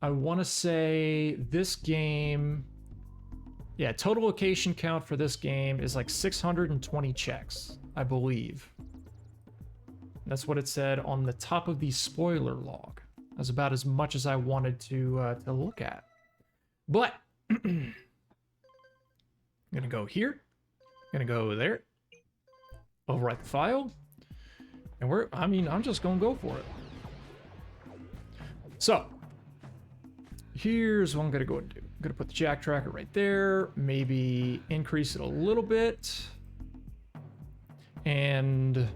I want to say this game... Yeah, total location count for this game is like 620 checks, I believe. That's what it said on the top of the spoiler log. That's about as much as I wanted to look at. But I'm gonna go here. Gonna go there. Overwrite the file. And I'm just gonna go for it. So here's what I'm gonna go and do. I'm gonna put the jack tracker right there. Maybe increase it a little bit. And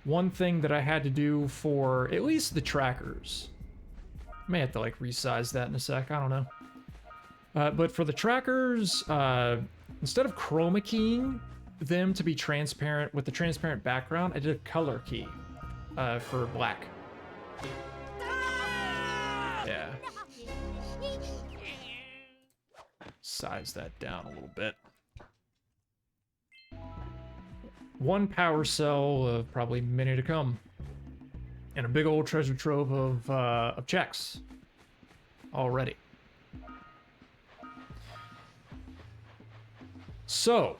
one thing that I had to do for at least the trackers, I may have to like resize that in a sec, I don't know. But for the trackers, instead of chroma keying them to be transparent with the transparent background, I did a color key for black. Yeah. Size that down a little bit. One power cell of probably many to come. And a big old treasure trove of checks already. So,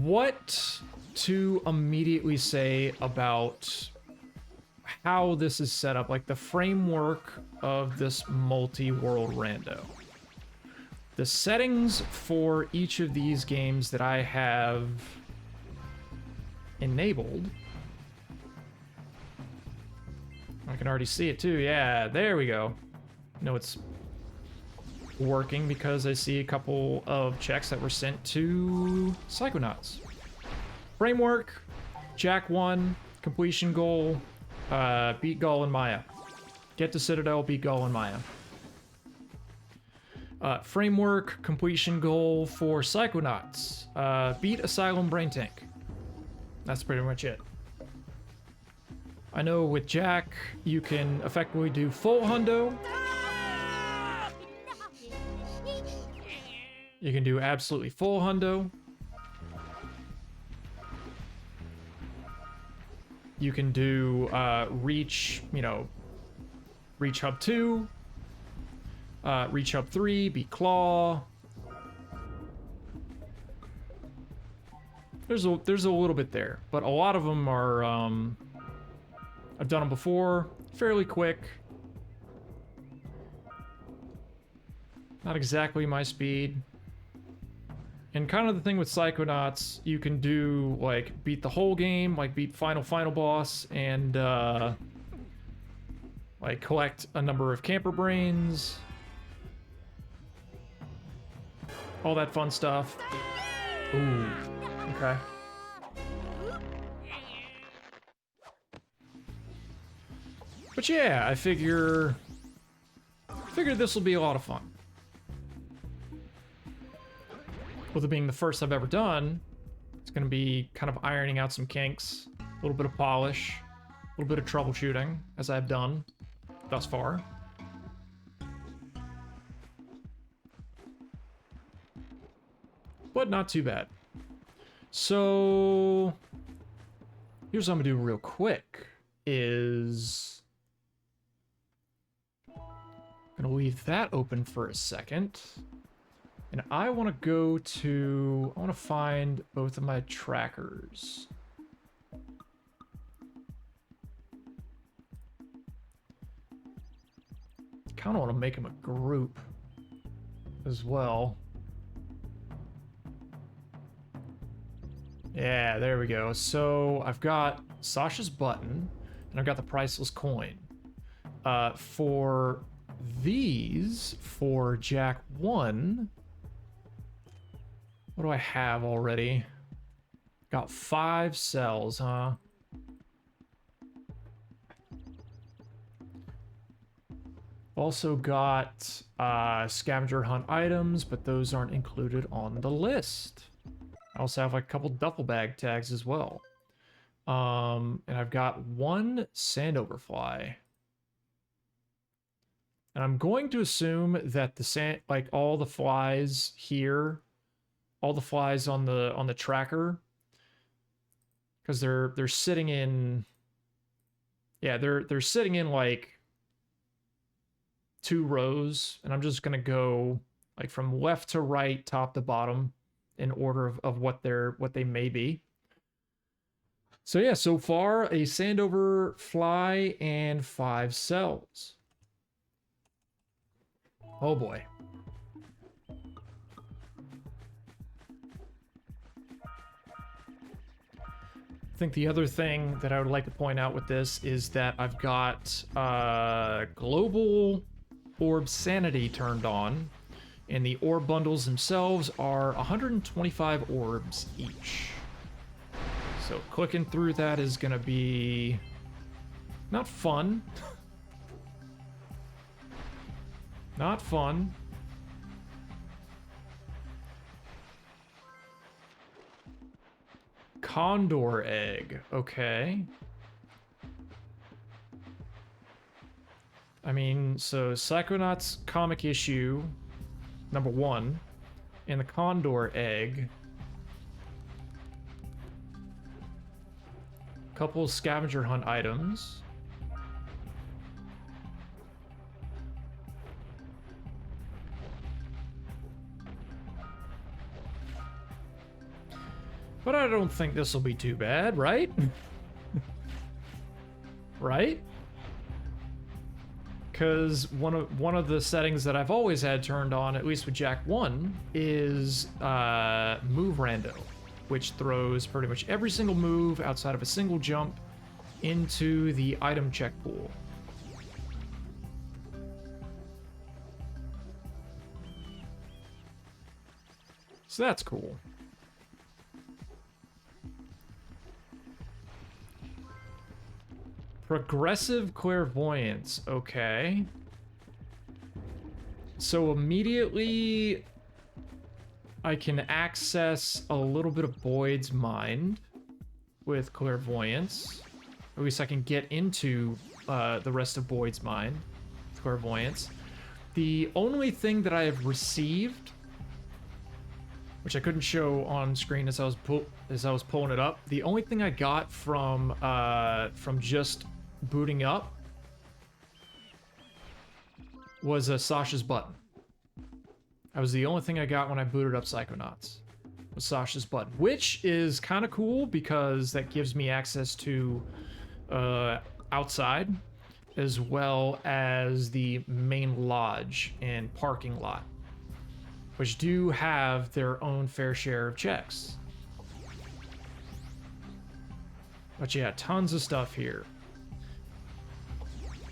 what to immediately say about how this is set up, like the framework of this multi-world rando. The settings for each of these games that I have enabled. I can already see it too. Yeah, there we go. No, it's working because I see a couple of checks that were sent to Psychonauts. Framework, Jack 1, completion goal, beat Gull and Maya. Get to Citadel, beat Gull and Maya. Framework, completion goal for Psychonauts, beat Asylum Brain Tank. That's pretty much it. I know with Jack, you can effectively do full hundo. You can do absolutely full hundo. You can do reach, reach hub 2, reach hub 3, beat Claw. There's a little bit there, but a lot of them are, I've done them before, fairly quick. Not exactly my speed. And kind of the thing with Psychonauts, you can do, like, beat the whole game, like beat final boss, and, like, collect a number of camper brains. All that fun stuff. Ooh, okay. But yeah, I figured this will be a lot of fun. With it being the first I've ever done, it's going to be kind of ironing out some kinks, a little bit of polish, a little bit of troubleshooting, as I've done thus far. But not too bad. So here's what I'm going to do real quick is I'm going to leave that open for a second. And I want to find both of my trackers. Kind of want to make them a group as well. Yeah, there we go. So I've got Sasha's button and I've got the priceless coin. For these, for Jack 1, what do I have already? Got 5 cells, huh? Also got scavenger hunt items, but those aren't included on the list. I also have like a couple duffel bag tags as well. And I've got 1 sandover fly. And I'm going to assume that the like all the flies here, all the flies on the tracker, because they're sitting in, yeah, they're sitting in like 2 rows, and I'm just gonna go like from left to right, top to bottom, in order of what they may be. So yeah, so far a Sandover fly and 5 cells. Oh boy. I think the other thing that I would like to point out with this is that I've got global orb sanity turned on, and the orb bundles themselves are 125 orbs each. So clicking through that is gonna be not fun. Not fun. Condor egg, okay. I mean, so Psychonauts comic issue #1 and the Condor egg. Couple scavenger hunt items. But I don't think this will be too bad, right? Right? Because one of the settings that I've always had turned on, at least with Jack 1, is move rando, which throws pretty much every single move outside of a single jump into the item check pool. So that's cool. Progressive clairvoyance, okay. So immediately I can access a little bit of Boyd's mind with clairvoyance. At least I can get into the rest of Boyd's mind with clairvoyance. The only thing that I have received, which I couldn't show on screen as I was pulling it up, the only thing I got from just booting up was a Sasha's button. That was the only thing I got when I booted up Psychonauts, was Sasha's button, which is kind of cool because that gives me access to outside, as well as the main lodge and parking lot, which do have their own fair share of checks. But yeah, tons of stuff here.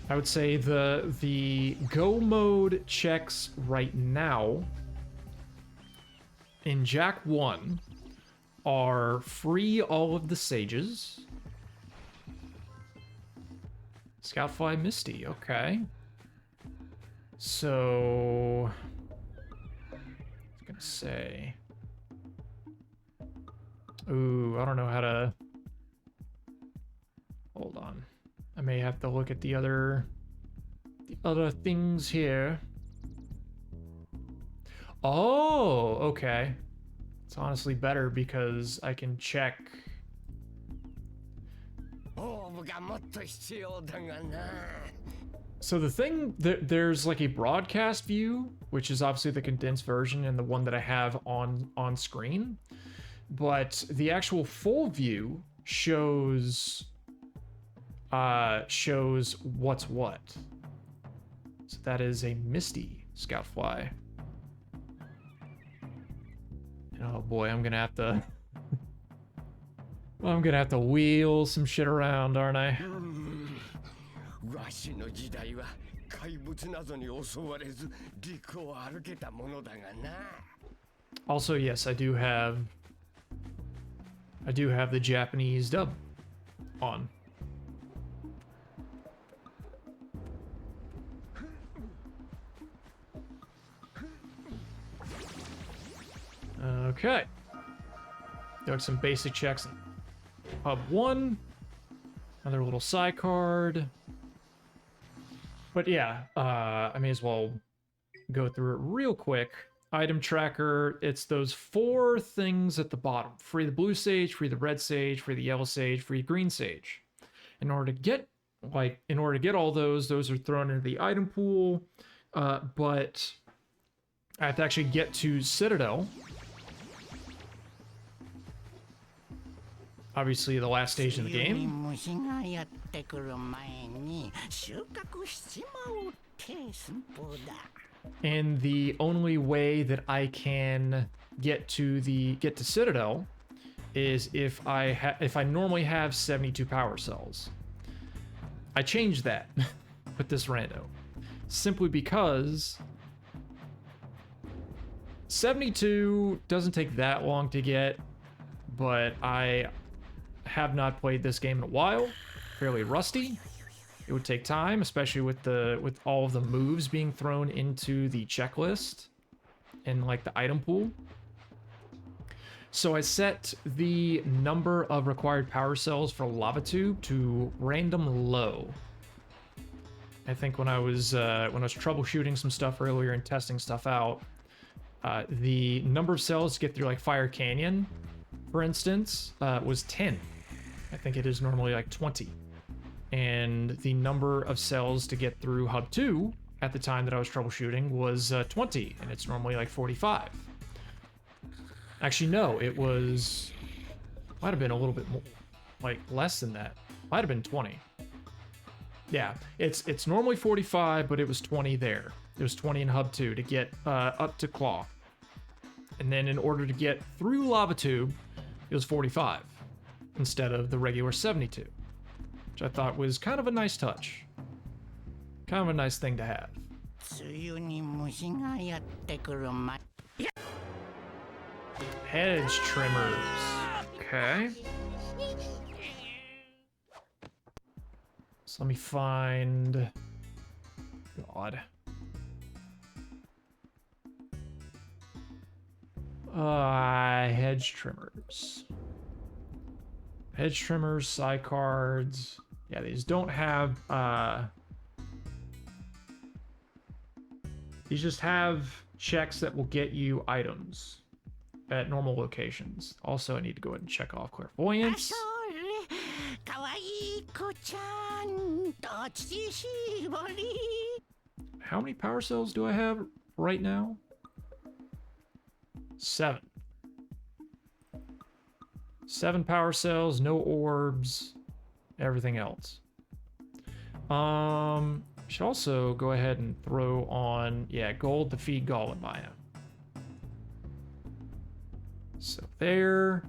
I would say the go mode checks right now in Jack 1 are free all of the sages. Scoutfly Misty, okay. So I was gonna say, ooh, I don't know how to, hold on. I may have to look at the other things here. Oh, okay. It's honestly better because I can check. So the thing, there's like a broadcast view, which is obviously the condensed version and the one that I have on screen. But the actual full view shows what's what. So that is a Misty Scoutfly. Oh boy, I'm gonna have to wheel some shit around, aren't I? Also, yes, I do have the Japanese dub on. Okay. Got some basic checks. Hub 1. Another little side card. But yeah, I may as well go through it real quick. Item tracker, it's those 4 things at the bottom. Free the blue sage, free the red sage, free the yellow sage, free green sage. In order to get all those are thrown into the item pool. But I have to actually get to Citadel. Obviously, the last stage in the game. And the only way that I can get to Citadel is if I normally have 72 power cells. I changed that with this rando, simply because 72 doesn't take that long to get, but I have not played this game in a while, fairly rusty. It would take time, especially with all of the moves being thrown into the checklist and like the item pool. So I set the number of required power cells for Lava Tube to random low. I think when I was troubleshooting some stuff earlier and testing stuff out, the number of cells to get through like Fire Canyon, for instance, was 10. I think it is normally like 20. And the number of cells to get through Hub 2 at the time that I was troubleshooting was 20, and it's normally like 45. Actually, no, it might have been a little bit more, like less than that. Might have been 20. Yeah, it's normally 45, but it was 20 there. It was 20 in Hub 2 to get up to Claw. And then in order to get through Lava Tube, it was 45 instead of the regular 72. Which I thought was kind of a nice touch. Kind of a nice thing to have. Hedge trimmers. Okay. So let me find... God. Hedge trimmers. Hedge trimmers, side cards. Yeah, these don't have, these just have checks that will get you items at normal locations. Also, I need to go ahead and check off clairvoyance. How many power cells do I have right now? 7. 7 power cells, no orbs, everything else. Should also go ahead and throw on, yeah, gold to feed Golem Maya. So there.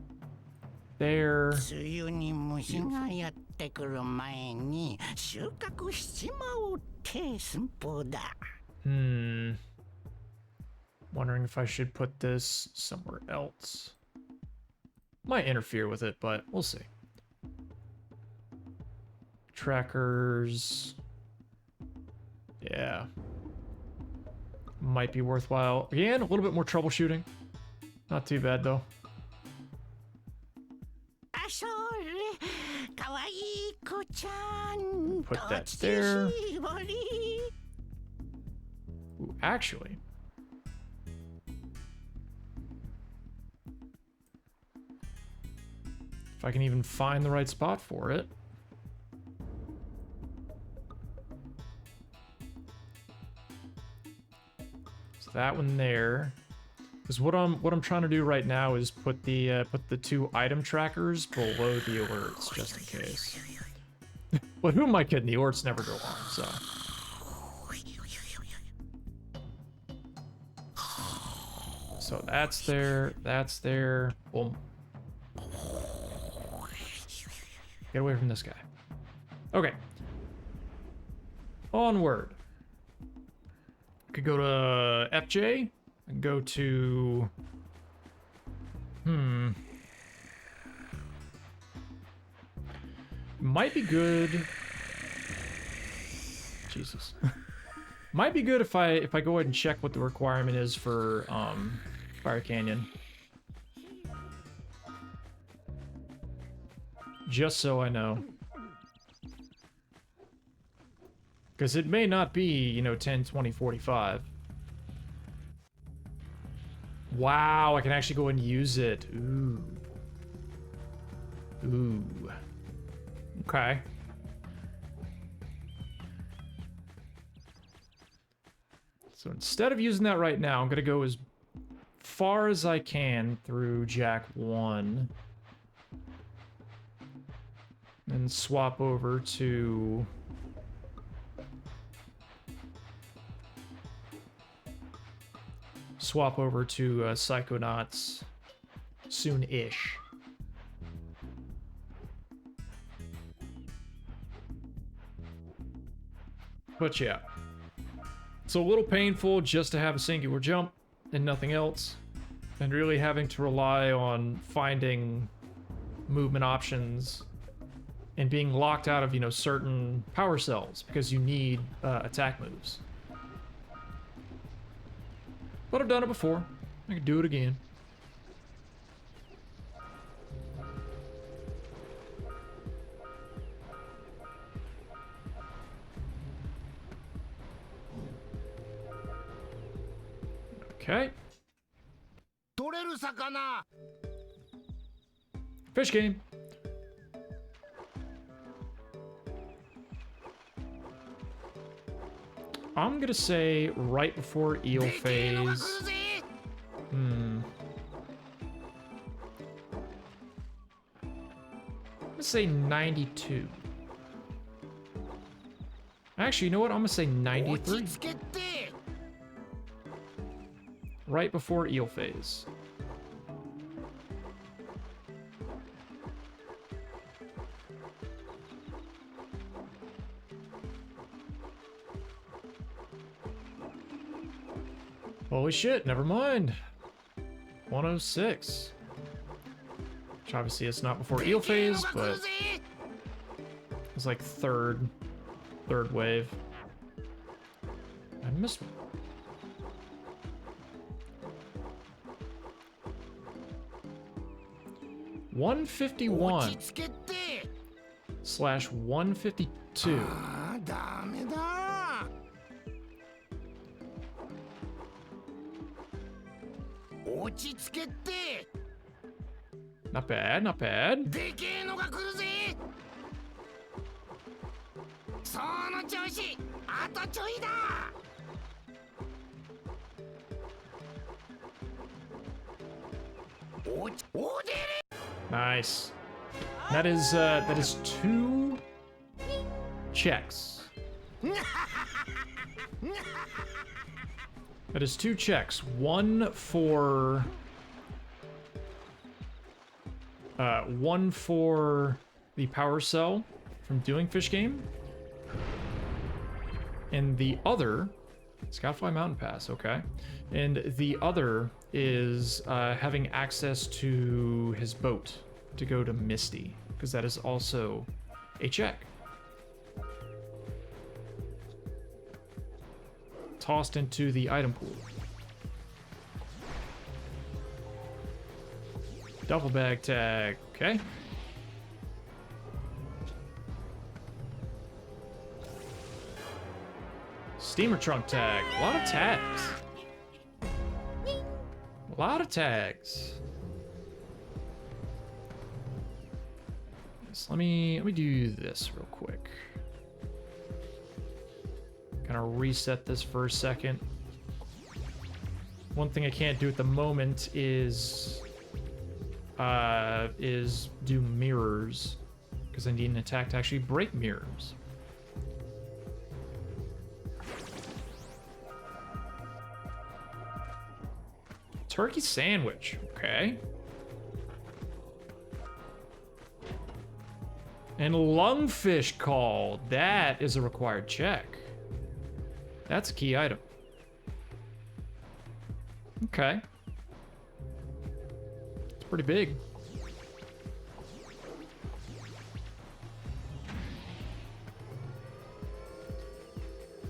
Wondering if I should put this somewhere else. Might interfere with it, but we'll see. Trackers. Yeah. Might be worthwhile. Again, a little bit more troubleshooting. Not too bad, though. Put that there. Ooh, actually. If I can even find the right spot for it. So that one there. Because what I'm trying to do right now is put the 2 item trackers below the alerts, just in case. But who am I kidding? The alerts never go on, so. So that's there. Boom. Get away from this guy. Okay. Onward. Could go to FJ and go to... Might be good... Jesus. Might be good if I go ahead and check what the requirement is for Fire Canyon. Just so I know. Because it may not be, you know, 10, 20, 45. Wow, I can actually go and use it. Ooh. Ooh. Okay. So instead of using that right now, I'm going to go as far as I can through Jack 1. And swap over to... Psychonauts soon-ish. But yeah. It's a little painful just to have a singular jump and nothing else. And really having to rely on finding movement options and being locked out of, you know, certain power cells because you need attack moves. But I've done it before. I can do it again. Okay. Fish game. I'm gonna say right before eel phase. I'm gonna say 92. Actually, you know what? I'm gonna say 93. Right before eel phase. Holy shit, never mind. 106. Which obviously it's not before eel phase, but it's like third wave. I missed one. /152. Not bad, not bad. Nice. That is 2 checks. That is 2 checks. One for the power cell from doing fish game, and the other Scoutfly Mountain Pass. Okay, and the other is having access to his boat to go to Misty, because that is also a check. Tossed into the item pool. Duffel bag tag, okay. Steamer trunk tag, a lot of tags. A lot of tags. Yes, let me do this real quick. Kind of reset this for a second. One thing I can't do at the moment is do mirrors, because I need an attack to actually break mirrors. Turkey sandwich, okay. And lungfish call, that is a required check. That's a key item. Okay. It's pretty big.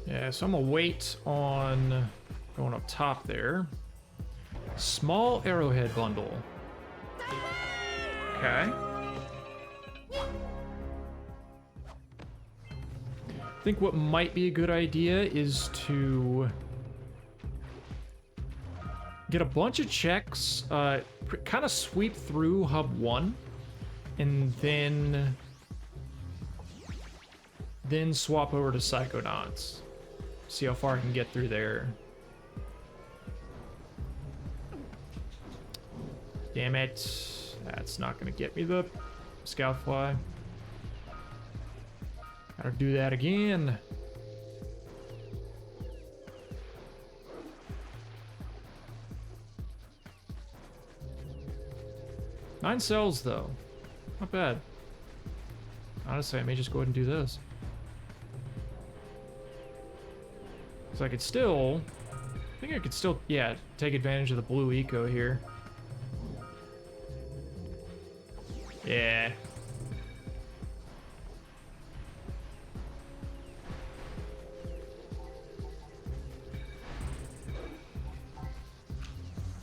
Yeah, so I'm gonna wait on going up top there. Small arrowhead bundle. Okay. I think what might be a good idea is to get a bunch of checks, kind of sweep through Hub 1, and then swap over to Psychonauts. See how far I can get through there. Damn it. That's not gonna get me the scout fly. Gotta do that again. Nine cells though. Not bad. Honestly, I may just go ahead and do this. So I could still... I think I could still, yeah, take advantage of the blue eco here. Yeah.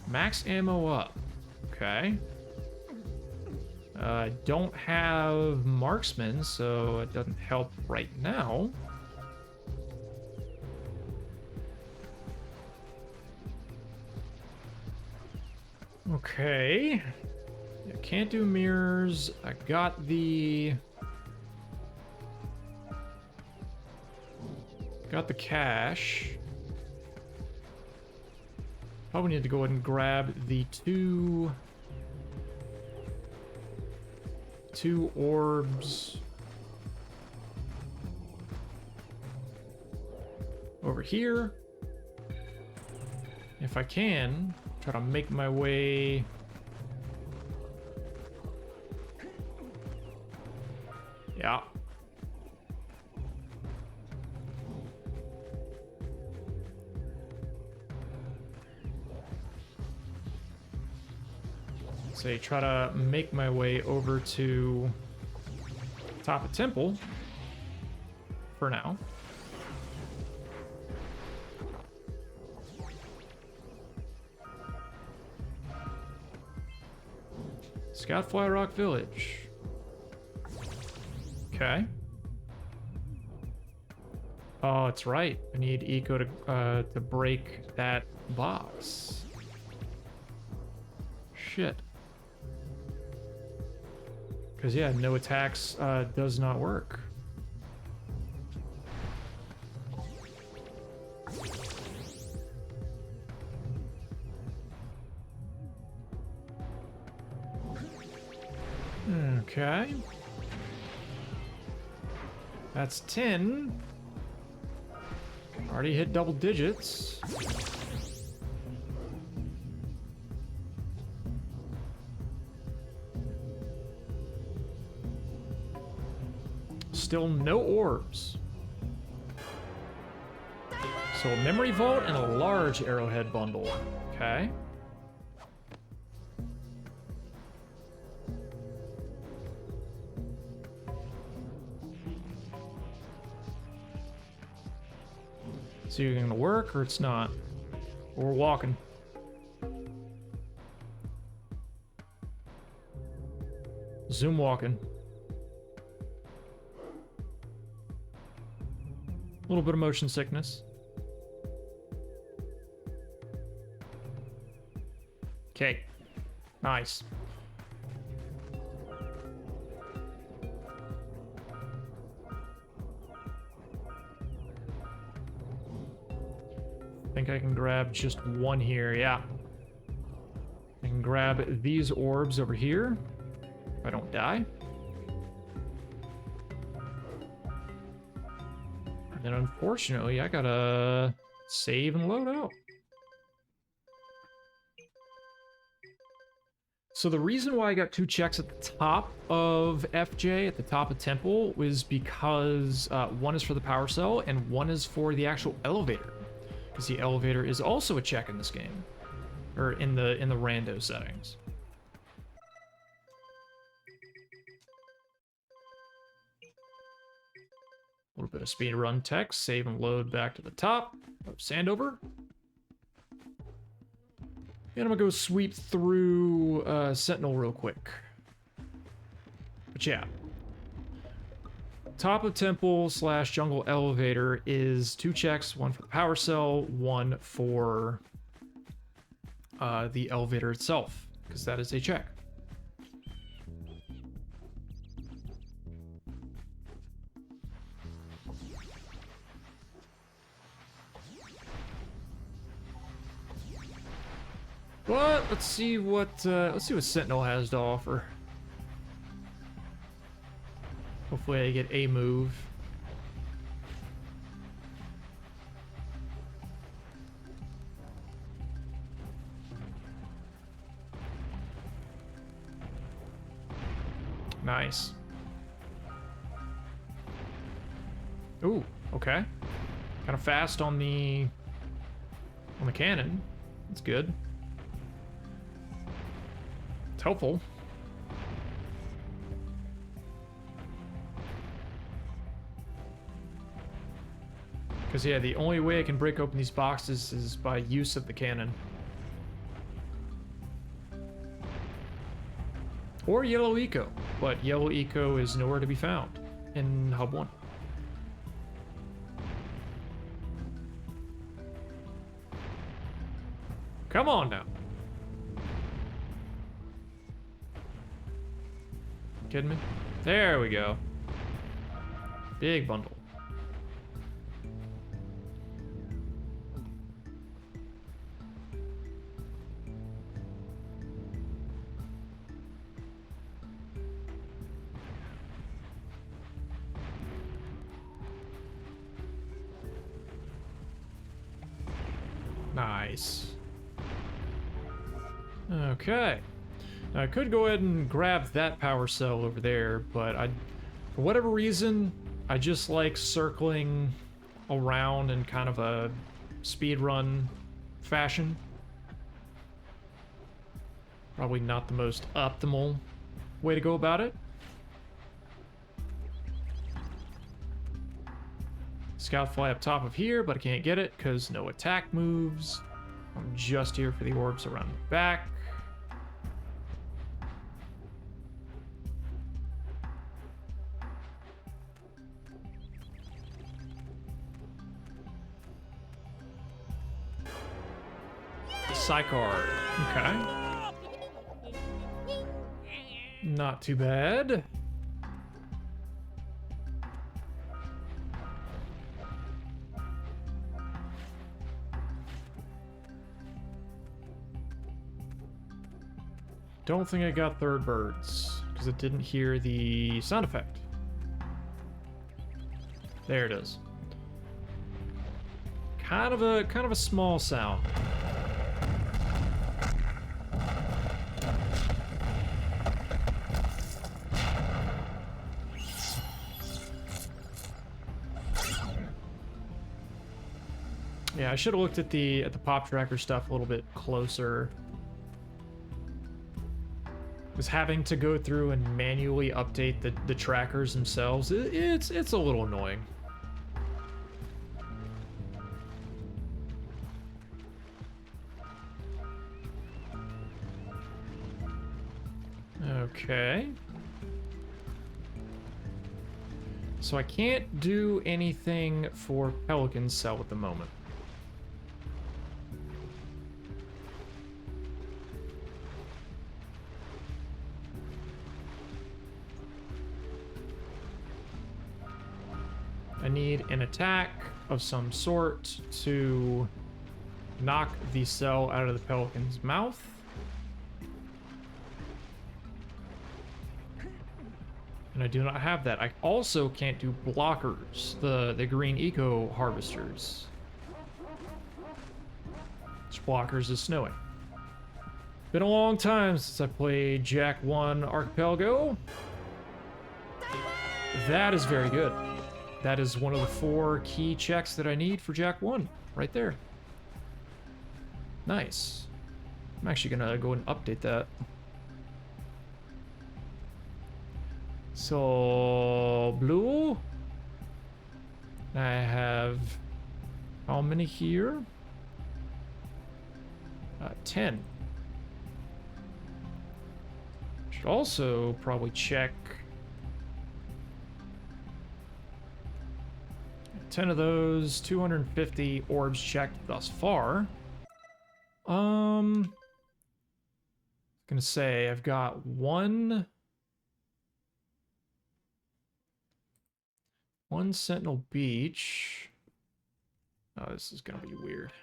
Max ammo up. Okay. I don't have marksman, so it doesn't help right now. Okay. I can't do mirrors. I got the... Got the cash. Probably need to go ahead and grab the two orbs over here. If I can, try to make my way. Yeah. So try to make my way over to top of temple for now. Scout Fly Rock Village. Okay. Oh, it's right. I need eco to break that box. Shit. Because, yeah, no attacks does not work. Okay. That's 10. Already hit double digits. Still no orbs. So a memory vault and a large arrowhead bundle. Okay. So you're gonna work or it's not? Or we're walking. Zoom walking. A little bit of motion sickness. Okay. Nice. I think I can grab just one here, yeah. I can grab these orbs over here, if I don't die. And then unfortunately, I gotta save and load out. So the reason why I got 2 checks at the top of FJ, at the top of Temple, was because one is for the power cell and one is for the actual elevator. Because the elevator is also a check in this game, or in the rando settings. A little bit of speed run text, save and load back to the top of Sandover. And I'm gonna go sweep through Sentinel real quick. But yeah. Top of Temple / Jungle Elevator is 2 checks, one for the power cell, one for the elevator itself, because that is a check. But let's see what Sentinel has to offer. Hopefully I get a move. Nice. Ooh, okay. Kind of fast on the cannon. That's good. It's helpful. Because, yeah, the only way I can break open these boxes is by use of the cannon. Or Yellow Eco. But Yellow Eco is nowhere to be found in Hub 1. Come on now. Kidding me? There we go. Big bundle. Nice. Okay. Now I could go ahead and grab that power cell over there, but for whatever reason, I just like circling around in kind of a speed run fashion. Probably not the most optimal way to go about it. Scout fly up top of here, but I can't get it because no attack moves. I'm just here for the orbs around the back. Psycard. Okay. Not too bad. Don't think I got third birds because it didn't hear the sound effect. There it is. Kind of a small sound. Yeah, I should have looked at the pop tracker stuff a little bit closer. Was having to go through and manually update the trackers themselves. It's a little annoying. Okay. So I can't do anything for Pelican Cell at the moment. I need an attack of some sort to knock the cell out of the Pelican's mouth. And I do not have that. I also can't do blockers, the green eco harvesters. Which blockers is snowing. Been a long time since I played Jack 1 Archipelago. That is very good. That is one of the 4 key checks that I need for Jack 1, right there. Nice. I'm actually gonna go and update that. So, blue. I have how many here? 10. Should also probably check 10 of those, 250 orbs checked thus far. Gonna say I've got one Sentinel Beach. Oh, this is gonna be weird.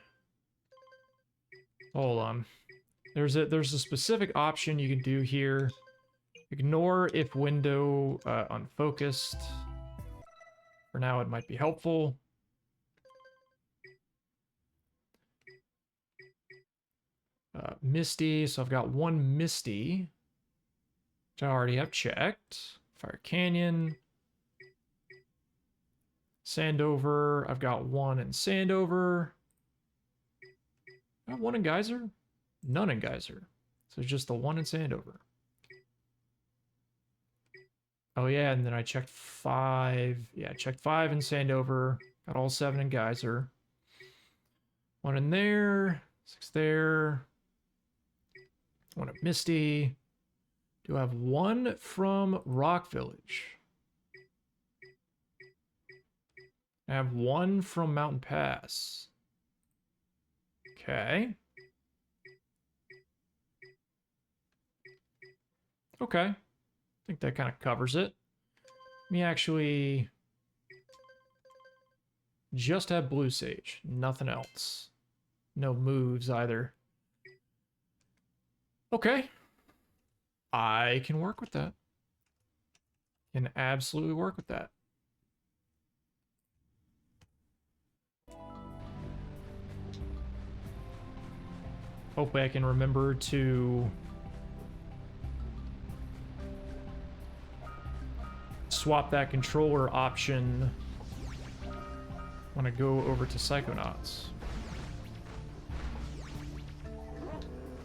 Hold on. There's a specific option you can do here. Ignore if window unfocused. For now, it might be helpful. Misty, so I've got one Misty, which I already have checked. Fire Canyon. Sandover, I've got one in Sandover. I have one in Geyser? None in Geyser. So just the one in Sandover. Oh yeah, and then I checked 5. Yeah, I checked 5 in Sandover. Got all 7 in Geyser. 1 in there. 6 there. 1 at Misty. Do I have 1 from Rock Village? I have 1 from Mountain Pass. Okay. Okay. I think that kind of covers it. Let me actually just have Blue Sage. Nothing else. No moves either. Okay. I can work with that. Can absolutely work with that. Hopefully I can remember to swap that controller option when I go over to Psychonauts.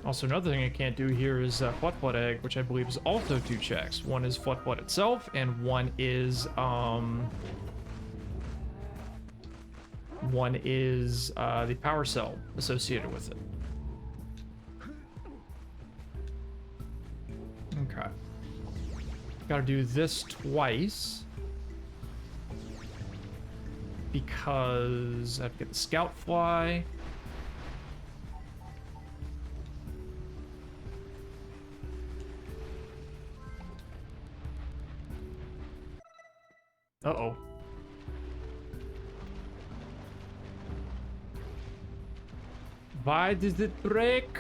Also, another thing I can't do here is Flood Egg, which I believe is also 2 checks. One is Flood itself, and one is the power cell associated with it. Okay. Gotta do this twice. Because I have to get the Scout Fly. Uh-oh. Why does it break?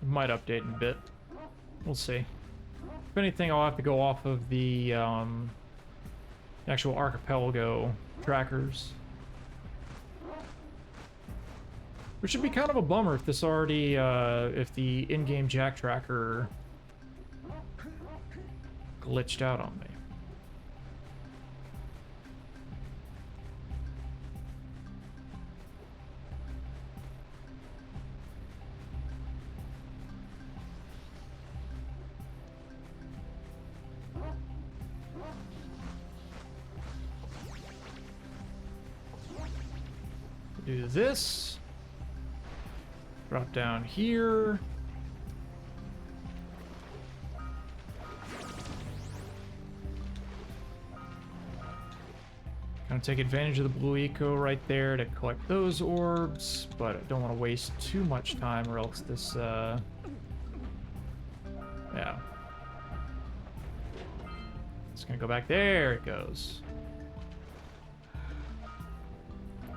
Might update in a bit. We'll see. If anything, I'll have to go off of the actual archipelago trackers. Which should be kind of a bummer if this already, if the in-game jack tracker glitched out on me. Do this. Drop down here. Gonna take advantage of the blue eco right there to collect those orbs, but I don't want to waste too much time or else this, yeah. It's gonna go back. There it goes.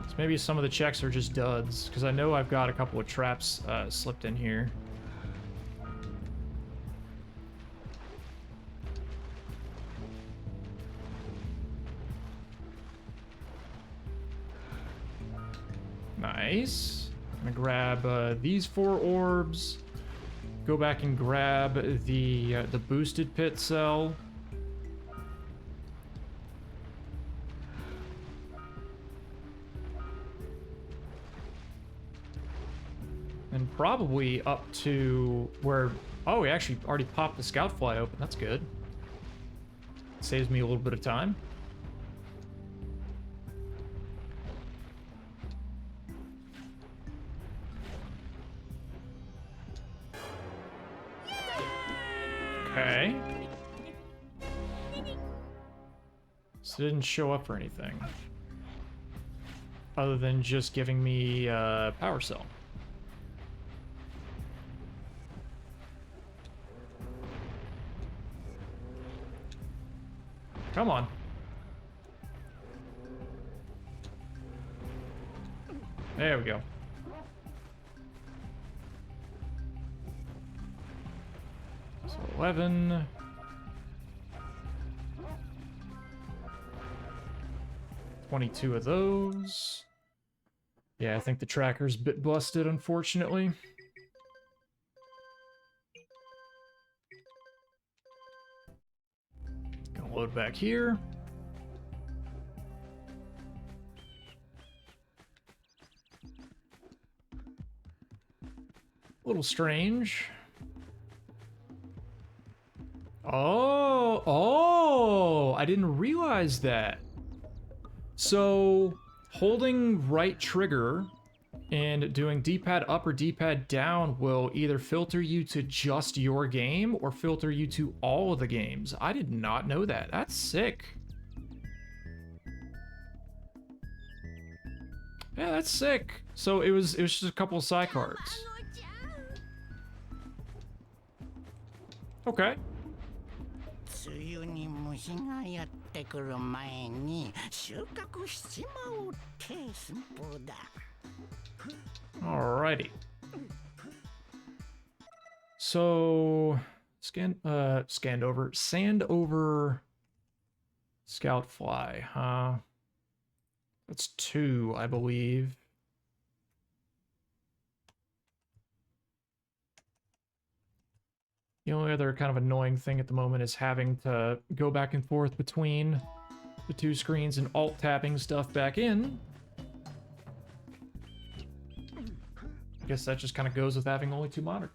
So maybe some of the checks are just duds, because I know I've got a couple of traps slipped in here. Nice. I'm gonna grab these 4 orbs. Go back and grab the boosted pit cell. And probably up to where... Oh, we actually already popped the scout fly open. That's good. Saves me a little bit of time. Okay. So it didn't show up for anything. Other than just giving me power cell. Come on. There we go. So 11. 22 of those. Yeah, I think the tracker's a bit busted, unfortunately. Gonna load back here. A little strange. Oh, I didn't realize that. So, holding right trigger and doing D-pad up or D-pad down will either filter you to just your game or filter you to all of the games. I did not know that. That's sick. Yeah, that's sick. So it was just a couple of side cards. Okay. Alrighty. So sand over scout fly, huh? That's 2, I believe. The only other kind of annoying thing at the moment is having to go back and forth between the 2 screens and alt-tabbing stuff back in. I guess that just kind of goes with having only 2 monitors.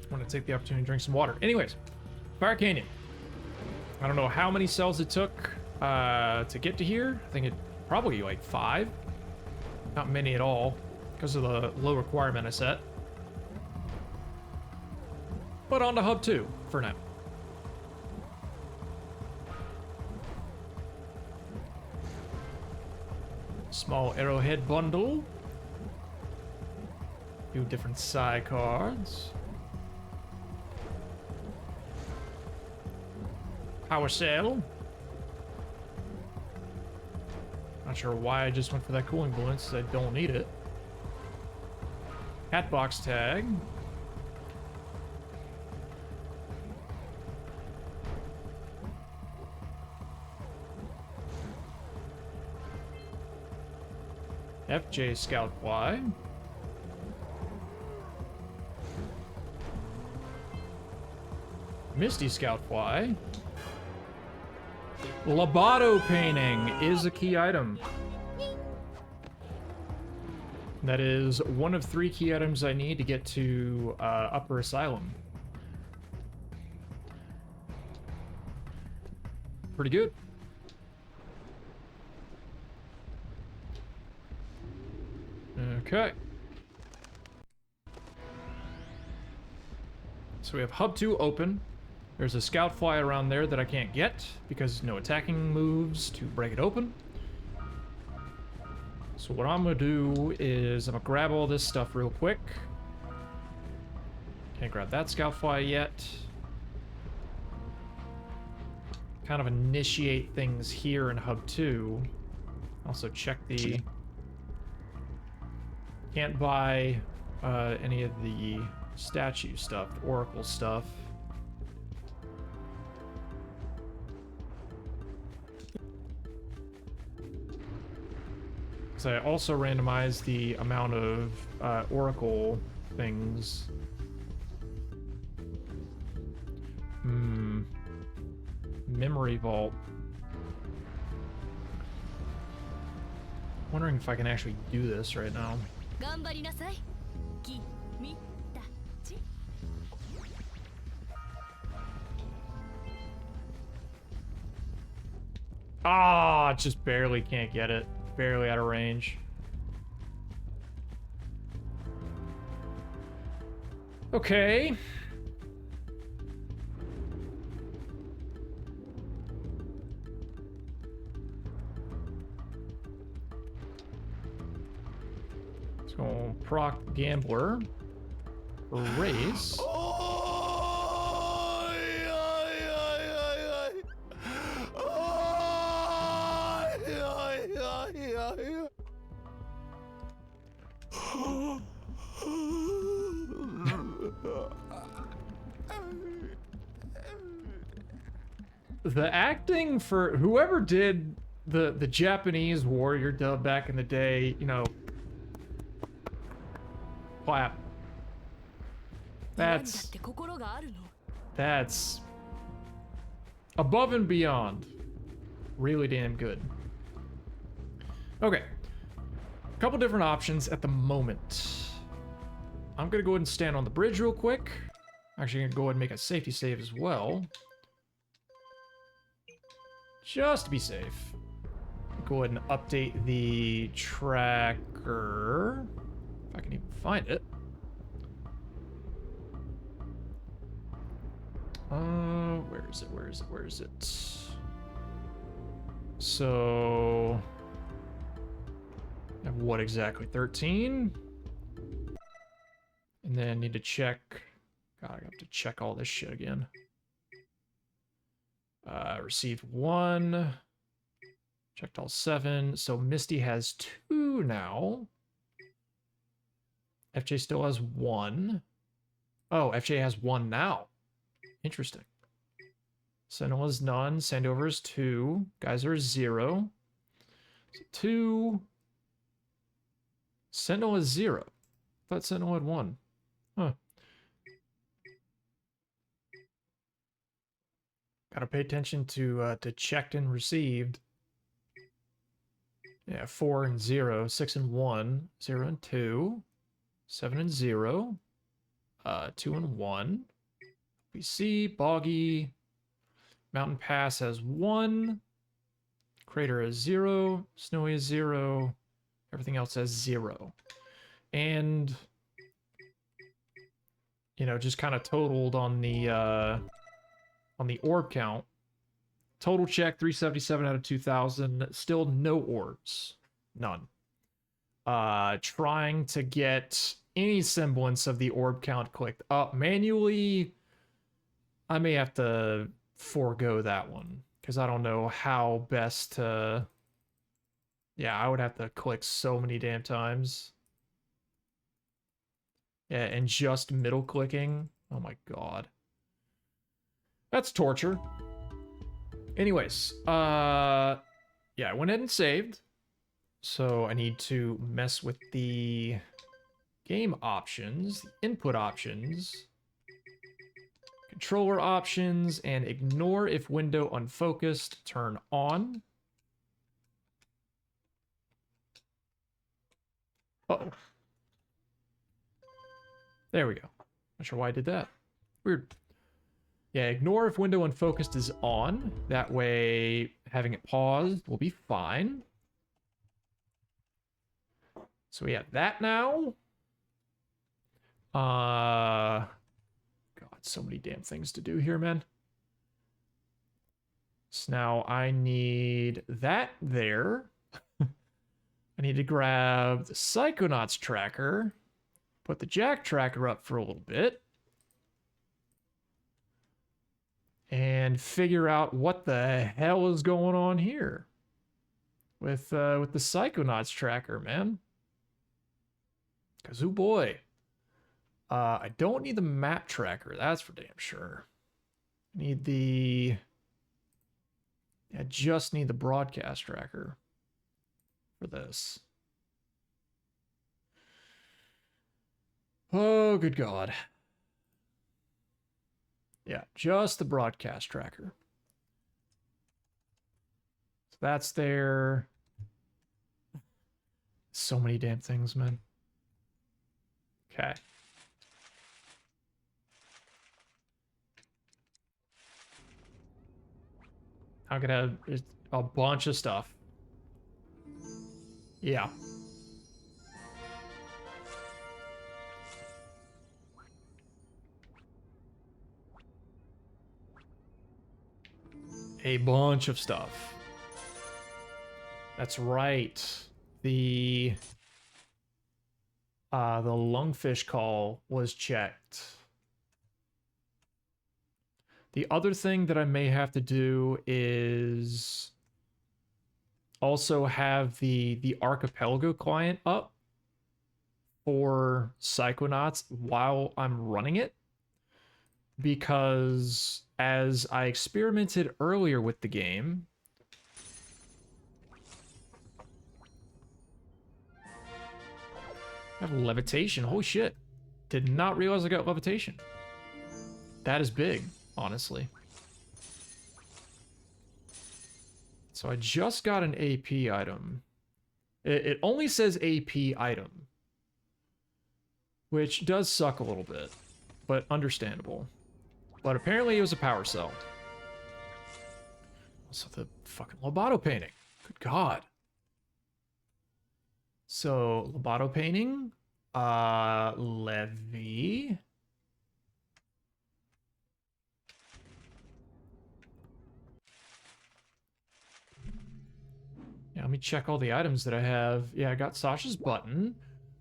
I want to take the opportunity to drink some water. Anyways, Fire Canyon. I don't know how many cells it took to get to here. I think it probably like 5. Not many at all because of the low requirement I set. But on to Hub 2 for now. Small arrowhead bundle. Few different side cards. Power cell. Not sure why I just went for that cooling balloon since I don't need it. Hatbox tag. FJ Scout Y. Misty Scout Y. Loboto painting is a key item. That is one of 3 key items I need to get to Upper Asylum. Pretty good. Okay. So we have Hub 2 open. There's a scout fly around there that I can't get because no attacking moves to break it open. So what I'm gonna do is I'm gonna grab all this stuff real quick. Can't grab that scout fly yet. Kind of initiate things here in Hub 2. Also check the... Can't buy any of the statue stuff, oracle stuff. So I also randomized the amount of oracle things. Memory vault. Wondering if I can actually do this right now. Ah, just barely can't get it. Barely out of range. Okay. Let's go proc Gambler. erase. The acting for whoever did the Japanese warrior dub back in the day, you know, clap. That's above and beyond. Really damn good. Okay. A couple different options at the moment. I'm gonna go ahead and stand on the bridge real quick. Actually, gonna go ahead and make a safety save as well. Just to be safe. Go ahead and update the tracker. If I can even find it. Where is it? Where is it? Where is it? So, I have what exactly? 13? And then need to check. God, I have to check all this shit again. Received 1. Checked all 7. So Misty has 2 now. FJ still has 1. Oh, FJ has 1 now. Interesting. Sentinel is none. Sandover is 2. Geyser is 0. So 2. Sentinel is 0. I thought Sentinel had 1. Huh. Gotta pay attention to checked and received. Yeah, 4 and 0. 6 and 1. 0 and 2. 7 and 0. 2 and 1. BC, Boggy. Mountain Pass has 1. Crater has 0. Snowy is 0. Everything else has 0. And, you know, just kind of totaled on the orb count. Total check 377 out of 2,000. Still no orbs. None. Trying to get any semblance of the orb count clicked up manually. I may have to forego that one because I don't know how best to. Yeah, I would have to click so many damn times. Yeah, and just middle clicking. Oh my god. That's torture. Anyways, yeah, I went ahead and saved. So I need to mess with the game options, the input options, controller options, and ignore if window unfocused, turn on. Uh-oh. There we go. Not sure why I did that. Weird. Yeah, ignore if window unfocused is on. That way, having it paused will be fine. So we have that now. God, so many damn things to do here, man. So now I need that there. I need to grab the Psychonauts tracker, put the Jack tracker up for a little bit, and figure out what the hell is going on here with the Psychonauts tracker, man. Cause oh boy, I don't need the map tracker. That's for damn sure. I need the. I just need the broadcast tracker for this. Oh, good God. Yeah, just the broadcast tracker. So that's there. So many damn things, man. Okay. I'm gonna have a bunch of stuff. Yeah. A bunch of stuff. That's right. The The lungfish call was checked. The other thing that I may have to do is also have the Archipelago client up for Psychonauts while I'm running it, because as I experimented earlier with the game, I have levitation. Holy shit. Did not realize I got levitation. That is big, honestly. So I just got an AP item. It only says AP item, which does suck a little bit, but understandable. But apparently it was a power cell. Also the fucking Lobato painting. Good God. So Lobato painting, Levy. Yeah, let me check all the items that I have. Yeah, I got Sasha's button.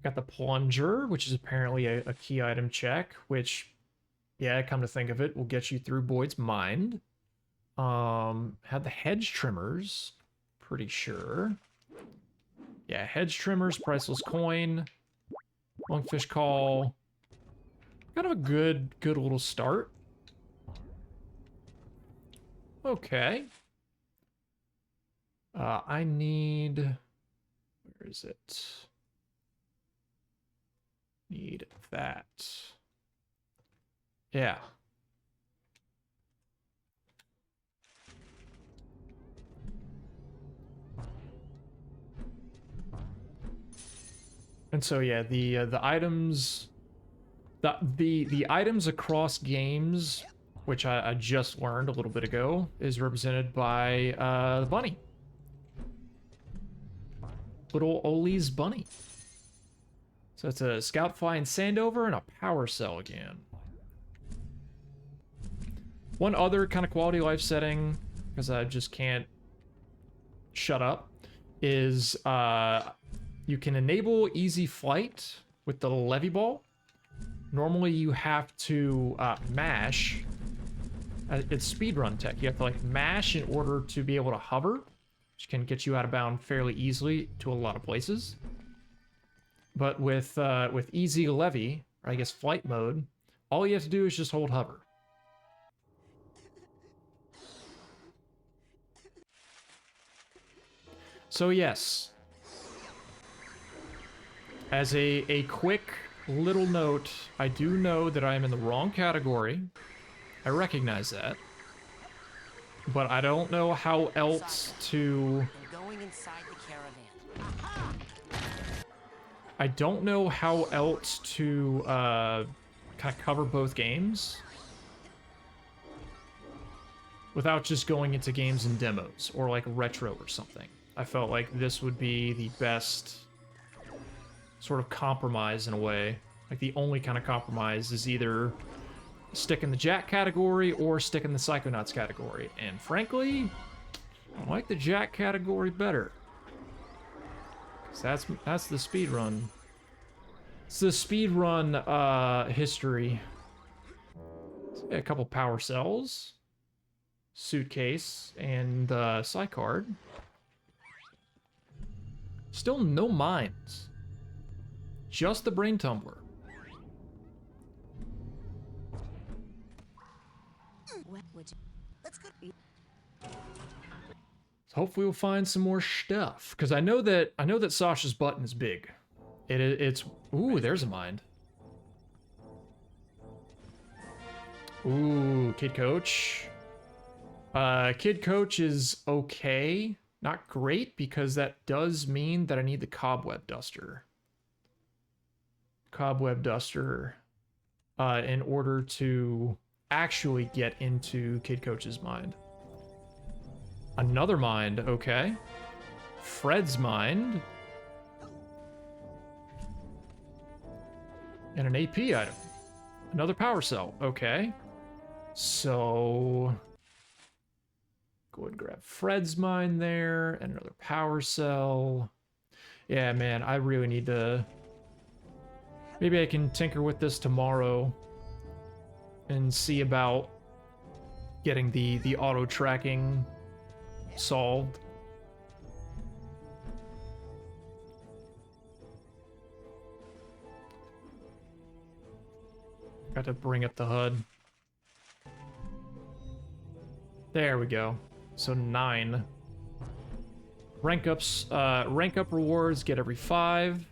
Got the plunger, which is apparently a key item check, which, yeah, come to think of it, will get you through Boyd's mind. Had the hedge trimmers, pretty sure. Yeah, hedge trimmers, priceless coin, lungfish call. Kind of a good little start. Okay. I need, where is it? Need that. Yeah. And so yeah, the items, the items across games, which I just learned a little bit ago, is represented by the bunny. Little Oli's bunny. So it's a scout fly and sandover and a power cell again. One other kind of quality of life setting, because I just can't shut up, is you can enable easy flight with the levy ball. Normally you have to mash. It's speedrun tech. You have to like mash in order to be able to hover, which can get you out of bound fairly easily to a lot of places. But with easy levy, or I guess flight mode, all you have to do is just hold hover. So yes, as a quick little note, I do know that I am in the wrong category. I recognize that. But I don't know how else to... I don't know how else to kind of cover both games without just going into games and demos or like retro or something. I felt like this would be the best sort of compromise in a way. Like the only kind of compromise is either stick in the Jack category or stick in the Psychonauts category. And frankly, I like the Jack category better. That's the speedrun. It's the speedrun history. So yeah, a couple power cells, suitcase, and psy card. Still no mines. Just the brain tumbler. Hopefully we'll find some more stuff, because I know that Sasha's button is big. It's ooh, there's a mine. Ooh, Kid Coach. Kid Coach is okay, not great, because that does mean that I need the Cobweb Duster. Cobweb Duster, in order to actually get into Kid Coach's mind. Another mind, okay. Fred's mind. And an AP item. Another power cell, okay. So... go ahead and grab Fred's mind there, and another power cell. Yeah, man, I really need to Maybe I can tinker with this tomorrow and see about getting the auto tracking solved. Got to bring up the HUD. There we go. So 9. Rank up rewards get every 5.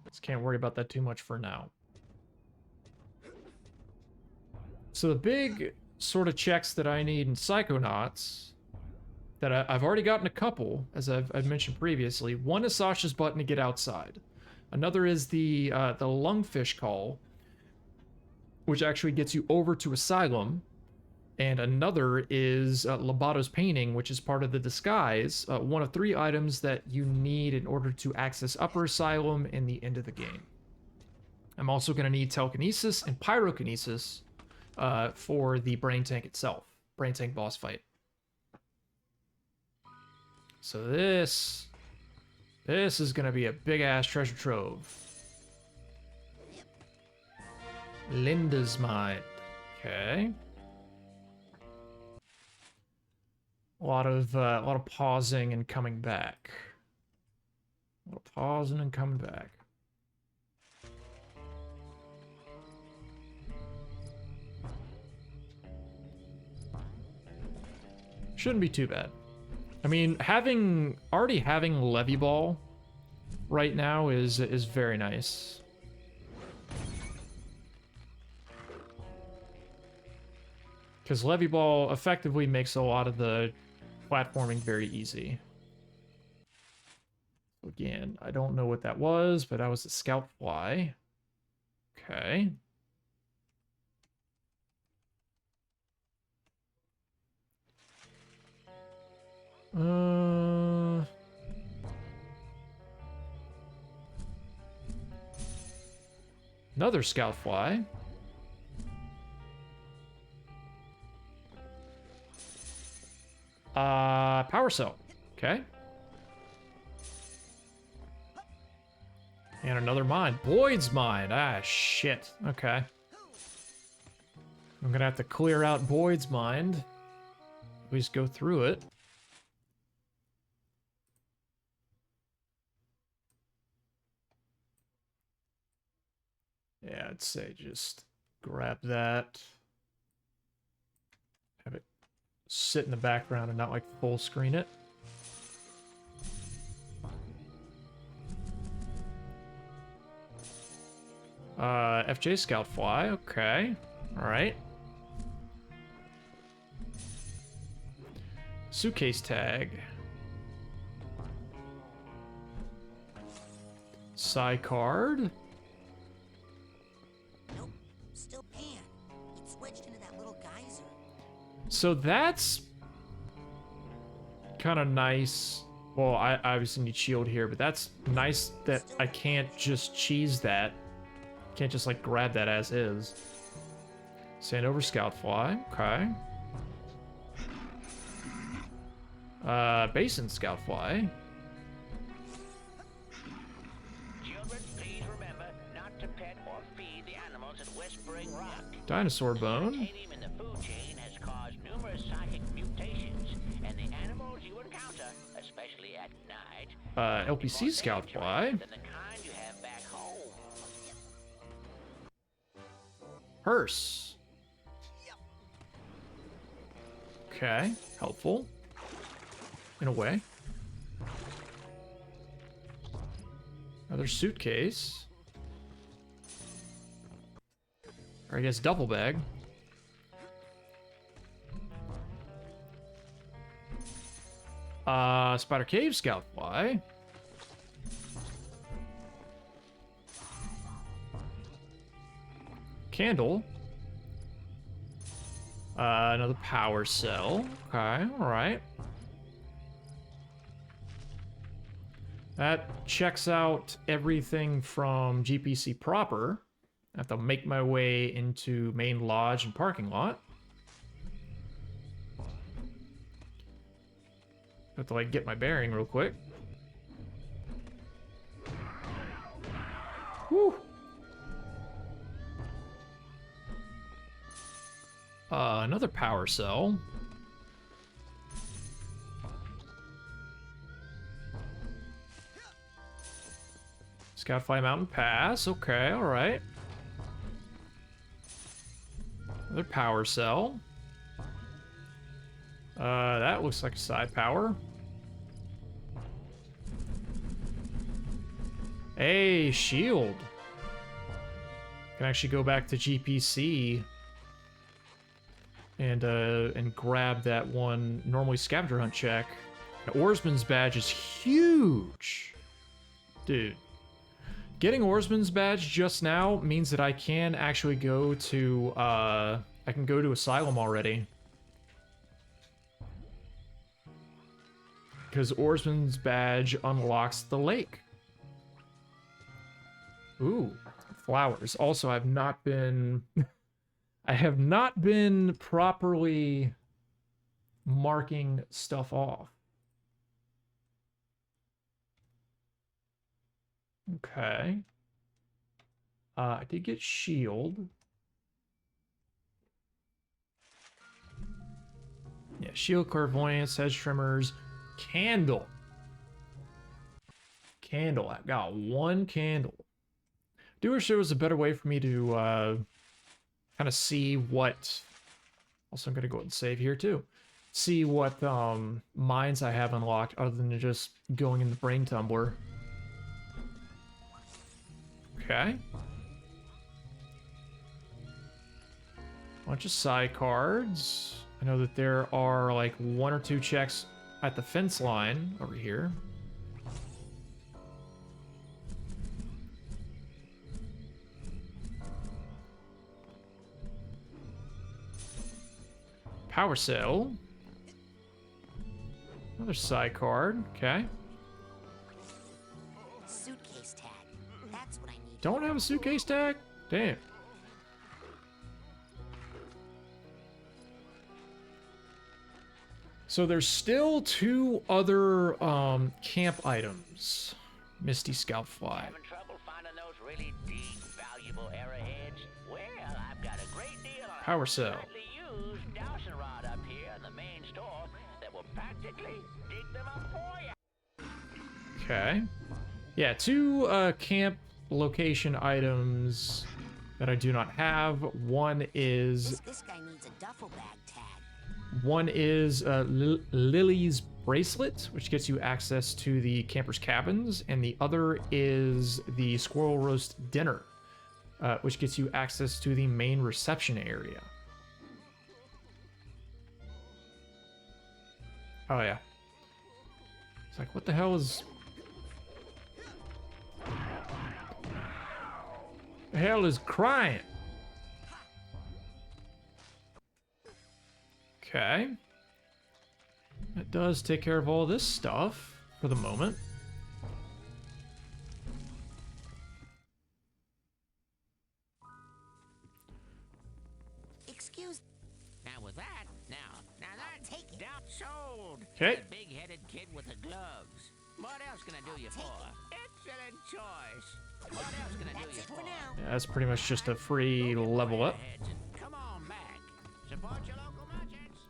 Just can't worry about that too much for now. So the big sort of checks that I need in Psychonauts, that I've already gotten a couple, as I've mentioned previously. One is Sasha's button to get outside. Another is the lungfish call, which actually gets you over to Asylum. And another is Lobato's painting, which is part of the disguise, one of 3 items that you need in order to access Upper Asylum in the end of the game. I'm also going to need telekinesis and pyrokinesis for the brain tank itself, brain tank boss fight. So this is going to be a big-ass treasure trove. Linda's mind. Okay. A lot of pausing and coming back. A lot of pausing and coming back. Shouldn't be too bad. I mean, already having Levy Ball right now is very nice. Because Levy Ball effectively makes a lot of the platforming very easy. Again, I don't know what that was, but that was a Scout Fly. Okay. Another Scout Fly. Power Cell. Okay. And another mine. Boyd's mine. Ah, shit. Okay. I'm gonna have to clear out Boyd's mine. At least go through it. Yeah, I'd say just grab that. Have it sit in the background and not like full screen it. FJ Scout Fly, okay. Alright. Suitcase tag. Psy card. Nope, still pan. It switched into that little geyser. So that's kind of nice. Well, I obviously need shield here, but that's nice that I can't just cheese that. Can't just like grab that as is. Sandover Scout Fly, okay. Basin Scout Fly. Children, please remember not to pet or feed the animals at Whispering Rock. Dinosaur Bone. Titanium in the food chain has caused numerous psychic mutations, and the animals you encounter, especially at night, LPC Scout Fly. than the kind you have back home. Hearse. Okay, helpful. In a way. Another suitcase. Or I guess duffel bag. Spider Cave Scout Fly. Candle. Another power cell. Okay, alright. That checks out everything from GPC proper. I have to make my way into main lodge and parking lot. Have to like get my bearing real quick. Another power cell. Scoutfly Mountain Pass. Okay, alright. Another power cell. That looks like a side power. Hey, shield. Can actually go back to GPC and grab that one normally scavenger hunt check. The Oarsman's badge is huge. Dude. Getting Oarsman's badge just now means that I can actually go to, I can go to Asylum already. Because Oarsman's badge unlocks the lake. Ooh, flowers. Also, I've not been... I have not been properly marking stuff off. Okay. I did get shield. Yeah, shield, clairvoyance, hedge trimmers, candle. Candle. I've got one candle. Do wish there was a better way for me to kind of see what... Also, I'm going to go ahead and save here too. See what mines I have unlocked other than just going in the brain tumbler. Okay. Bunch of side cards. I know that there are like 1 or 2 checks at the fence line over here. Power cell. Another side card. Okay. Suitcase tag. That's what I need. Don't have a suitcase tag? Damn. So there's still 2 other camp items. Misty Scoutfly. Having trouble finding those really deep, valuable arrowheads? Well, I've got a great deal on Power cell. widely used dowsing rod up here in the main store that will practically dig them up for you. Okay. Yeah, 2 camp location items that I do not have. One is This guy needs a duffel bag tag. One is Lily's bracelet, which gets you access to the campers' cabins, and the other is the squirrel roast dinner, which gets you access to the main reception area. Oh yeah. It's like, what the hell is... The hell is crying? Okay. That does take care of all this stuff for the moment. Excuse. Now with that, now that Take it. down sold. 'Kay. That big-headed kid with the gloves. What else can I do you Take for? Excellent choice. What else can I do That's you it for? for now. Yeah, that's pretty much just a free level up. Come on back. Support your local merchants.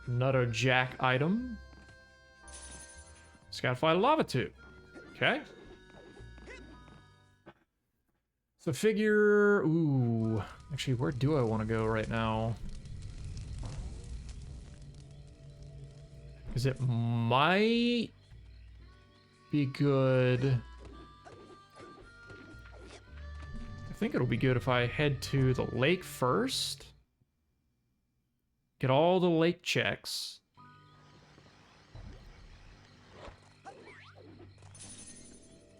Another jack item. Scoutfly lava tube. Okay. So figure... Ooh. Actually, where do I want to go right now? Because it might be good... I think it'll be good if I head to the lake first. Get all the lake checks.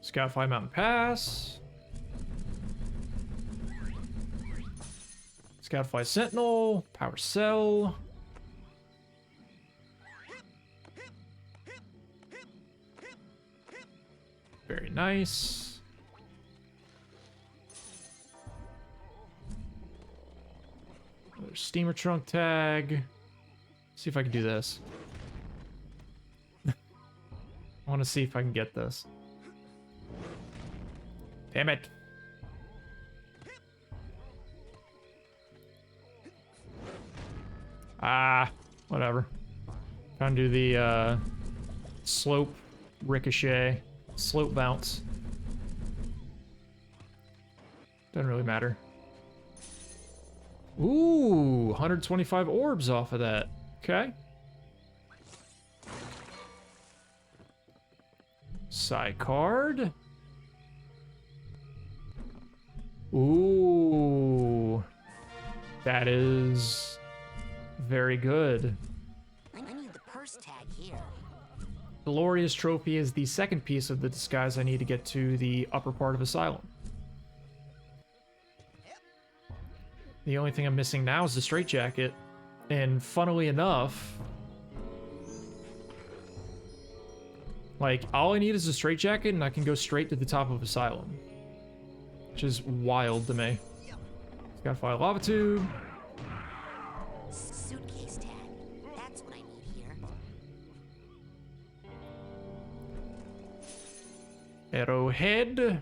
Scoutfly Mountain Pass. Scoutfly Sentinel. Power Cell. Very nice. Another steamer trunk tag. See if I can do this. I want to see if I can get this. Damn it. Ah, whatever. Trying to do the slope ricochet, slope bounce. Doesn't really matter. Ooh, 125 orbs off of that. Okay. Side card. Ooh. That is very good. I need the purse tag here. Glorious Trophy is the second piece of the disguise I need to get to the upper part of Asylum. The only thing I'm missing now is the straitjacket. And funnily enough, like, all I need is a straitjacket and I can go straight to the top of Asylum. Which is wild to me. Gotta find a lava tube. Suitcase tag. That's what I need here. Arrowhead. Isn't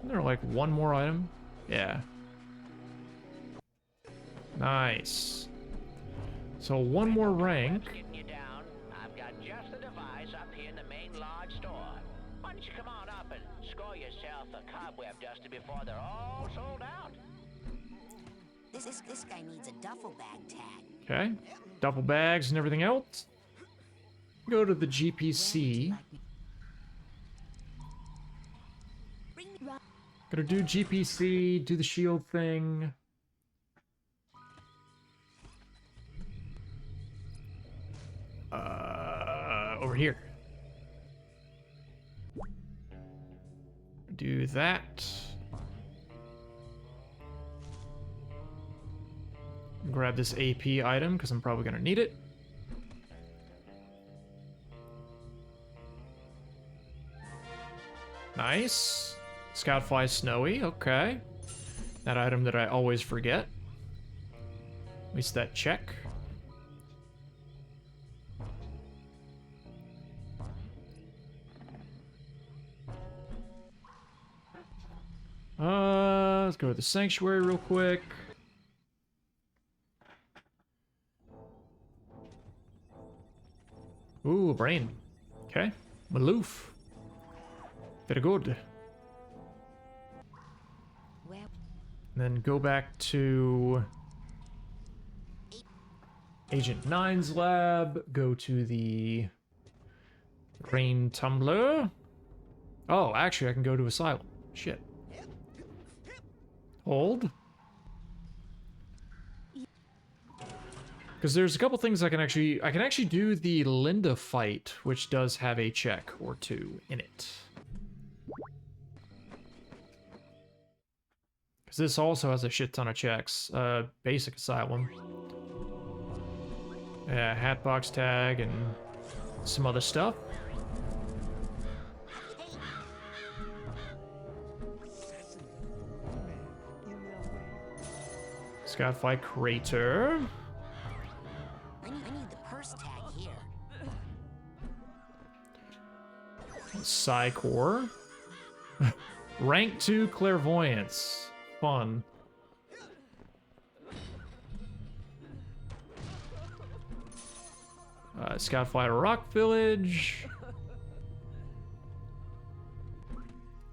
there like one more item? Yeah. Nice. So one more rank. Getting you down. I've got just the device up here in the main lodge store. Why don't you come on up and score yourself a cobweb duster before they're all sold out? This guy needs a duffel bag tag. Okay. Duffel bags and everything else. Go to the GPC. Gonna do GPC, do the shield thing. Over here. Do that. Grab this AP item because I'm probably gonna need it. Nice. Scoutfly Snowy, okay. That item that I always forget. At least that check. Let's go to the sanctuary real quick. Ooh, a brain. Okay. Maloof. Very good. Well, And then go back to Agent 9's lab. Go to the Rain Tumbler. Oh, actually, I can go to Asylum. Shit. Hold. Because there's a couple things I can actually do the Linda fight, which does have a check or two in it. Because this also has a shit ton of checks. Basic Asylum. Yeah, Hatbox tag and some other stuff. Scoutfly Crater. I need the purse tag here. Psycor. Rank 2 Clairvoyance. Fun. Scoutfly Rock Village.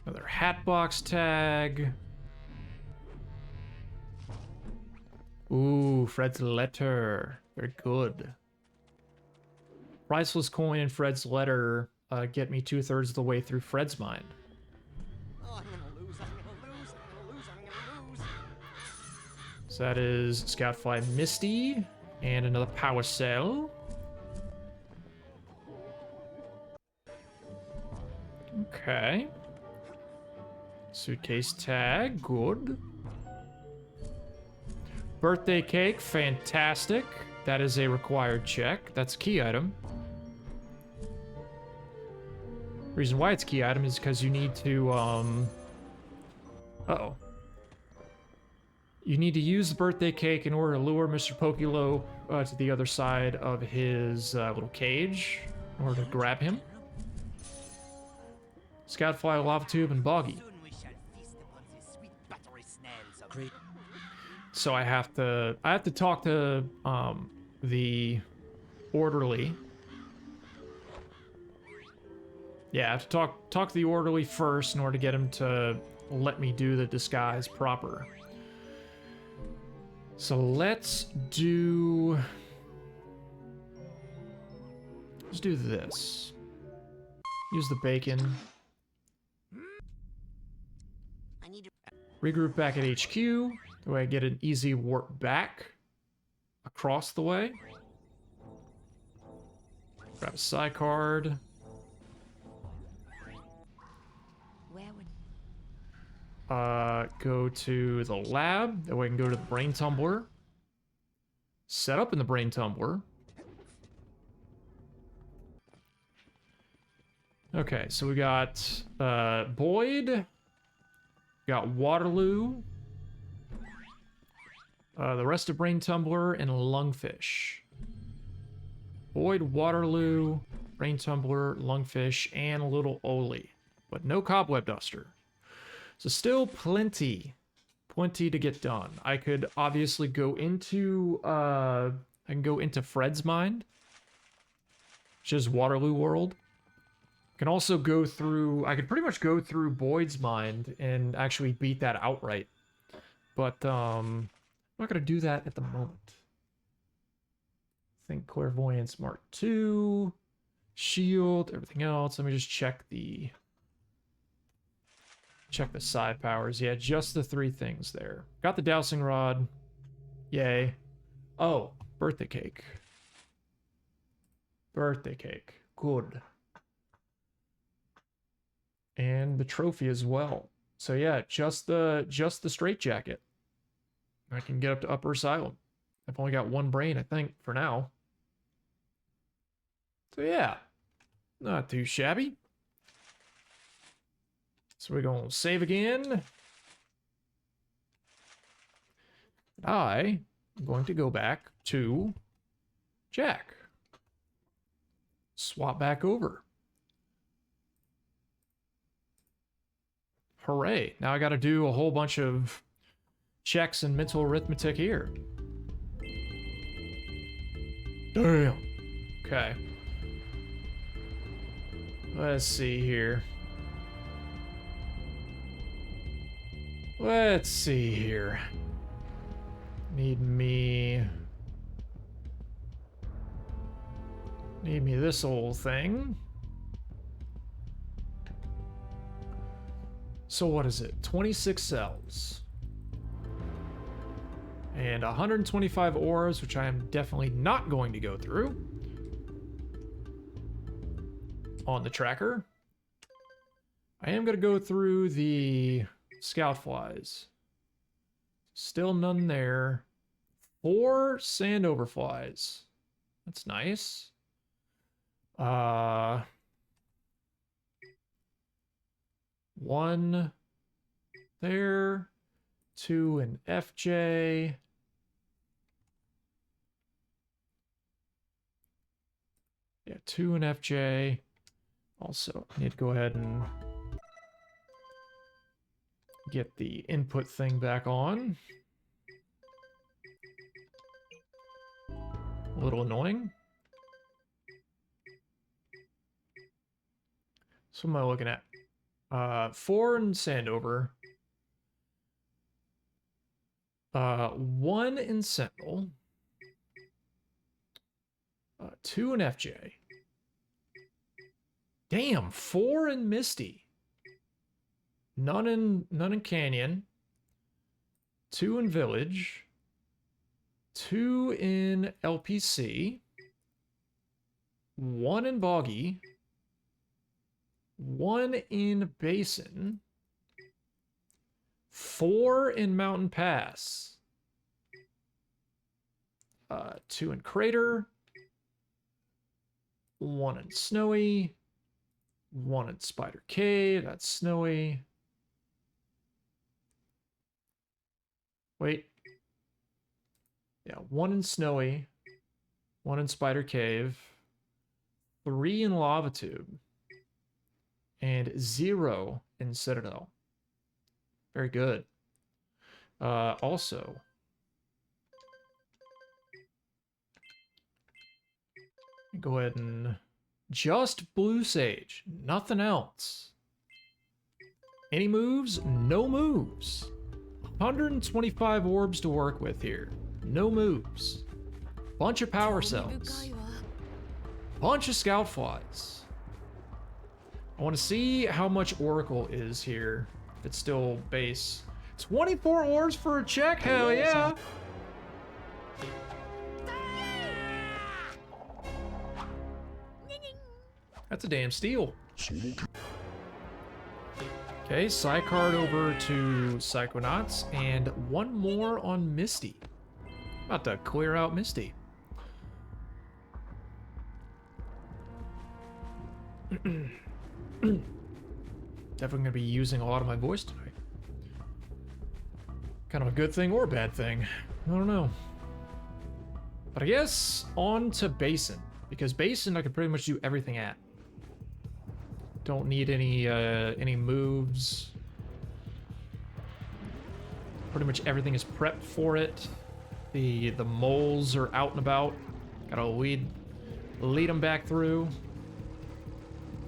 Another Hatbox tag. Ooh, Fred's letter. Very good. Priceless coin and Fred's letter get me 2/3 of the way through Fred's mind. Oh, I'm gonna lose, I'm gonna lose, I'm gonna lose, I'm gonna lose. So that is Scoutfly Misty and another power cell. Okay. Suitcase tag, good. Birthday cake, fantastic. That is a required check. That's a key item. Reason why it's a key item is because you need to, uh-oh. You need to use the birthday cake in order to lure Mr. Pokelo to the other side of his little cage in order to grab him. Scoutfly, Lava Tube, and Boggy. So I have to talk to the orderly. Yeah, I have to talk to the orderly first in order to get him to let me do the disguise proper. So let's do this. Use the bacon. I need to. Regroup back at HQ. That way I get an easy warp back across the way. Grab a psi card. Where would? Go to the lab. That way I can go to the brain tumbler. Set up in the brain tumbler. Okay, so we got Boyd. We got Waterloo. The rest of brain tumbler and lungfish. Boyd, Waterloo, brain tumbler, lungfish, and little Oli. But no cobweb duster. So still plenty to get done. I could obviously go into I can go into Fred's mind, which is Waterloo World. I can also go through, I could pretty much go through Boyd's mind and actually beat that outright. But I'm not gonna do that at the moment. I think Clairvoyance Mark II, Shield, everything else. Let me just check the psi powers. Yeah, just the 3 things there. Got the dowsing rod. Yay. Oh, birthday cake. Birthday cake. Good. And the trophy as well. So yeah, just the straight jacket. I can get up to Upper Asylum. I've only got 1 brain, I think, for now. So yeah, not too shabby. So we're going to save again. I am going to go back to Jack. Swap back over. Hooray. Now I got to do a whole bunch of checks and mental arithmetic here. Damn. Okay. Let's see here. Let's see here. Need me this old thing. So what is it? 26 cells. And 125 ores, which I am definitely not going to go through. On the tracker. I am going to go through the scout flies. Still none there. 4 sandover flies. That's nice. 1 there. 2 in FJ. Yeah, 2 in FJ. Also, I need to go ahead and get the input thing back on. A little annoying. So what am I looking at? 4 in Sandover. 1 in Sentinel. 2 in FJ. Damn, 4 in Misty. None in Canyon. 2 in Village. 2 in LPC. 1 in Boggy. 1 in Basin. 4 in Mountain Pass. 2 in Crater. 1 in Snowy. 1 in Spider Cave. That's Snowy. Wait. Yeah, 1 in Snowy. 1 in Spider Cave. 3 in Lava Tube. And 0 in Citadel. Very good. Also, Go ahead and just blue sage, nothing else. Any moves? No moves. 125 orbs to work with here. No moves. Bunch of power cells. Bunch of scout flies. I want to see how much Oracle is here. If it's still base. 24 orbs for a check? Hell yeah! That's a damn steal. Okay, side card over to Psychonauts, and one more on Misty. About to clear out Misty. Definitely gonna be using a lot of my voice tonight. Kind of a good thing or a bad thing. I don't know. But I guess on to Basin, because Basin I can pretty much do everything at. Don't need any moves. Pretty much everything is prepped for it. The moles are out and about. Gotta lead them back through.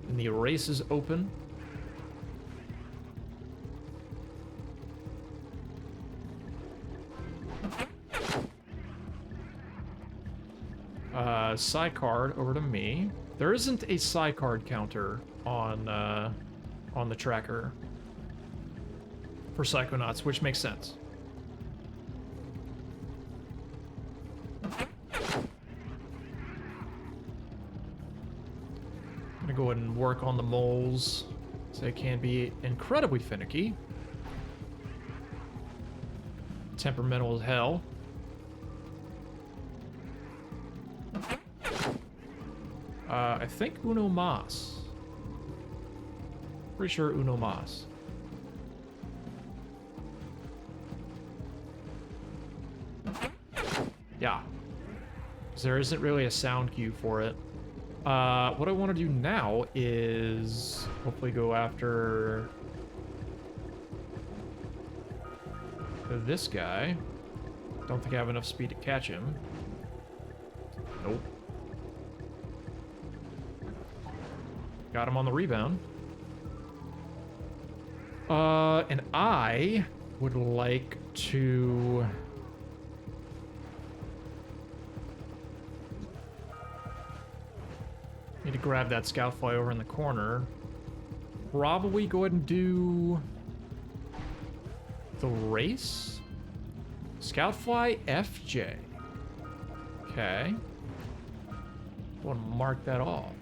And the race is open. Side card over to me. There isn't a side card counter on the tracker for Psychonauts, which makes sense. Gonna go ahead and work on the moles. So they can be incredibly finicky. Temperamental as hell. I think Uno Mas. Pretty sure Uno Mas. Yeah. Because there isn't really a sound cue for it. What I want to do now is hopefully go after this guy. Don't think I have enough speed to catch him. Nope. Got him on the rebound. And I would like to... Need to grab that scout fly over in the corner. Probably go ahead and do... the race? Scout fly FJ. Okay. Want to mark that off.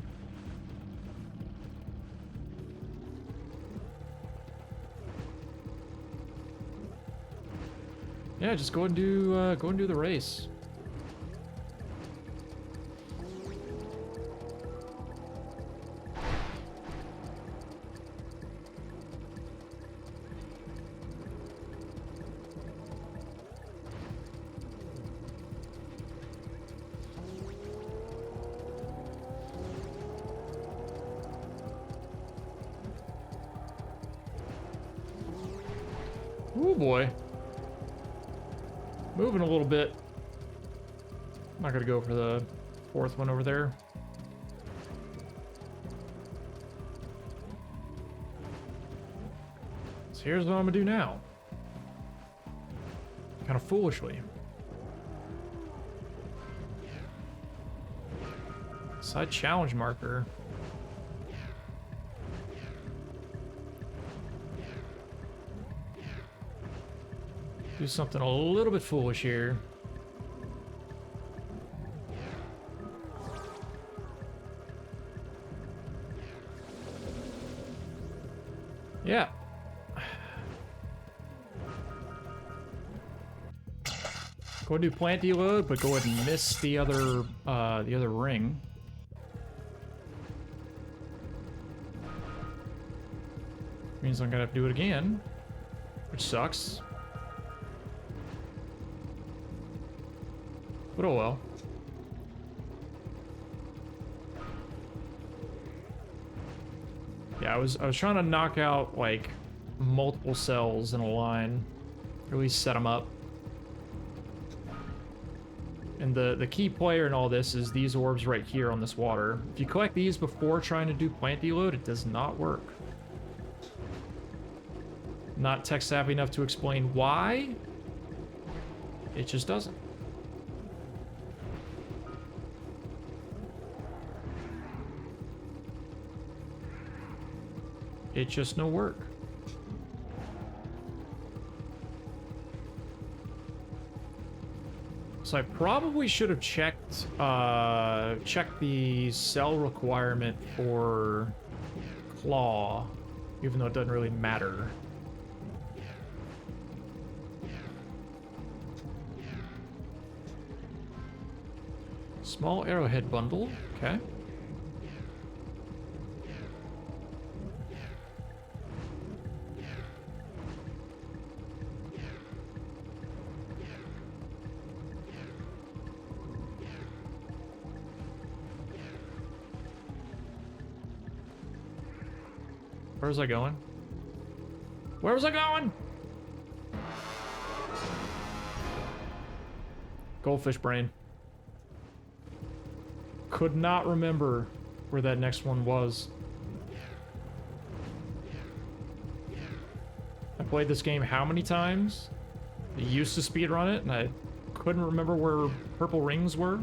Yeah, just go and do the race. Oh boy. Moving a little bit. I'm not gonna go for the fourth one over there. So here's what I'm gonna do now. Kind of foolishly. Side challenge marker. Do something a little bit foolish here. Yeah. Go and do plant deload, but go ahead and miss the other ring. Means I'm gonna have to do it again, which sucks. But oh well. Yeah, I was trying to knock out like multiple cells in a line, or at least set them up. And the key player in all this is these orbs right here on this water. If you collect these before trying to do plant deload, it does not work. Not tech savvy enough to explain why. It just doesn't. It just no work. So I probably should have checked the cell requirement for claw, even though it doesn't really matter. Small arrowhead bundle, okay. Where was I going? Where was I going? Goldfish brain. Could not remember where that next one was. I played this game how many times? I used to speedrun it, and I couldn't remember where purple rings were.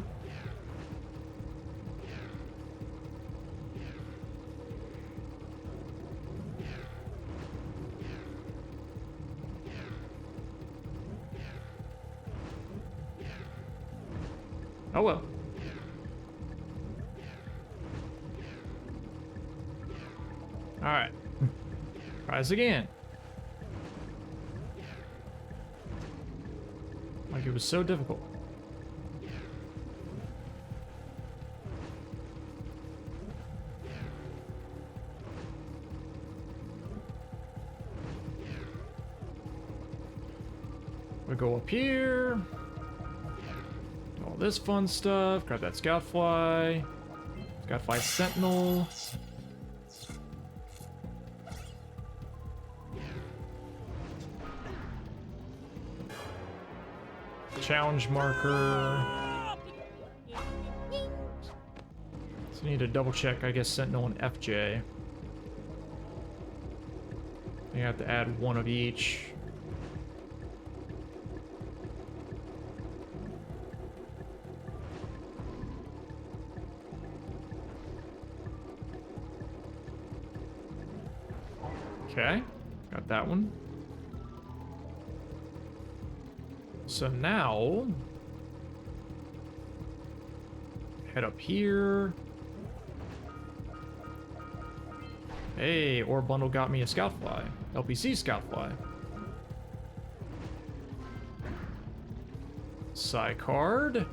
Oh well. Alright. Try this again. Like it was so difficult. We go up here. Do all this fun stuff. Grab that scout fly. Scout fly sentinel. Challenge marker. So I need to double check, I guess, Sentinel and FJ. I have to add one of each. Okay, got that one. So now, head up here. Hey, ore bundle got me a scout fly. LPC scout fly. Psi card.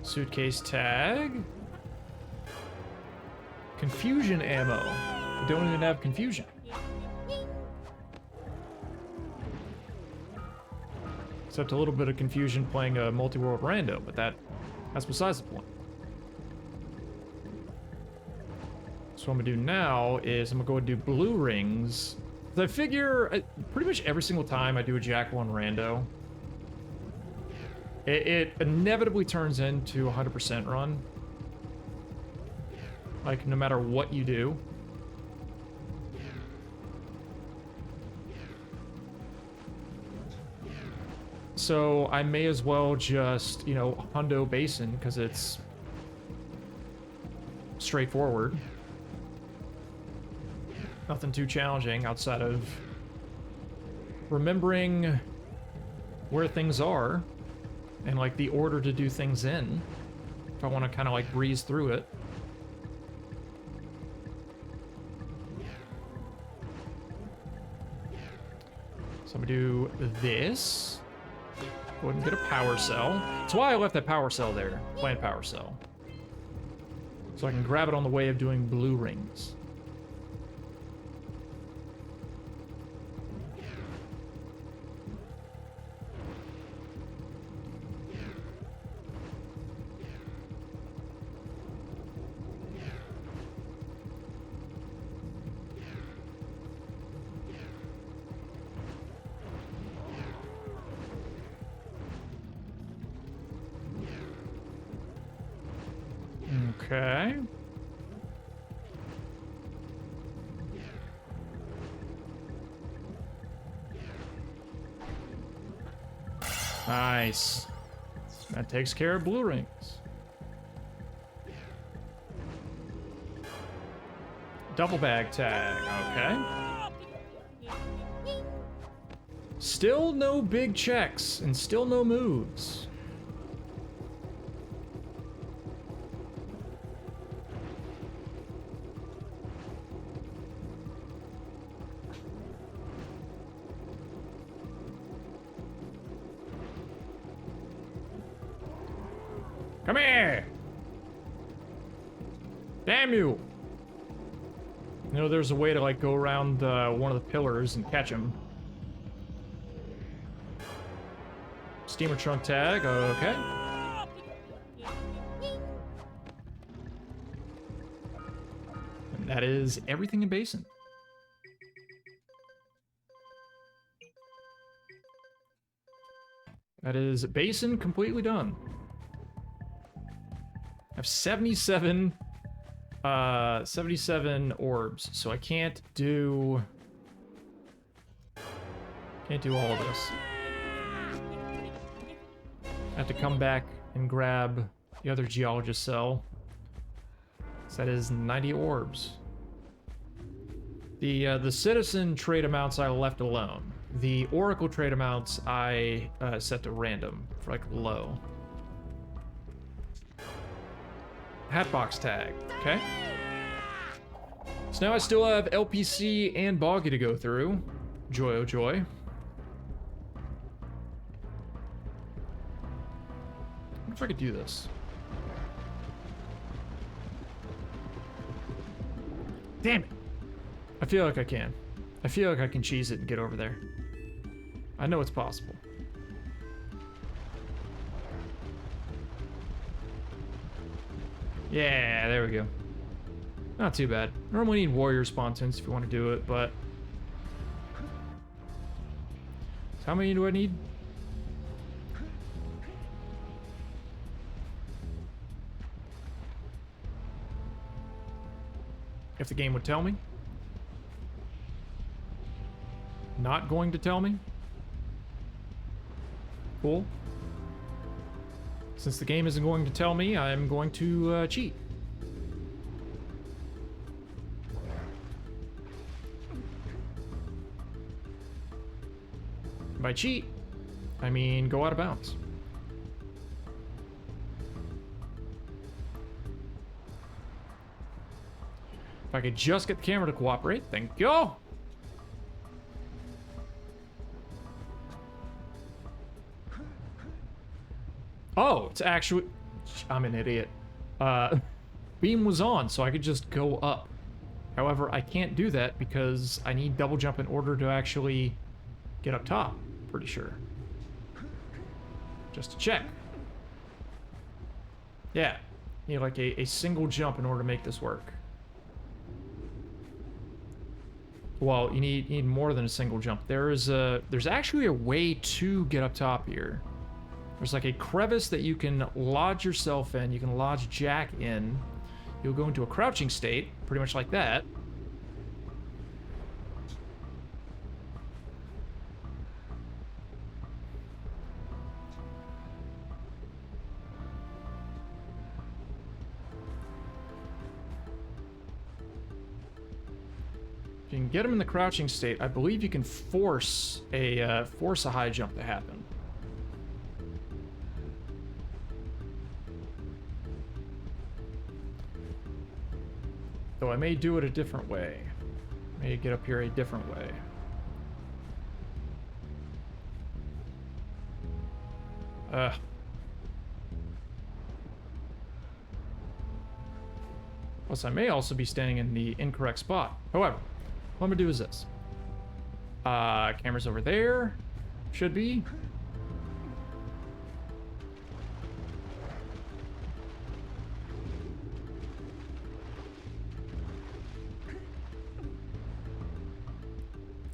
Suitcase tag. Confusion ammo. We don't even have confusion. Except a little bit of confusion playing a multi-world rando, but that's besides the point. So what I'm gonna do now is I'm gonna go and do blue rings. I figure pretty much every single time I do a Jack 1 rando, it inevitably turns into a 100% run. Like, no matter what you do. So I may as well just, you know, hundo Basin, because it's straightforward. Nothing too challenging outside of remembering where things are. And like the order to do things in, if I want to kind of like breeze through it. So I'm gonna do this. Go ahead and get a power cell. That's why I left that power cell there, plant power cell. So I can grab it on the way of doing blue rings. Okay. Nice. That takes care of blue rings. Double bag tag. Okay. Still no big checks and still no moves. Come here! Damn you! You know, there's a way to, like, go around one of the pillars and catch him. Steamer trunk tag, okay. And that is everything in Basin. That is Basin completely done. I have 77 orbs, so I can't do all of this. I have to come back and grab the other geologist cell. So that is 90 orbs. The citizen trade amounts I left alone. The oracle trade amounts I set to random for like low. Hatbox tag, okay. So now I still have LPC and Boggy to go through. Joy, oh joy. I wonder if I could do this. Damn it. I feel like I can. I feel like I can cheese it and get over there. I know it's possible. Yeah, there we go. Not too bad. Normally need warrior sponsons if you want to do it, but... So how many do I need? If the game would tell me. Not going to tell me. Cool. Since the game isn't going to tell me, I'm going to cheat. By cheat, I mean go out of bounds. If I could just get the camera to cooperate, thank you. Oh, it's actually... I'm an idiot. Beam was on, so I could just go up. However, I can't do that because I need double jump in order to actually get up top, pretty sure. Just to check. Yeah, need like a single jump in order to make this work. Well, you need more than a single jump. There's actually a way to get up top here. There's like a crevice that you can lodge yourself in. You can lodge Jack in. You'll go into a crouching state, pretty much like that. If you can get him in the crouching state, I believe you can force a high jump to happen. Though I may do it a different way. May get up here a different way. Plus, I may also be standing in the incorrect spot. However, what I'm gonna do is this. Camera's over there. Should be.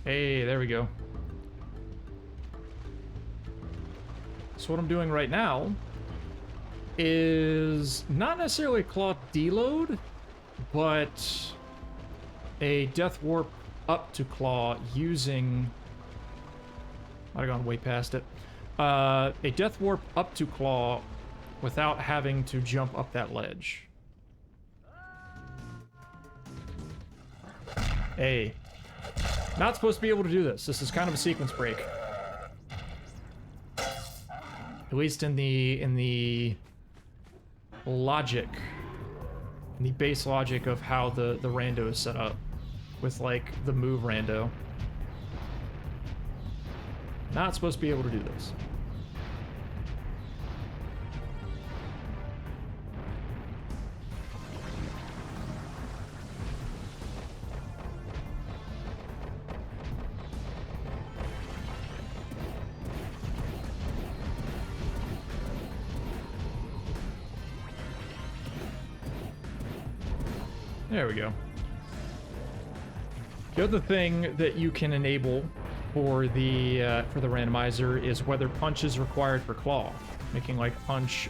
Hey, there we go. So what I'm doing right now is not necessarily a claw deload, but a death warp up to claw using... Might have gone way past it. A death warp up to claw without having to jump up that ledge. Hey. Not supposed to be able to do this. This is kind of a sequence break. At least in the logic, in the base logic of how the rando is set up with like the move rando. Not supposed to be able to do this. There we go. The other thing that you can enable for the randomizer is whether punch is required for claw, making like punch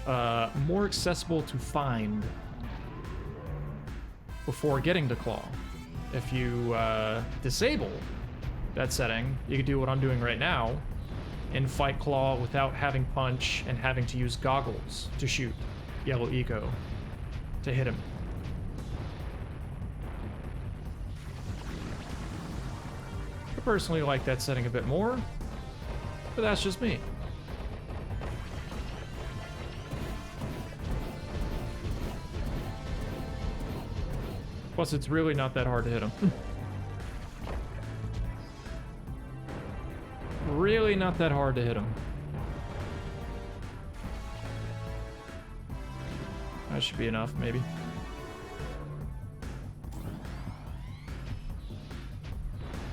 more accessible to find before getting to claw. If you disable that setting, you can do what I'm doing right now and fight claw without having punch and having to use goggles to shoot yellow eco to hit him. I personally like that setting a bit more, but that's just me. Plus, it's really not that hard to hit him. Really not that hard to hit him. That should be enough, maybe.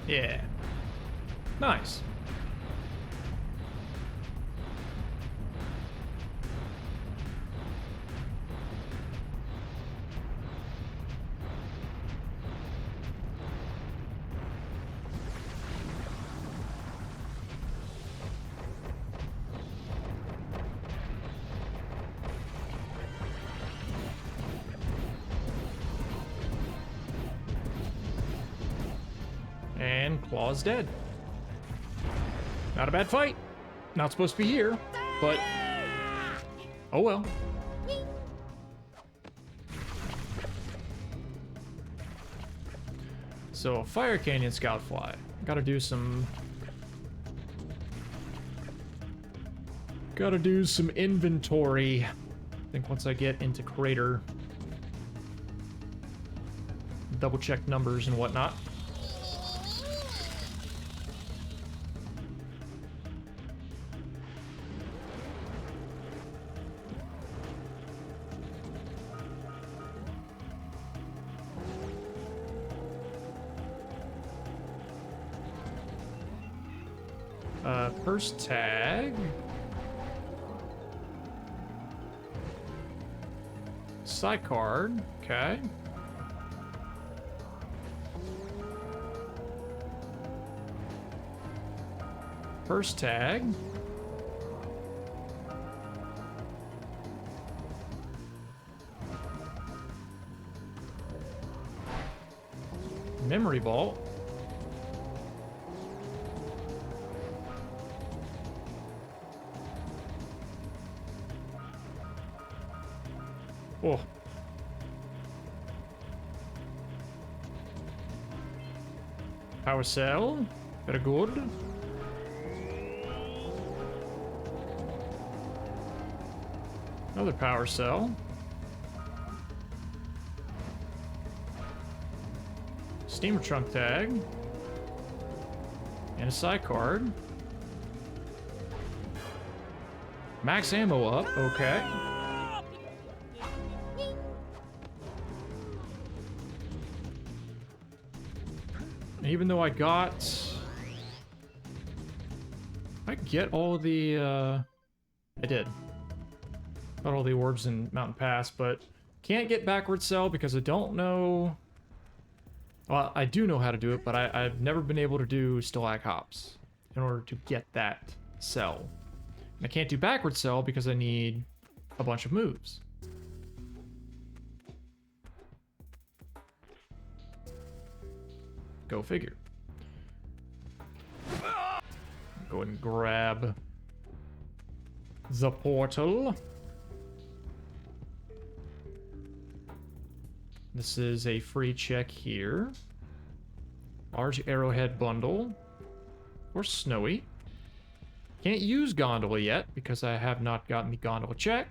Yeah. Nice. And Claw's dead. Not a bad fight. Not supposed to be here, but oh well. So Fire Canyon Scoutfly. Gotta do some inventory. I think once I get into Crater, double check numbers and whatnot. First tag. Side card. Okay. First tag. Memory vault. Oh. Power cell. Very good. Another power cell. Steamer trunk tag. And a side card. Max ammo up. Okay. Even though I get all the, I did. Got all the orbs in Mountain Pass, but can't get backward cell because I don't know. Well, I do know how to do it, but I've never been able to do stalag hops in order to get that cell. And I can't do backward cell because I need a bunch of moves. Go figure. Go ahead and grab the portal. This is a free check here. Large arrowhead bundle. Or snowy. Can't use gondola yet because I have not gotten the gondola check.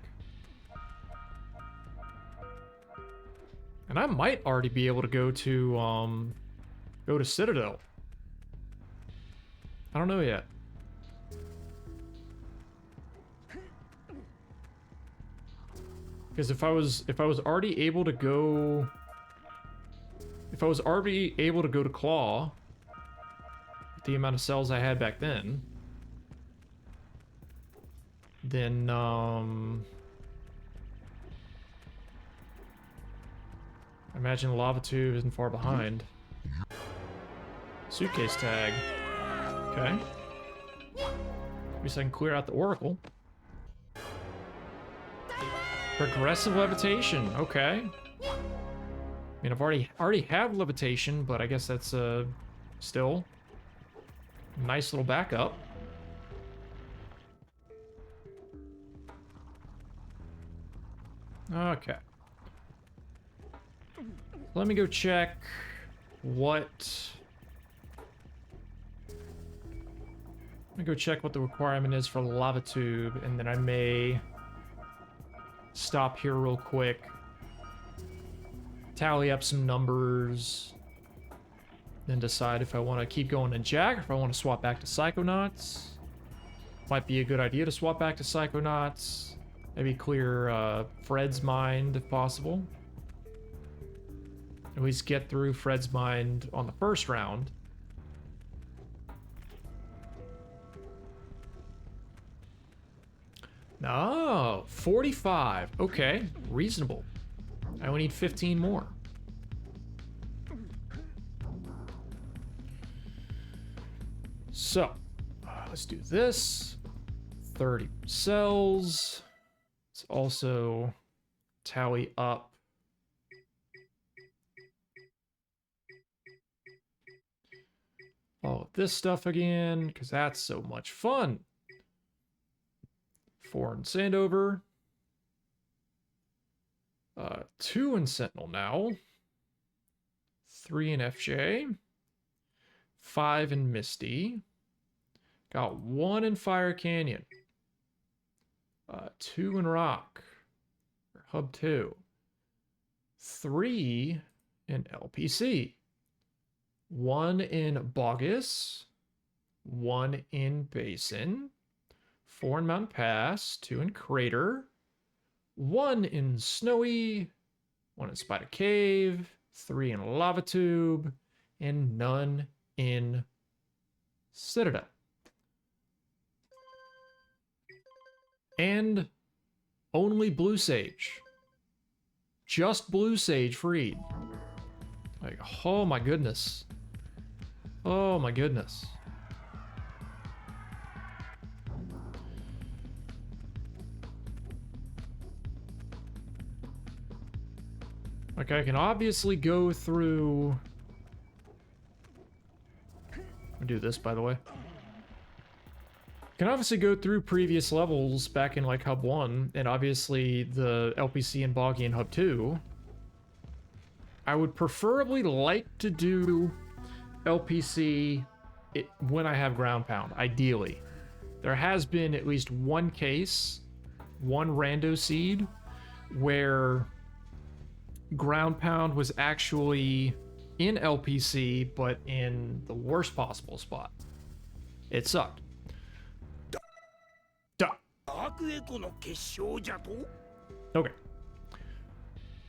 And I might already be able to go to Citadel. I don't know yet. Because if I was already able to go to Claw with the amount of cells I had back then, I imagine Lava Tube isn't far behind. Suitcase tag. Okay. At least I can clear out the Oracle. Progressive levitation. Okay. I mean, I've already have levitation, but I guess that's still a nice little backup. Okay. Let me go check what... Let me go check what the requirement is for Lava Tube, and then I may stop here real quick, tally up some numbers, then decide if I want to keep going in Jack, or if I want to swap back to Psychonauts. Might be a good idea to swap back to Psychonauts. Maybe clear Fred's mind if possible. At least get through Fred's mind on the first round. Oh, 45. Okay, reasonable. I only need 15 more. So, let's do this. 30 cells. Let's also tally up all of this stuff again, because that's so much fun. 4 in Sandover. 2 in Sentinel now. 3 in FJ. 5 in Misty. Got 1 in Fire Canyon. 2 in Rock. Or Hub 2. 3 in LPC. 1 in Bogus. 1 in Basin. 4 in Mountain Pass, 2 in Crater, 1 in Snowy, 1 in Spider Cave, 3 in Lava Tube, and none in Citadel. And only Blue Sage. Just Blue Sage freed. Like, oh my goodness. Oh my goodness. Okay, I can obviously go through... I'll do this, by the way. I can obviously go through previous levels back in, like, Hub 1, and obviously the LPC and Boggy in Hub 2. I would preferably like to do LPC when I have Ground Pound, ideally. There has been at least one case, one rando seed, where Ground Pound was actually in LPC, but in the worst possible spot. It sucked. Duh. Okay.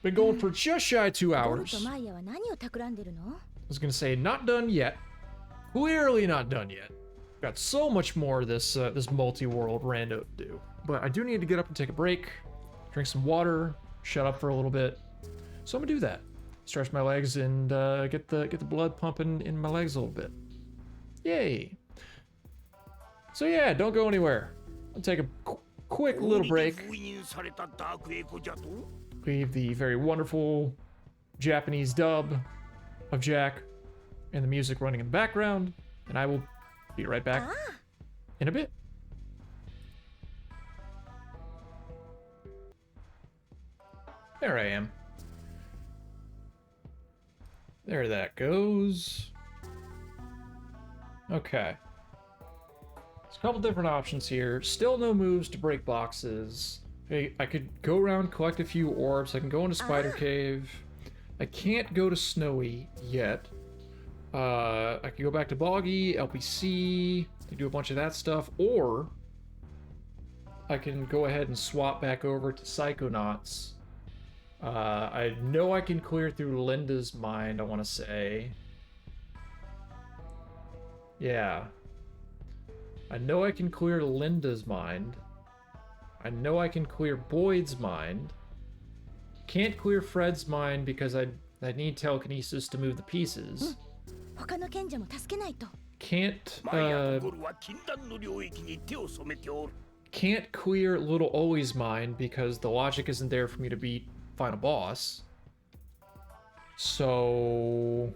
Been going for just shy of 2 hours. I was gonna say, not done yet. Clearly not done yet. Got so much more of this multi-world rando to do. But I do need to get up and take a break, drink some water, shut up for a little bit. So I'm gonna do that. Stretch my legs and get the blood pumping in my legs a little bit. Yay! So yeah, don't go anywhere. I'll take a quick little break. Leave the very wonderful Japanese dub of Jack and the music running in the background, and I will be right back in a bit. There I am. There that goes. Okay. There's a couple different options here. Still no moves to break boxes. Hey, I could go around, collect a few orbs. I can go into Spider Cave. I can't go to Snowy yet. I can go back to Boggy, LPC, I can do a bunch of that stuff, or I can go ahead and swap back over to Psychonauts. I know I can clear through Linda's mind, I want to say. Yeah. I know I can clear Linda's mind. I know I can clear Boyd's mind. Can't clear Fred's mind because I need telekinesis to move the pieces. Can't clear Little Ollie's mind because the logic isn't there for me to beat final boss. So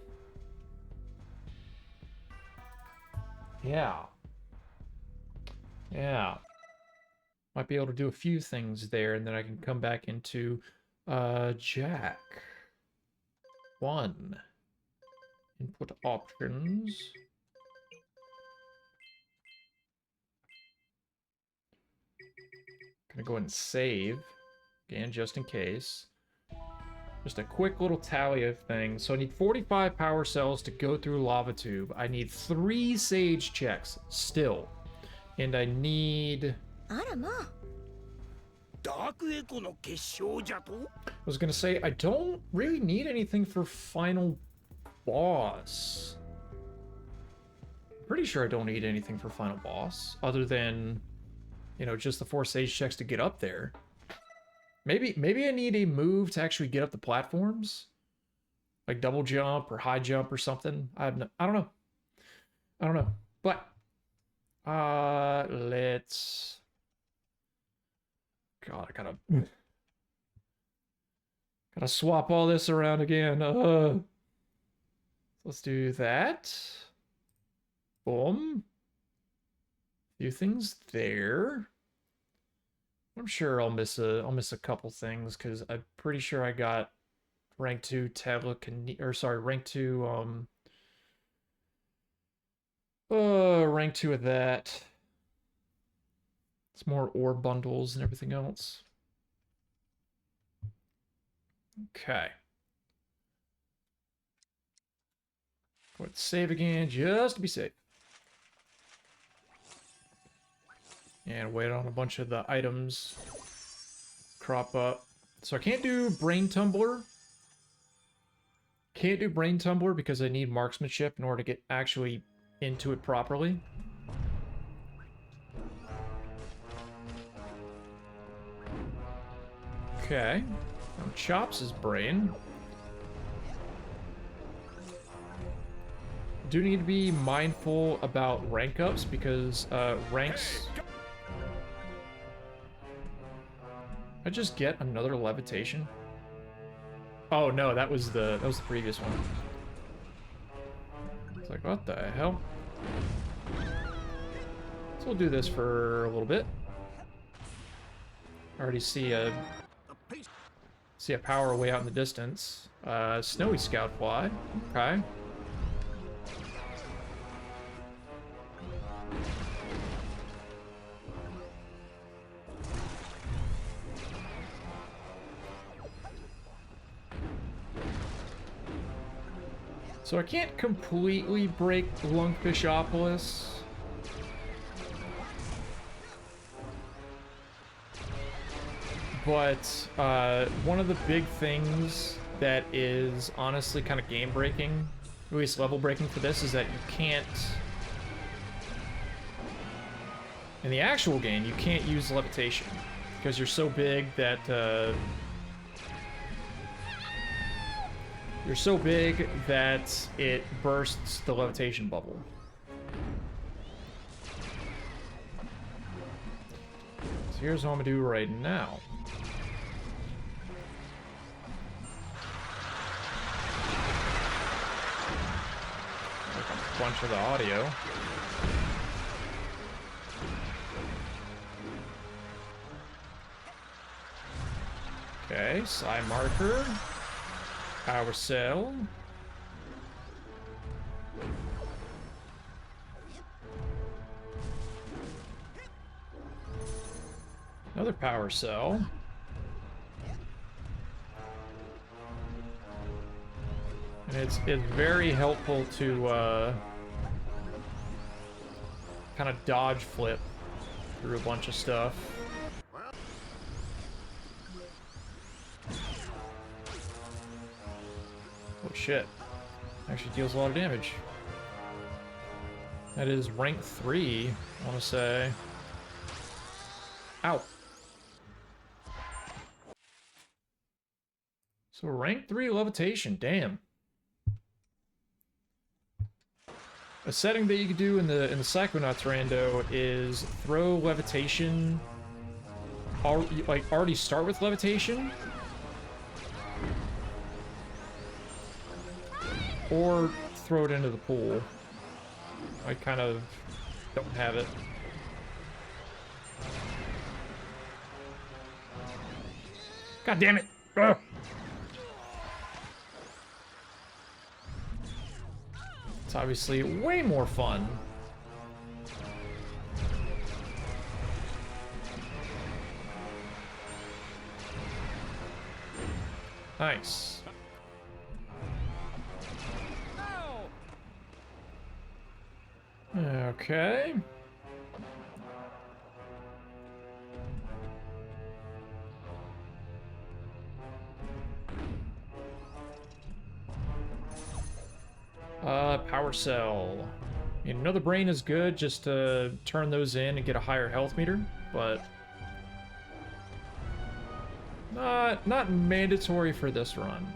yeah. Might be able to do a few things there, and then I can come back into Jack. 1. Input options. Gonna go ahead and save again, just in case. Just a quick little tally of things. So I need 45 power cells to go through Lava Tube. I need 3 Sage checks still. And I need... I was gonna say, I don't really need anything for final boss. Pretty sure I don't need anything for final boss, other than, you know, just the 4 Sage checks to get up there. Maybe I need a move to actually get up the platforms, like double jump or high jump or something. I don't know. But let's. God, I gotta swap all this around again. Let's do that. Boom. Few things there. I'm sure I'll miss a couple things because I'm pretty sure I got rank 2 rank 2 rank 2 of that. It's more orb bundles and everything else. Okay. Go ahead, save again just to be safe. And wait on a bunch of the items crop up. So I can't do Brain Tumbler. Can't do Brain Tumbler because I need marksmanship in order to get actually into it properly. Okay. Chops' brain. Do need to be mindful about rank ups because ranks... I just get another levitation? Oh no, that was the previous one. It's like, what the hell? So we'll do this for a little bit. I already see a power way out in the distance. Snowy Scoutfly. Okay. So I can't completely break Lungfishopolis. But one of the big things that is honestly kind of game breaking, at least level breaking for this, is that you can't... In the actual game, you can't use levitation because you're so big that it bursts the levitation bubble. So here's what I'm gonna do right now. Like a bunch of the audio. Okay, side marker. Power cell. Another power cell. And it's very helpful to kind of dodge flip through a bunch of stuff. Oh shit. Actually deals a lot of damage. That is rank 3, I want to say. Ow. So rank 3 levitation, damn. A setting that you could do in the Psychonauts rando is throw levitation, already start with levitation, or throw it into the pool. I kind of don't have it. God damn it! Ugh. It's obviously way more fun. Nice. Okay. Power cell. You know, another brain is good just to turn those in and get a higher health meter, but not mandatory for this run.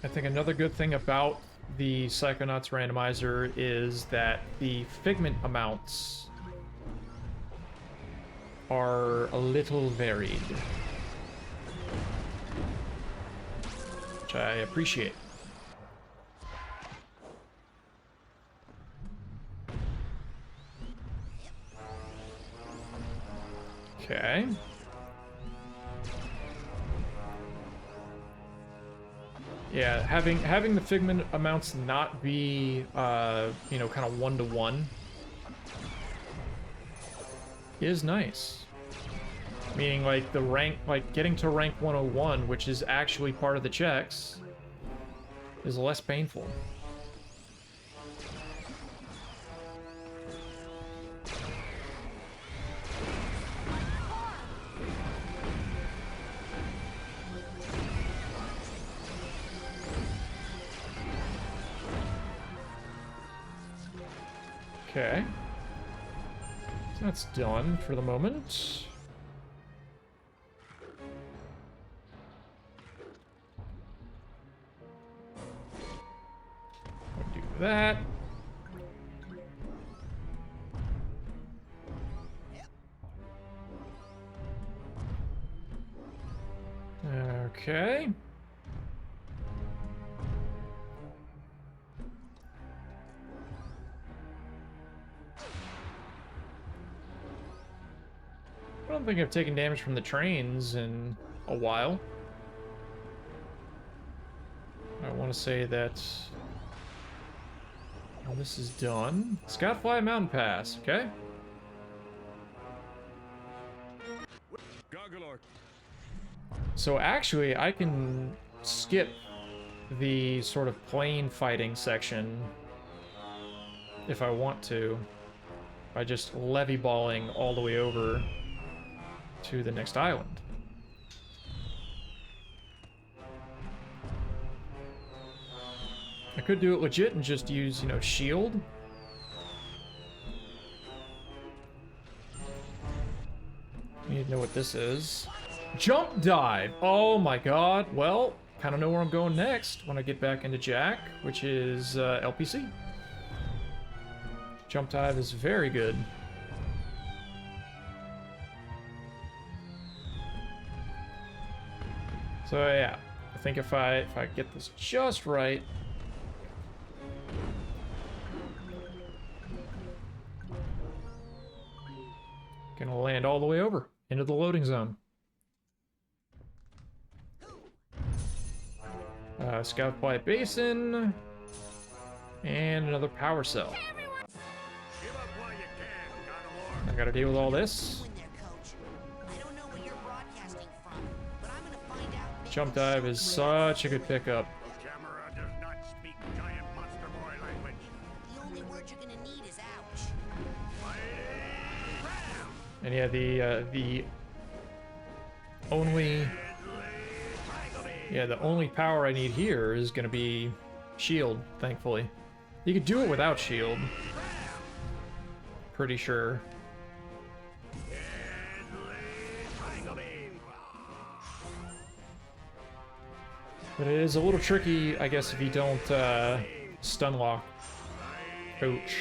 I think another good thing about the Psychonauts randomizer is that the figment amounts are a little varied, which I appreciate. Okay. Yeah, having the figment amounts not be, you know, kind of 1-to-1 is nice. Meaning, like, the rank, like, getting to rank 101, which is actually part of the checks, is less painful. Okay. So that's done for the moment. I'll do that. Okay. I don't think I've taken damage from the trains in a while. I want to say that this is done. Scoutfly Mountain Pass, okay? So actually, I can skip the sort of plane fighting section if I want to by just levy balling all the way over to the next island. I could do it legit and just use, you know, shield. You need to know what this is. Jump dive! Oh my god, well, kind of know where I'm going next when I get back into Jack, which is LPC. Jump dive is very good. So yeah, I think if I get this just right. Gonna land all the way over into the loading zone. Scout Quiet Basin. And another power cell. I gotta deal with all this. Jump dive is such a good pickup. And yeah, the only power I need here is gonna be shield, thankfully. You could do it without shield. Pretty sure. But it is a little tricky, I guess, if you don't stun lock. Ouch.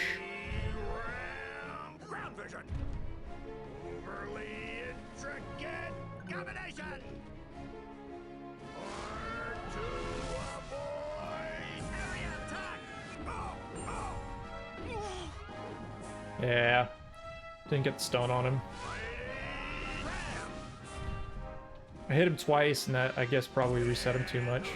Yeah, didn't get the stun on him. I hit him twice, and that, I guess, probably reset him too much.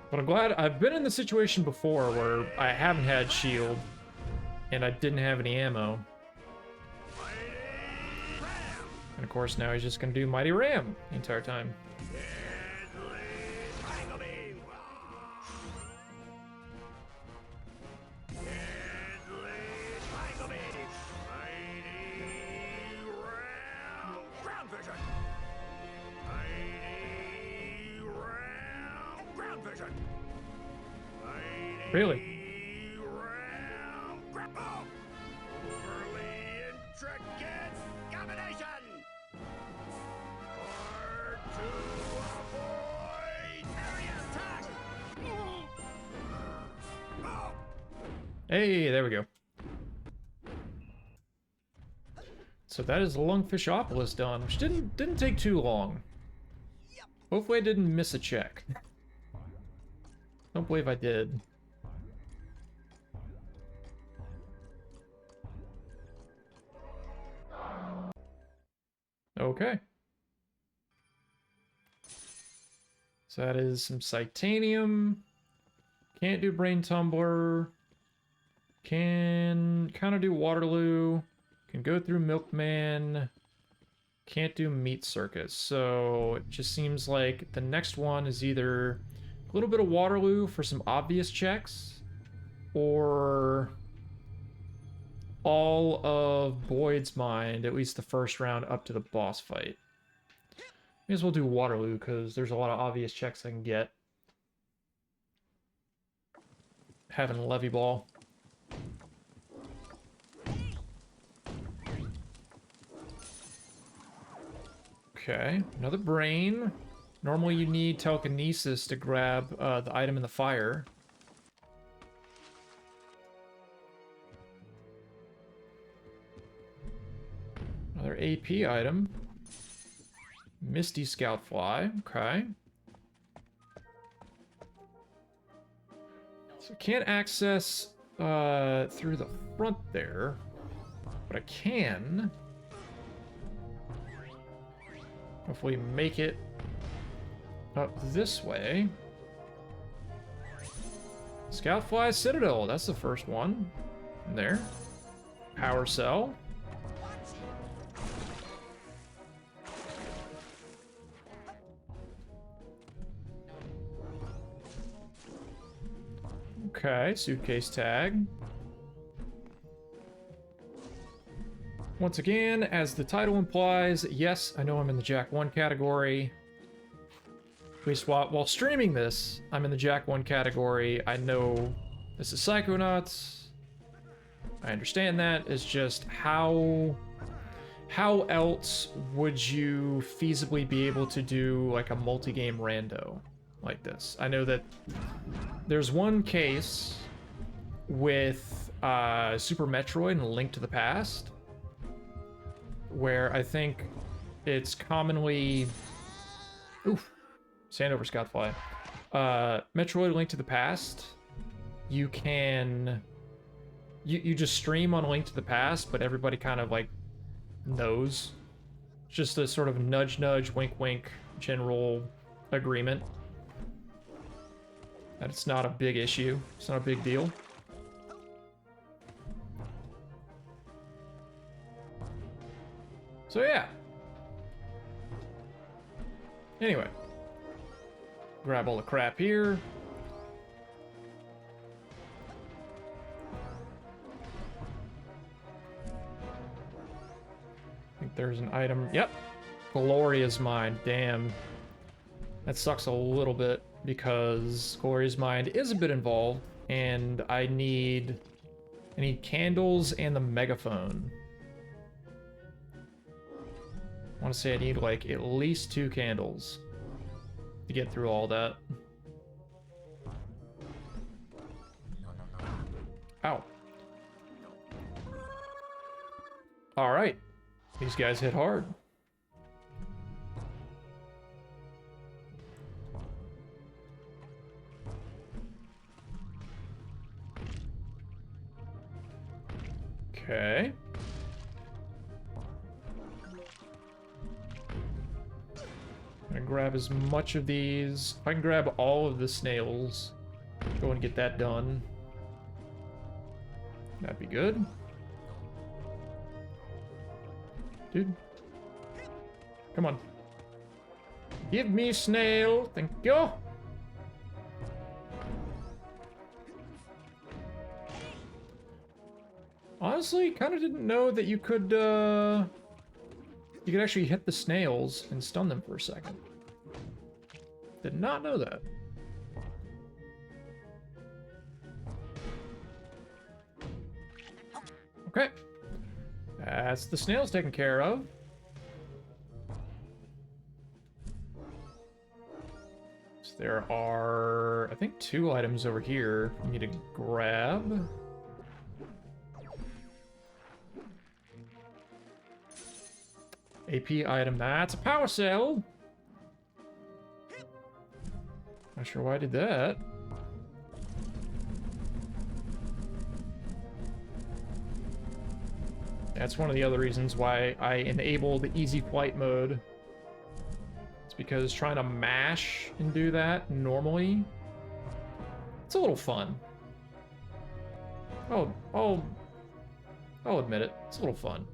But I'm glad I've been in the situation before where I haven't had shield, and I didn't have any ammo. And of course, now he's just gonna do Mighty Ram the entire time. Really? Hey, there we go. So that is Lungfishopolis done, which didn't take too long. Hopefully I didn't miss a check. Don't believe I did. Okay. So that is some Titanium. Can't do Brain Tumbler. Can kind of do Waterloo. Can go through Milkman. Can't do Meat Circus. So it just seems like the next one is either a little bit of Waterloo for some obvious checks, or all of Boyd's Mind, at least the first round up to the boss fight. May as well do Waterloo, because there's a lot of obvious checks I can get. Having Levy Ball. Okay, another brain. Normally you need telekinesis to grab the item in the fire. Another AP item. Misty Scoutfly, okay. So can't access through the front there, but I can. Hopefully make it up this way. Scoutfly Citadel, that's the first one. In there. Power Cell. Okay, suitcase tag. Once again, as the title implies, yes, I know I'm in the Jack 1 category. At least while streaming this, I'm in the Jack 1 category. I know this is Psychonauts. I understand that. It's just how else would you feasibly be able to do like a multi-game rando like this? I know that there's one case with Super Metroid and Link to the Past where I think it's commonly... Oof. Sand over Scottfly. Metroid Link to the Past, you can... You just stream on Link to the Past, but everybody kind of like knows. Just a sort of nudge nudge, wink wink general agreement. That it's not a big issue. It's not a big deal. So yeah. Anyway. Grab all the crap here. I think there's an item. Yep. Gloria's Mind. Damn. That sucks a little bit because Gloria's Mind is a bit involved and I need candles and the megaphone. I want to say I need like at least 2 candles to get through all that. Ow. All right. These guys hit hard. Okay. I'm gonna grab as much of these. If I can grab all of the snails, go and get that done. That'd be good. Dude. Come on. Give me snail. Thank you. Honestly, kind of didn't know that you could actually hit the snails and stun them for a second. Did not know that. Okay. That's the snails taken care of. So there are, I think, 2 items over here for me to grab. AP item, that's a power cell. Not sure why I did that. That's one of the other reasons why I enable the easy flight mode. It's because trying to mash and do that normally, it's a little fun. I'll admit it, it's a little fun.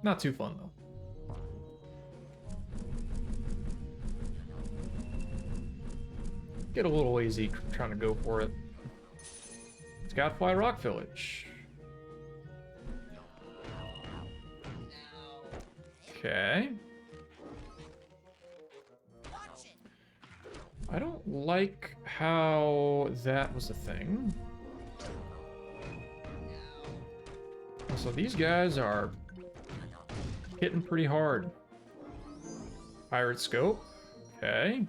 Not too fun, though. Get a little lazy trying to go for it. Scoutfly Rock Village. Okay. I don't like how that was a thing. So these guys are hitting pretty hard. Pirate scope. Okay.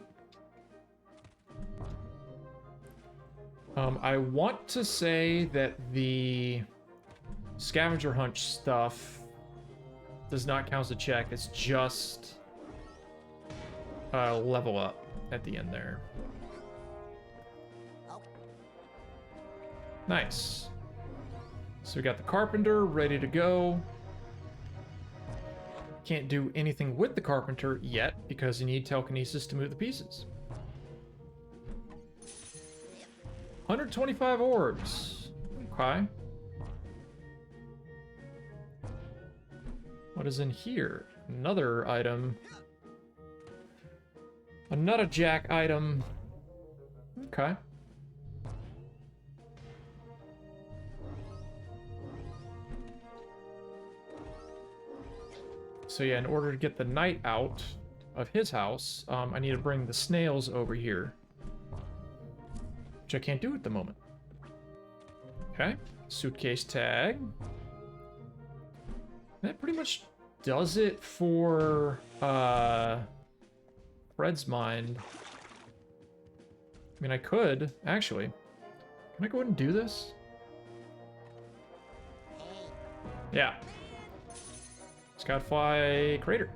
I want to say that the scavenger hunt stuff does not count as a check. It's just level up at the end there. Nice. So we got the carpenter ready to go. Can't do anything with the carpenter yet because you need telekinesis to move the pieces. 125 orbs. Okay. What is in here? Another item. Another jack item. Okay. So yeah, in order to get the knight out of his house, I need to bring the snails over here. Which I can't do at the moment. Okay. Suitcase tag. That pretty much does it for Fred's mind. I mean, I could, actually. Can I go ahead and do this? Yeah. Scoutfly Crater.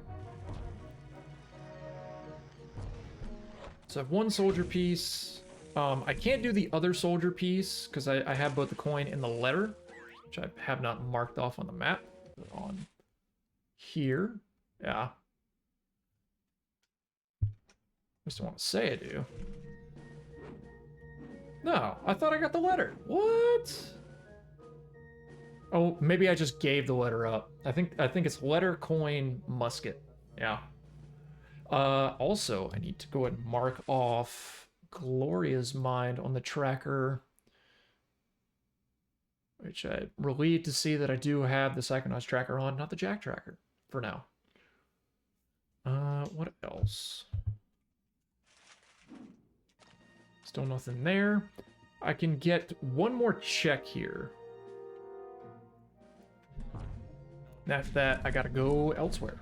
So I have one soldier piece. I can't do the other soldier piece because I have both the coin and the letter, which I have not marked off on the map. Put it on here. Yeah. Just don't want to say I do. No, I thought I got the letter. What? Oh, maybe I just gave the letter up. I think it's letter, coin, musket. Yeah. Also, I need to go ahead and mark off Gloria's mind on the tracker, which I'm relieved to see that I do have the Psychonauts tracker on, not the Jack tracker for now. What else? Still nothing there. I can get one more check here. After that, I gotta go elsewhere.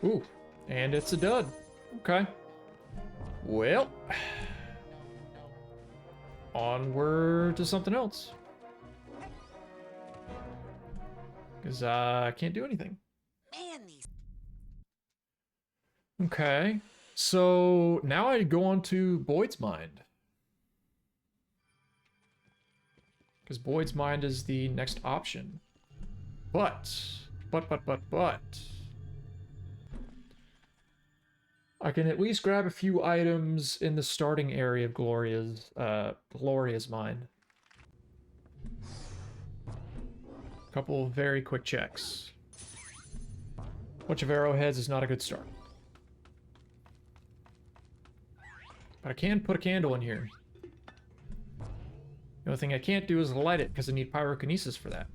Ooh, and it's a dud. Okay. Well, onward to something else. Because I can't do anything. Man, these. Okay, so now I go on to Boyd's mind. Because Boyd's mind is the next option. But. I can at least grab a few items in the starting area of Gloria's mind. Couple of very quick checks. Bunch of arrowheads is not a good start. But I can put a candle in here. The only thing I can't do is light it, because I need pyrokinesis for that.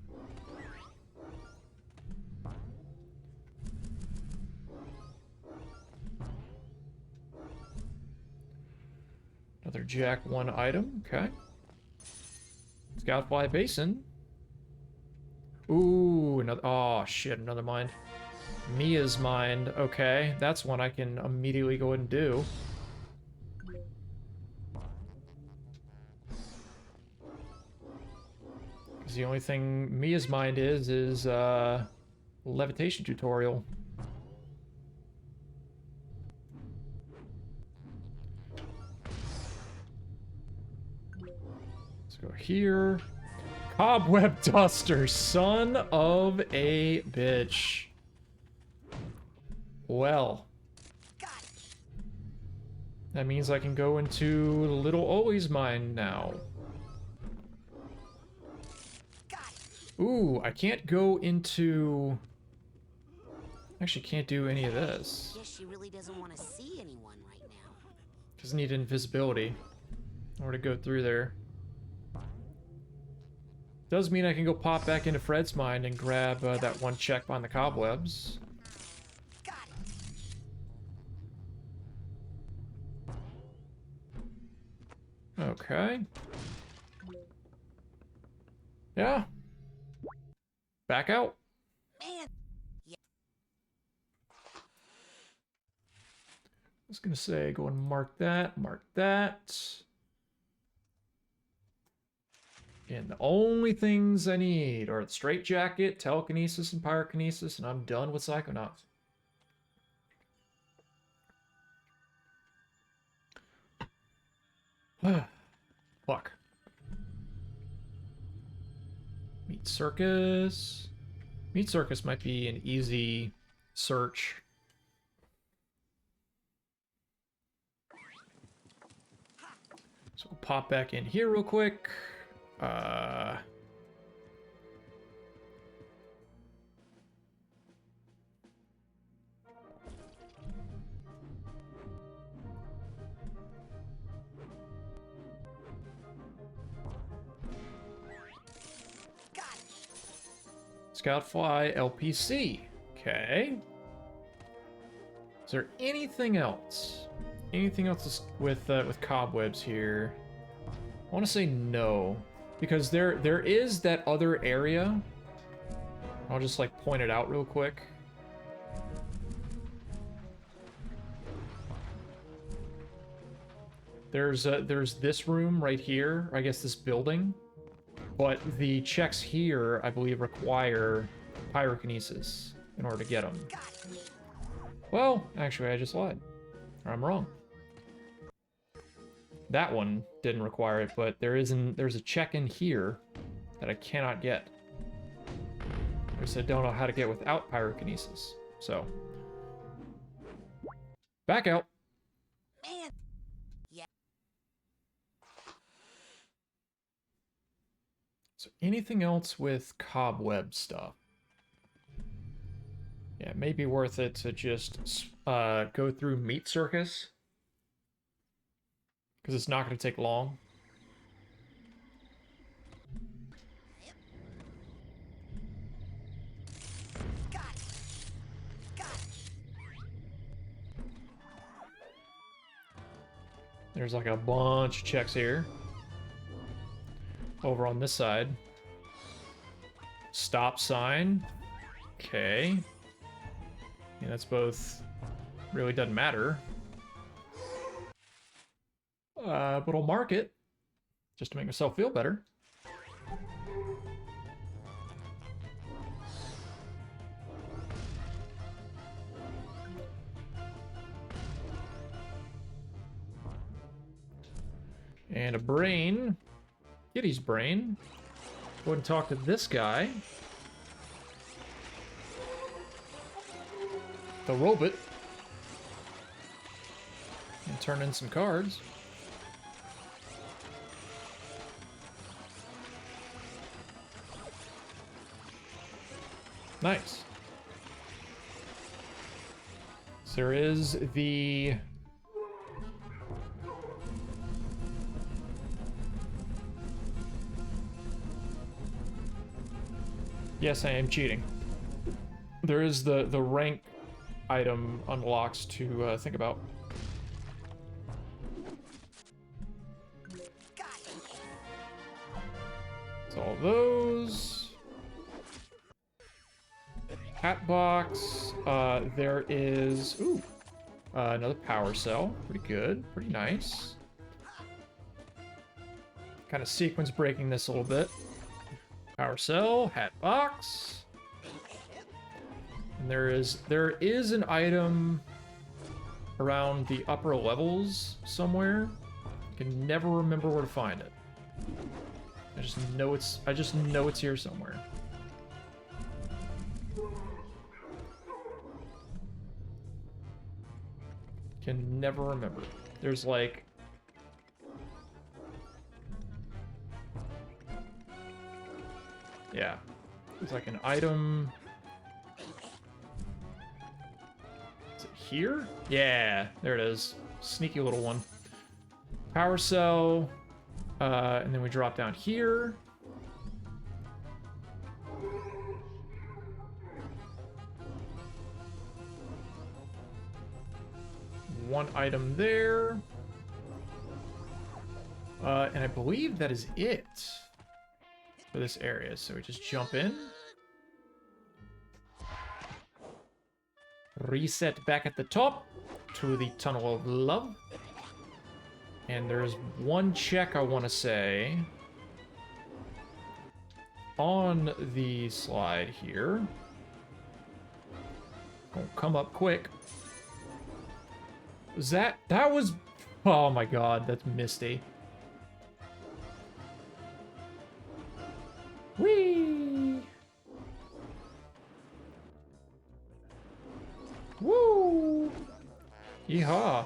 Another Jack 1 item, okay. Scoutfly Basin. Ooh, another, oh shit, another mind. Mia's mind, okay. That's one I can immediately go ahead and do. Because the only thing Mia's mind is levitation tutorial. Let's go here. Cobweb Duster, son of a bitch. Well. That means I can go into Little Ollie's mind now. Ooh, I can't go into... Actually, can't do any of this. Guess she really doesn't want to see anyone right now. Doesn't need invisibility in order to go through there. Does mean I can go pop back into Fred's mind and grab that one check behind the cobwebs. Okay. Yeah. Back out. Man. I was gonna say, go and mark that, mark that. And the only things I need are the straitjacket, telekinesis, and pyrokinesis, and I'm done with Psychonauts. Fuck. Meat Circus. Meat Circus might be an easy search. So we'll pop back in here real quick. Scoutfly LPC. Okay. Is there anything else? Anything else with cobwebs here? I want to say no, because there is that other area. I'll just like point it out real quick. There's this room right here, or I guess this building, but the checks here, I believe, require pyrokinesis in order to get them. Well, actually, I just lied. Or I'm wrong. That one didn't require it, but there's a check in here that I cannot get. Because I don't know how to get without pyrokinesis. So, back out. Man. Yeah. So anything else with cobweb stuff? Yeah, it may be worth it to just go through Meat Circus. Because it's not going to take long. There's like a bunch of checks here. Over on this side. Stop sign. Okay. Yeah, that's both. Really doesn't matter. But I'll mark it. Just to make myself feel better. And a brain. Kitty's brain. Go ahead and talk to this guy. The robot. And turn in some cards. Nice. So there is the... Yes, I am cheating. There is the rank item unlocks to think about. So all those. Hat box. There is another power cell. Pretty good. Pretty nice. Kind of sequence breaking this a little bit. Power cell, hat box. And there is an item around the upper levels somewhere. I can never remember where to find it. I just know it's here somewhere. Can never remember. There's like... Yeah. It's like an item... Is it here? Yeah, there it is. Sneaky little one. Power cell. And then we drop down here. One item there. And I believe that is it for this area. So we just jump in. Reset back at the top to the Tunnel of Love. And there's one check I want to say on the slide here. Gonna come up quick. That was... Oh my god, that's Misty. Whee! Woo! Yeehaw.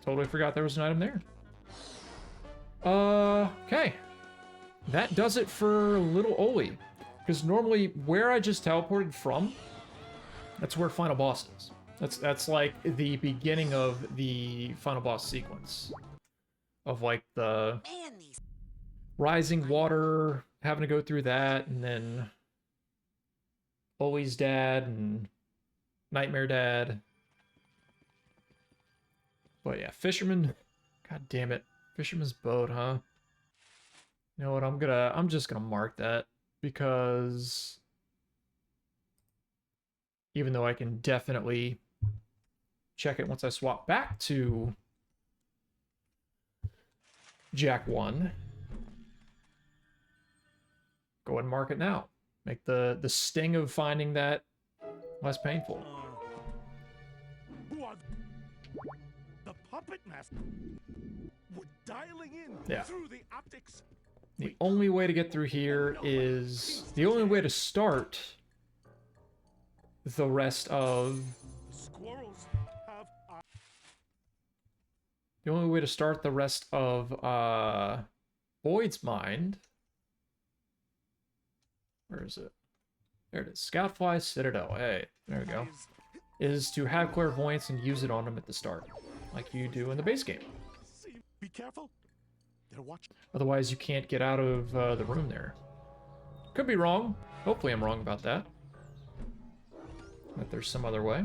Totally forgot there was an item there. Okay. That does it for Little Oli. Because normally, where I just teleported from, that's where final boss is. That's like the beginning of the final boss sequence. Of like the rising water, having to go through that, and then Always Dad and Nightmare Dad. But yeah, Fisherman. God damn it. Fisherman's boat, huh? You know what? I'm just gonna mark that because even though I can definitely check it once I swap back to Jack 1. Go ahead and mark it now. Make the sting of finding that less painful. The puppet master. We're dialing in through the optics. The only way to get through here is the only way to start the rest of Squirrels have the only way to start the rest of Boyd's mind. Where is it? There it is. Scoutfly Citadel. Hey, there we go. Is to have clairvoyance and use it on them at the start, like you do in the base game. Be careful. They're watching. Otherwise, you can't get out of the room there. Could be wrong. Hopefully, I'm wrong about that. That there's some other way.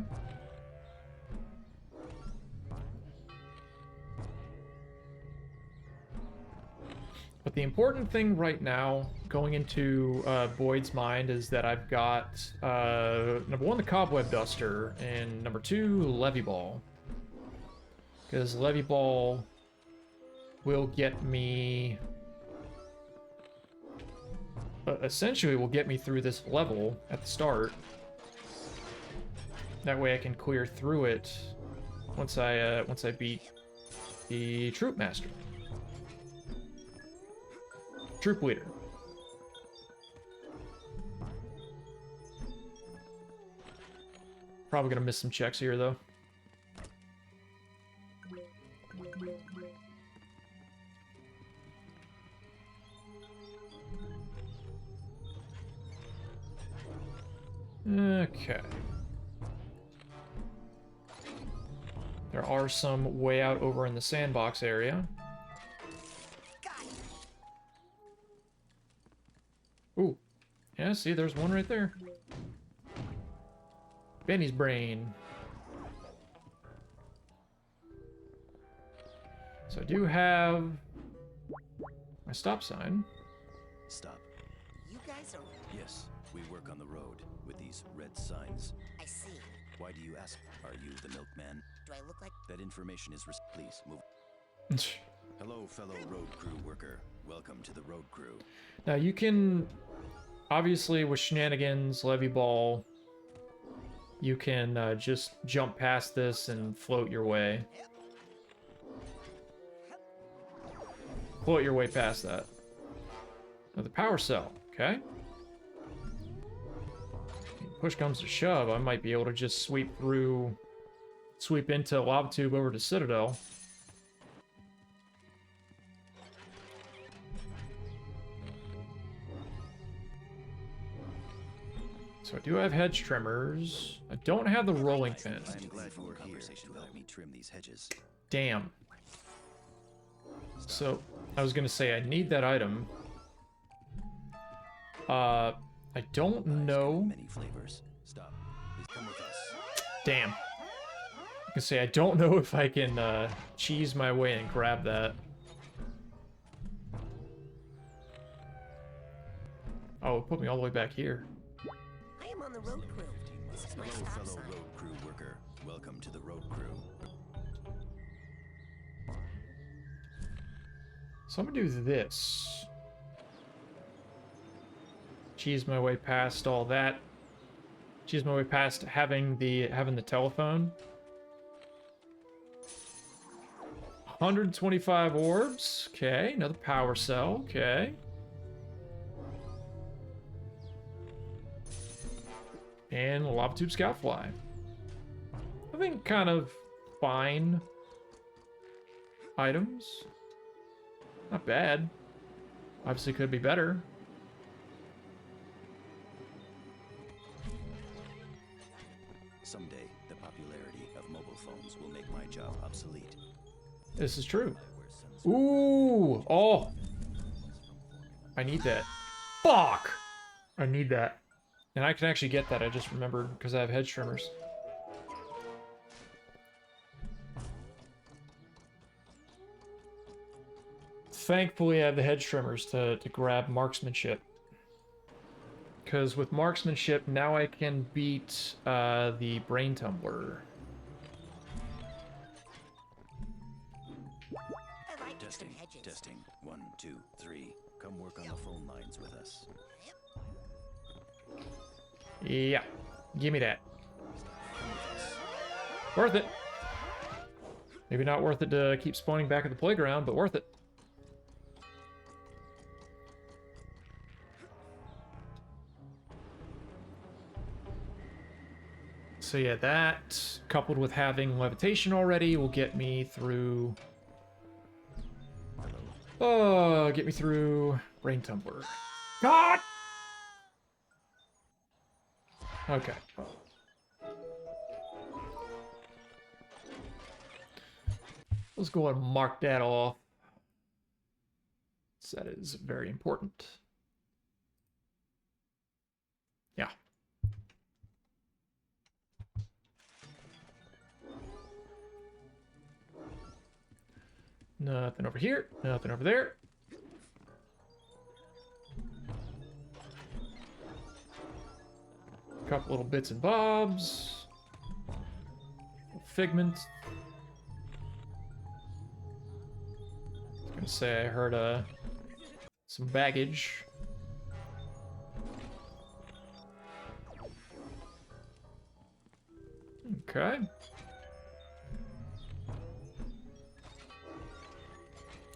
But the important thing right now, going into Boyd's mind, is that I've got number 1, the Cobweb Duster, and number 2, Levy Ball. Because Levy Ball will get me... essentially will get me through this level at the start. That way I can clear through it once I beat the Troop Master. Troop Leader. Probably gonna miss some checks here though. Okay. There are some way out over in the sandbox area. Ooh. Yeah, see, there's one right there. Benny's brain. So I do have my stop sign. Stop. You guys are... Yes, we work on the road with these red signs. I see. Why do you ask? Are you the milkman? Do I look like... That information is... Please, move. Hello, fellow road crew worker. Welcome to the road crew. Now you can... Obviously, with Shenanigans, Levy Ball, you can just jump past this and float your way. Float your way past that. Now the power cell, okay? Push comes to shove, I might be able to just sweep into Lava Tube over to Citadel. So I do have hedge trimmers. I don't have the rolling pin. I'm glad you were here to help me trim these hedges. Damn. So I was gonna say I need that item. I don't know. Many flavors. Stop. Please come with us. Damn. I can say I don't know if I can cheese my way and grab that. Oh, it put me all the way back here. I am on the road crew. This is my Hello, stop fellow sign. road crew worker. Welcome to the road crew. So I'm gonna do this. Cheese my way past all that. Cheese my way past having the telephone. 125 orbs. Okay, another power cell. Okay. And a Lava Tube Scoutfly. I think kind of fine items. Not bad. Obviously could be better. Someday, the popularity of mobile phones will make my job obsolete. This is true. Where sensors Ooh! Oh! I need that. Fuck! I need that. And I can actually get that, I just remembered, because I have hedge trimmers. Thankfully, I have the hedge trimmers to grab marksmanship. Because with marksmanship, now I can beat the brain tumbler. Testing. 1, 2, 3. Come work on the phone lines with us. Yeah, give me that. Worth it. Maybe not worth it to keep spawning back at the playground, but worth it. So yeah, that, coupled with having levitation already, will get me through... Oh, get me through Brain Tumbler. God! Okay. Let's go and mark that off. So that is very important. Yeah. Nothing over here. Nothing over there. Couple little bits and bobs. Figment. I was gonna say I heard some baggage. Okay.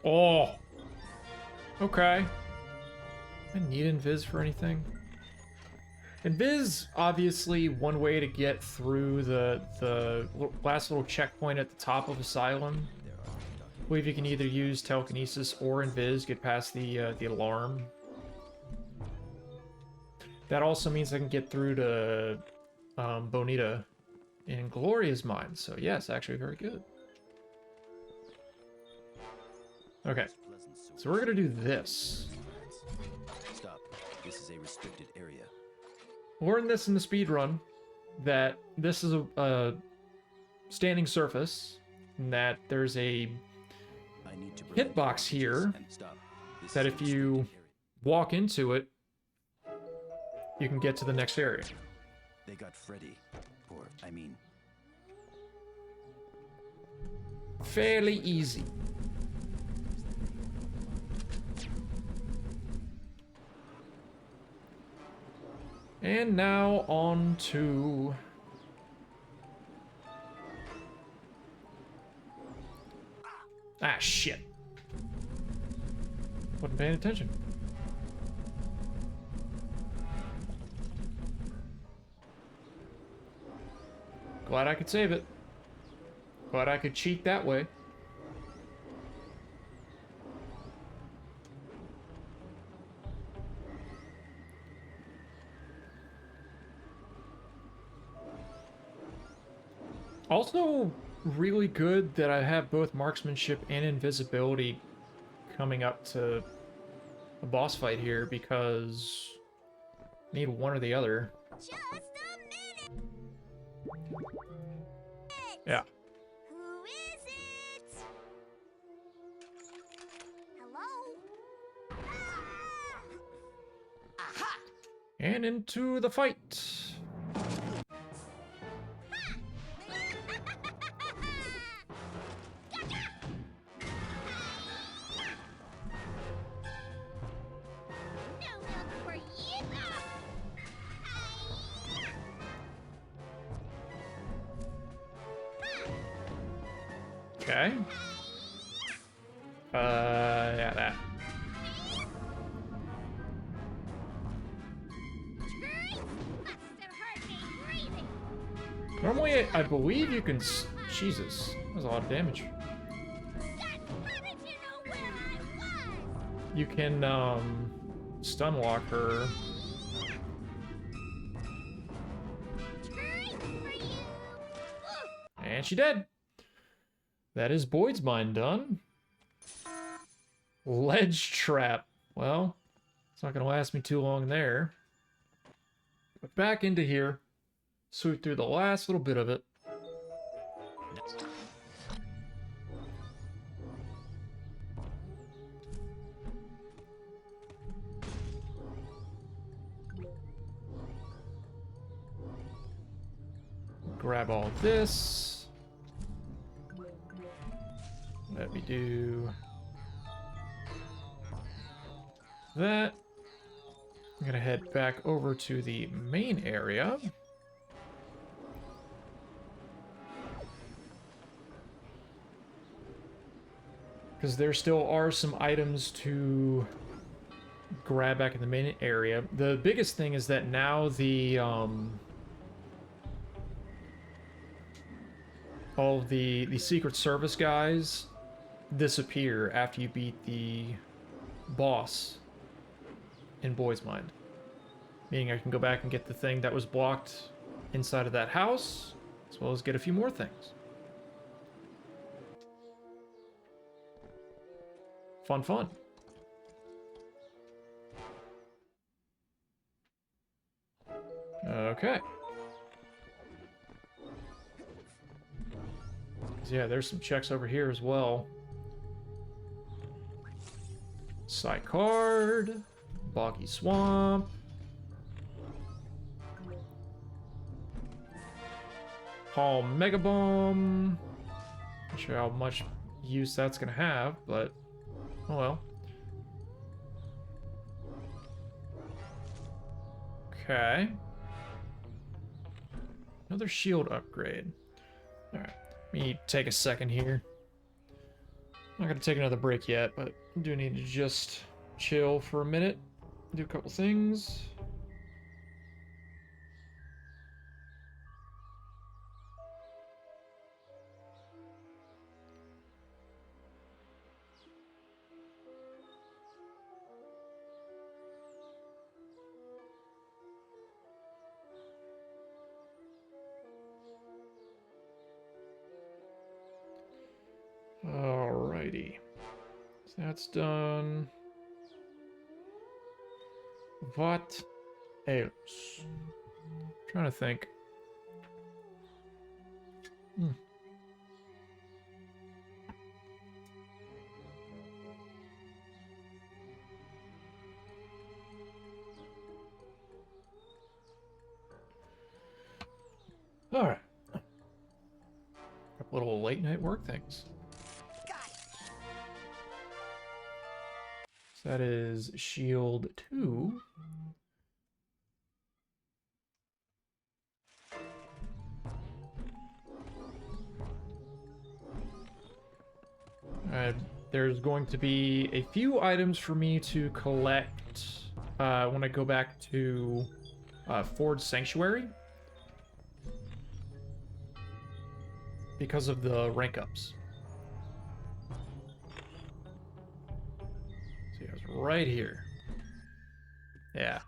Oh. Okay. I need invis for anything. Invis, obviously, one way to get through the last little checkpoint at the top of Asylum. I believe you can either use telekinesis or invis, get past the alarm. That also means I can get through to Bonita in Gloria's Mind. So yes, actually very good. Okay, so we're gonna do this. Stop. This is a restricted area. Learn this in the speed run, that this is a standing surface, and that there's a hitbox here that if you walk into it, you can get to the next area. They got Freddy. Fairly easy. And now on to... Ah, shit. Wasn't paying attention. Glad I could save it. Glad I could cheat that way. Also, really good that I have both marksmanship and invisibility coming up to a boss fight here, because I need one or the other. Just a minute. Yeah. Who is it? Hello? Ah! Aha! And into the fight. No milk for you. Okay. Yeah, that. Must have heard me breathing. Normally, I believe you can... Jesus, that was a lot of damage. How did you know where I was? You can, stun lock her. Time for you. And she dead. That is Boyd's Mind done. Ledge trap. Well, it's not going to last me too long there. But back into here. Sweep through the last little bit of it. Grab all this. Let me do that. I'm gonna head back over to the main area. Because there still are some items to grab back in the main area. The biggest thing is that now the all of the Secret Service guys disappear after you beat the boss in Boy's Mind. Meaning I can go back and get the thing that was blocked inside of that house, as well as get a few more things. Fun, fun. Okay. Yeah, there's some checks over here as well. Side card, Boggy Swamp. Hall Mega Bomb. Not sure how much use that's gonna have, but oh well. Okay. Another shield upgrade. Alright. Let me take a second here. I'm not gonna take another break yet, but I do need to just chill for a minute. Do a couple things. Alrighty. So that's done. What else? Trying to think. Alright. Couple little late night work things. So that is shield 2. There's going to be a few items for me to collect when I go back to Ford Sanctuary because of the rank ups. See, I was right here. Yeah.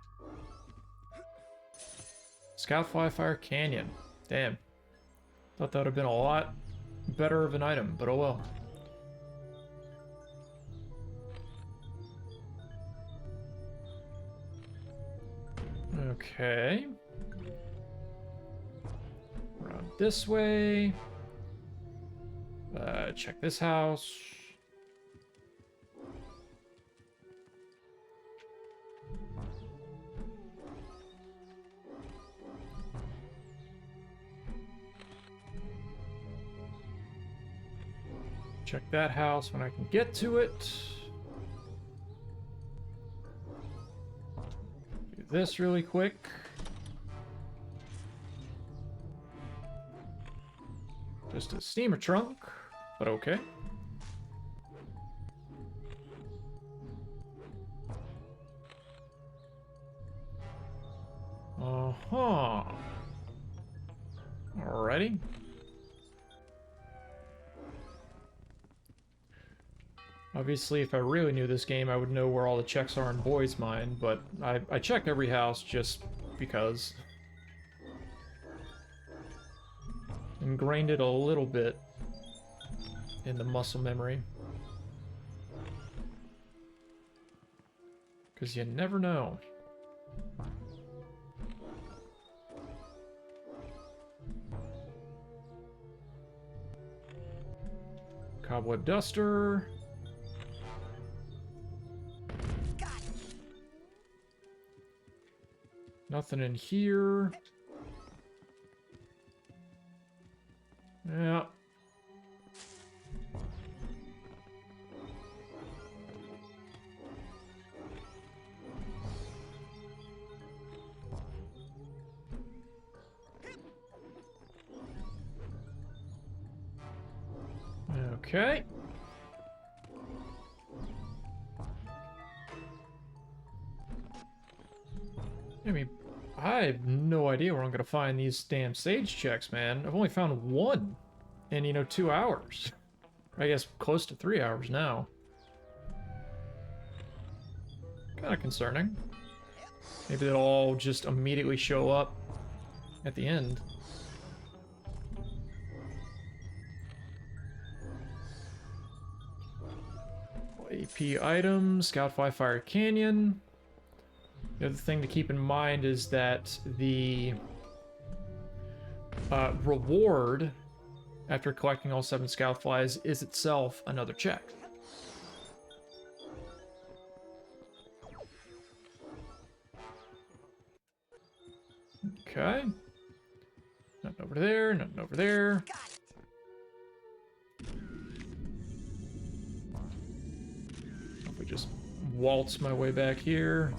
Scoutfly Fire Canyon. Damn. Thought that would have been a lot better of an item, but oh well. Okay. Around this way. Check this house. Check that house when I can get to it. Do this really quick. Just a steamer trunk, but okay. Uh-huh. Alrighty. Obviously, if I really knew this game, I would know where all the checks are in Boy's Mind, but I check every house just because. Ingrained it a little bit in the muscle memory. Because you never know. Cobweb duster. Nothing in here. Yeah. Okay. I mean, I have no idea where I'm gonna find these damn sage checks, man. I've only found one in, you know, 2 hours. I guess close to 3 hours now. Kind of concerning. Maybe they'll all just immediately show up at the end. AP items, Scoutfly Fire Canyon. The other thing to keep in mind is that the reward after collecting all 7 Scoutflies is itself another check. Okay. Nothing over there, nothing over there. If we just waltz my way back here.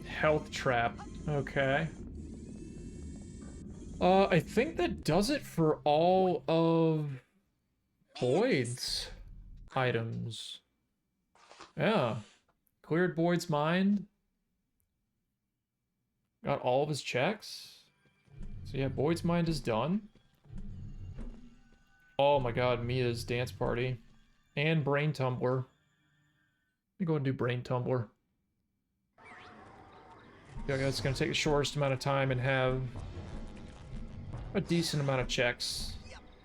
Health trap. Okay. I think that does it for all of Boyd's items. Yeah. Cleared Boyd's mind. Got all of his checks. So yeah, Boyd's mind is done. Oh my god, Mia's dance party. And Brain Tumbler. Let me go and do Brain Tumbler. Yeah, it's gonna take the shortest amount of time and have a decent amount of checks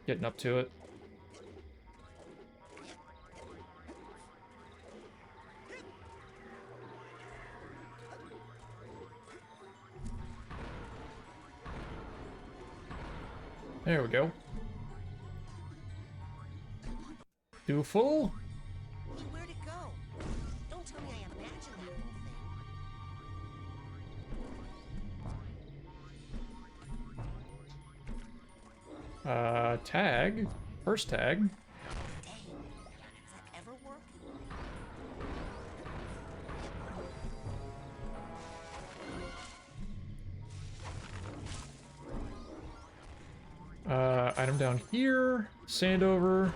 getting up to it. There we go. Dooful. Where'd it go? Don't tell me I imagined that whole thing. Tag. First tag. Dang. Does that ever work? Item down here. Sandover.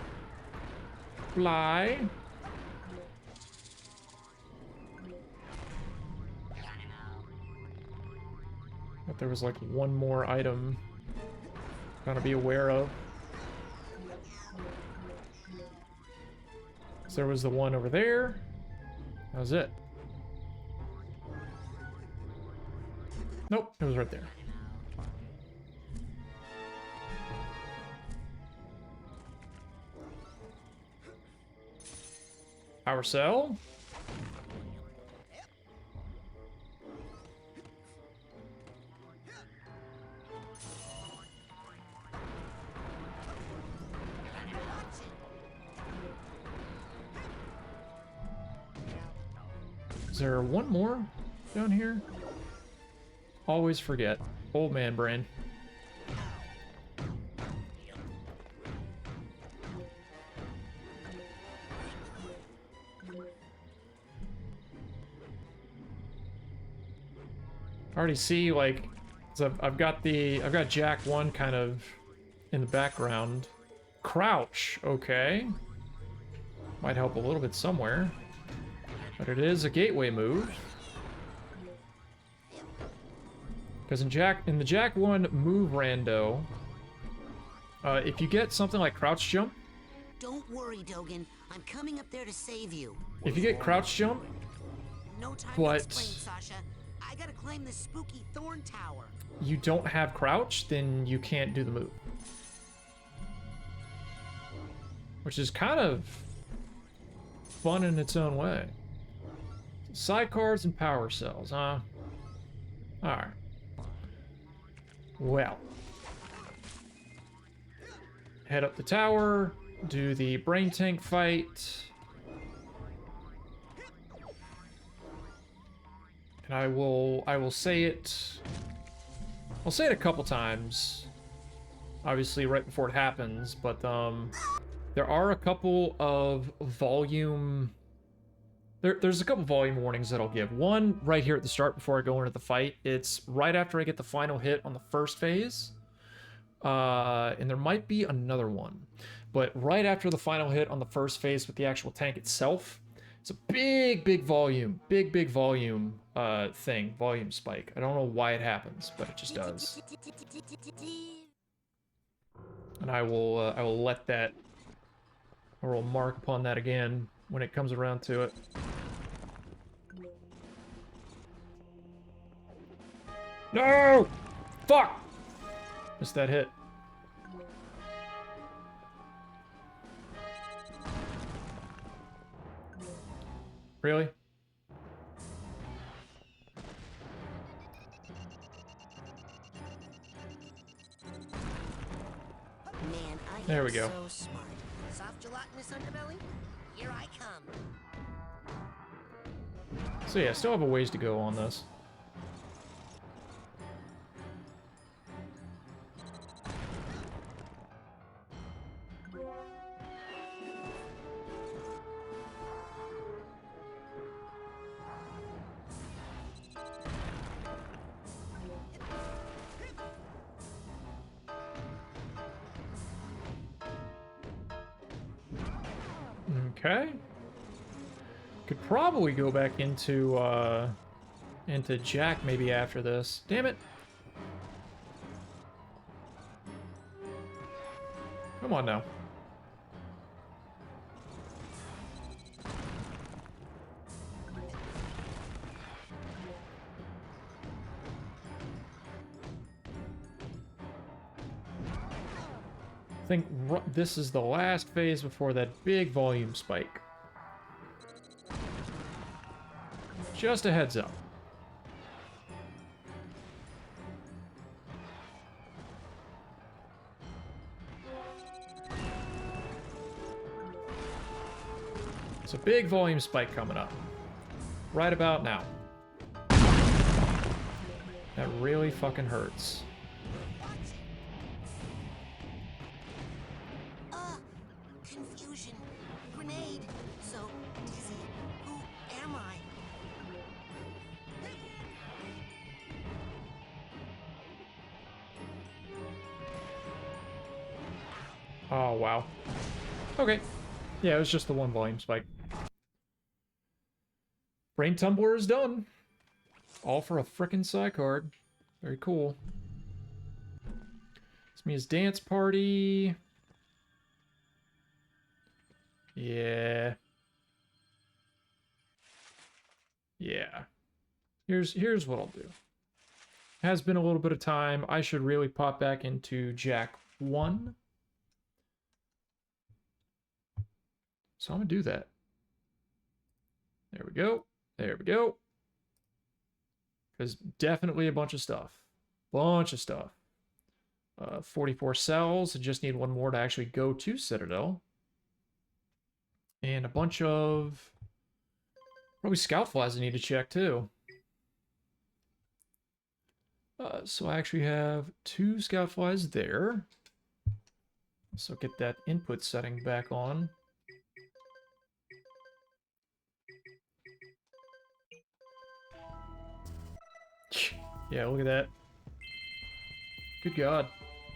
Fly. But there was like one more item gotta be aware of. So there was the one over there. That was it. Nope, it was right there. Power cell. Is there one more down here? Always forget. Old man brain. I already see, like, so I've got Jack 1 kind of in the background. Crouch, okay. Might help a little bit somewhere. But it is a gateway move. Because in the Jack 1 move rando, if you get something like crouch jump. Don't worry, Dogen. I'm coming up there to save you. If you get crouch jump, No time but to explain, Sasha. I gotta claim this spooky thorn tower. you don't have crouch, then you can't do the move. Which is kind of fun in its own way. Sidecars and power cells, huh? Alright. Well. head up the tower, do the brain tank fight. And I will say it. I'll say it a couple times. Obviously right before it happens, but there are a couple of volume there's a couple volume warnings that I'll give. One right here at the start before I go into the fight. It's right after I get the final hit on the first phase. And there might be another one. But right after the final hit on the first phase with the actual tank itself, it's a big volume. Big volume thing. Volume spike. I don't know why it happens, but it just does. And I will let that, or will mark upon that again when it comes around to it. No! Fuck! Missed that hit. Really? Man, There we go. So smart. Soft gelatinous underbelly? Here I come. So yeah, still have a ways to go on this. Okay. Could probably go back into Jack maybe after this. Damn it. Come on now. I think this is the last phase before that big volume spike. Just a heads up. It's a big volume spike coming up. Right about now. That really fucking hurts. Confusion. Grenade. So dizzy. Who am I? Oh, wow. Okay. Yeah, it was just the one volume spike. Brain Tumbler is done. All for a frickin' side card. Very cool. It's Mia's dance party. Yeah. Yeah. Here's what I'll do. Has been a little bit of time. I should really pop back into Jack 1. So I'm gonna do that. There we go. There we go. Because definitely a bunch of stuff. Bunch of stuff. 44 cells. I just need one more to actually go to Citadel. And a bunch of probably scout flies I need to check too. So I actually have 2 scout flies there. So get that input setting back on. Yeah, look at that. Good God.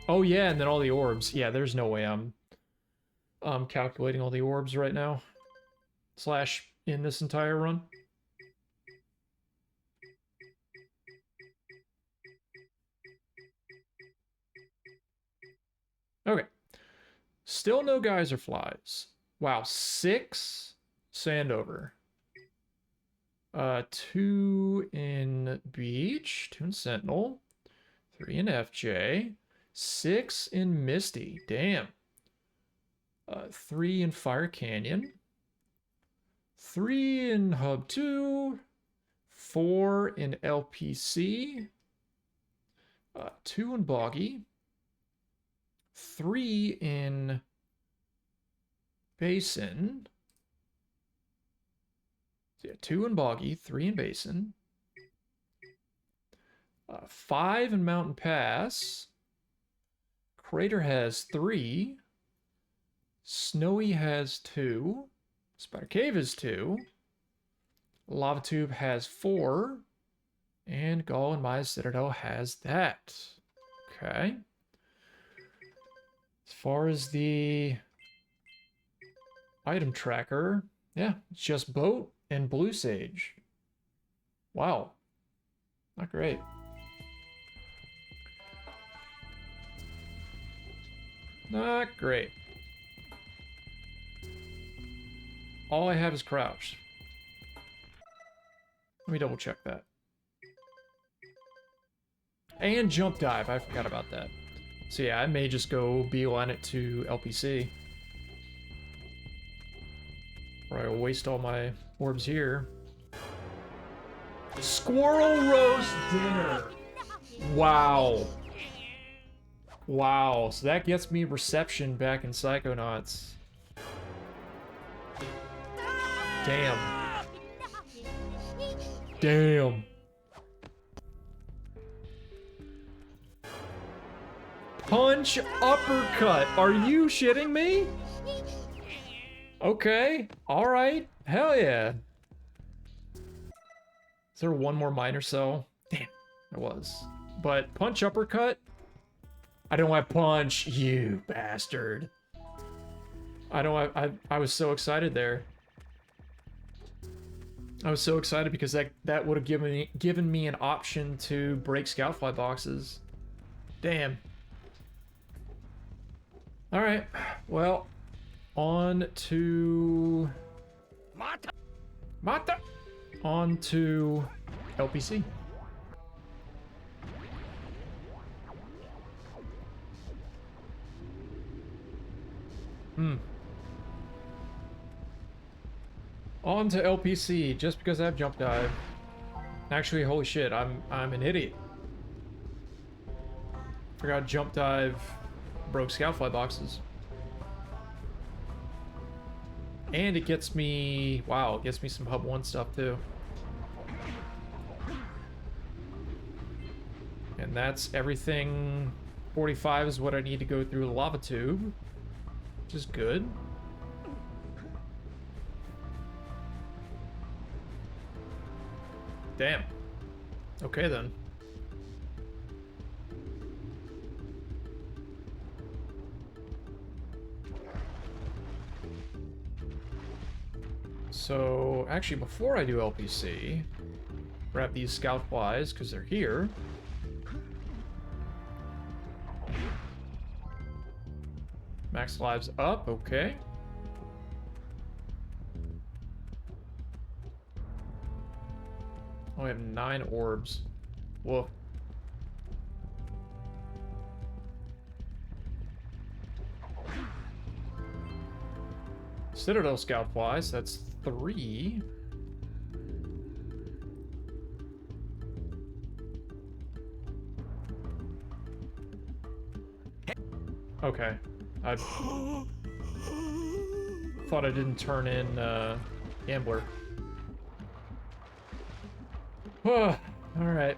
Oh yeah, and then all the orbs. Yeah, there's no way I'm calculating all the orbs right now. Slash in this entire run. Okay. Still no geyser flies. Wow, 6 Sandover. 2 in Beach, 2 in Sentinel, 3 in FJ, 6 in Misty. Damn. 3 in Fire Canyon, 3 in Hub 2, 4 in LPC, 2 in Boggy, 3 in Basin. So yeah, 2 in Boggy, 3 in Basin. 5 in Mountain Pass. Crater has 3. Snowy has 2. Spider Cave is 2. Lava Tube has 4. And Gaul and Maya Citadel has that. Okay. As far as the item tracker, yeah, it's just boat and blue sage. Wow. Not great. Not great. All I have is crouch. Let me double check that. And jump dive. I forgot about that. So yeah, I may just go beeline it to LPC. Or I'll waste all my orbs here. Squirrel roast dinner! Wow. Wow, so that gets me reception back in Psychonauts. Damn. Damn. Punch uppercut. Are you shitting me? Okay. Alright. Hell yeah. Is there one more minor cell? Damn. There was. But punch uppercut? I don't have punch. You bastard. I was so excited there. I was so excited because that would have given me an option to break Scoutfly boxes. Damn. Alright, well, on to... Mata! On to LPC. On to LPC, just because I have jump dive. Actually, holy shit, I'm an idiot. Forgot jump dive broke Scoutfly boxes. And it gets me, wow, it gets me some Hub 1 stuff too. And that's everything. 45 is what I need to go through the lava tube, which is good. Damn. Okay then. So, actually, before I do LPC, grab these scout flies, because they're here. Max lives up, okay. Oh, I have 9 orbs. Whoa. Citadel scout flies, that's 3. Okay. I thought I didn't turn in Gambler. Oh, alright.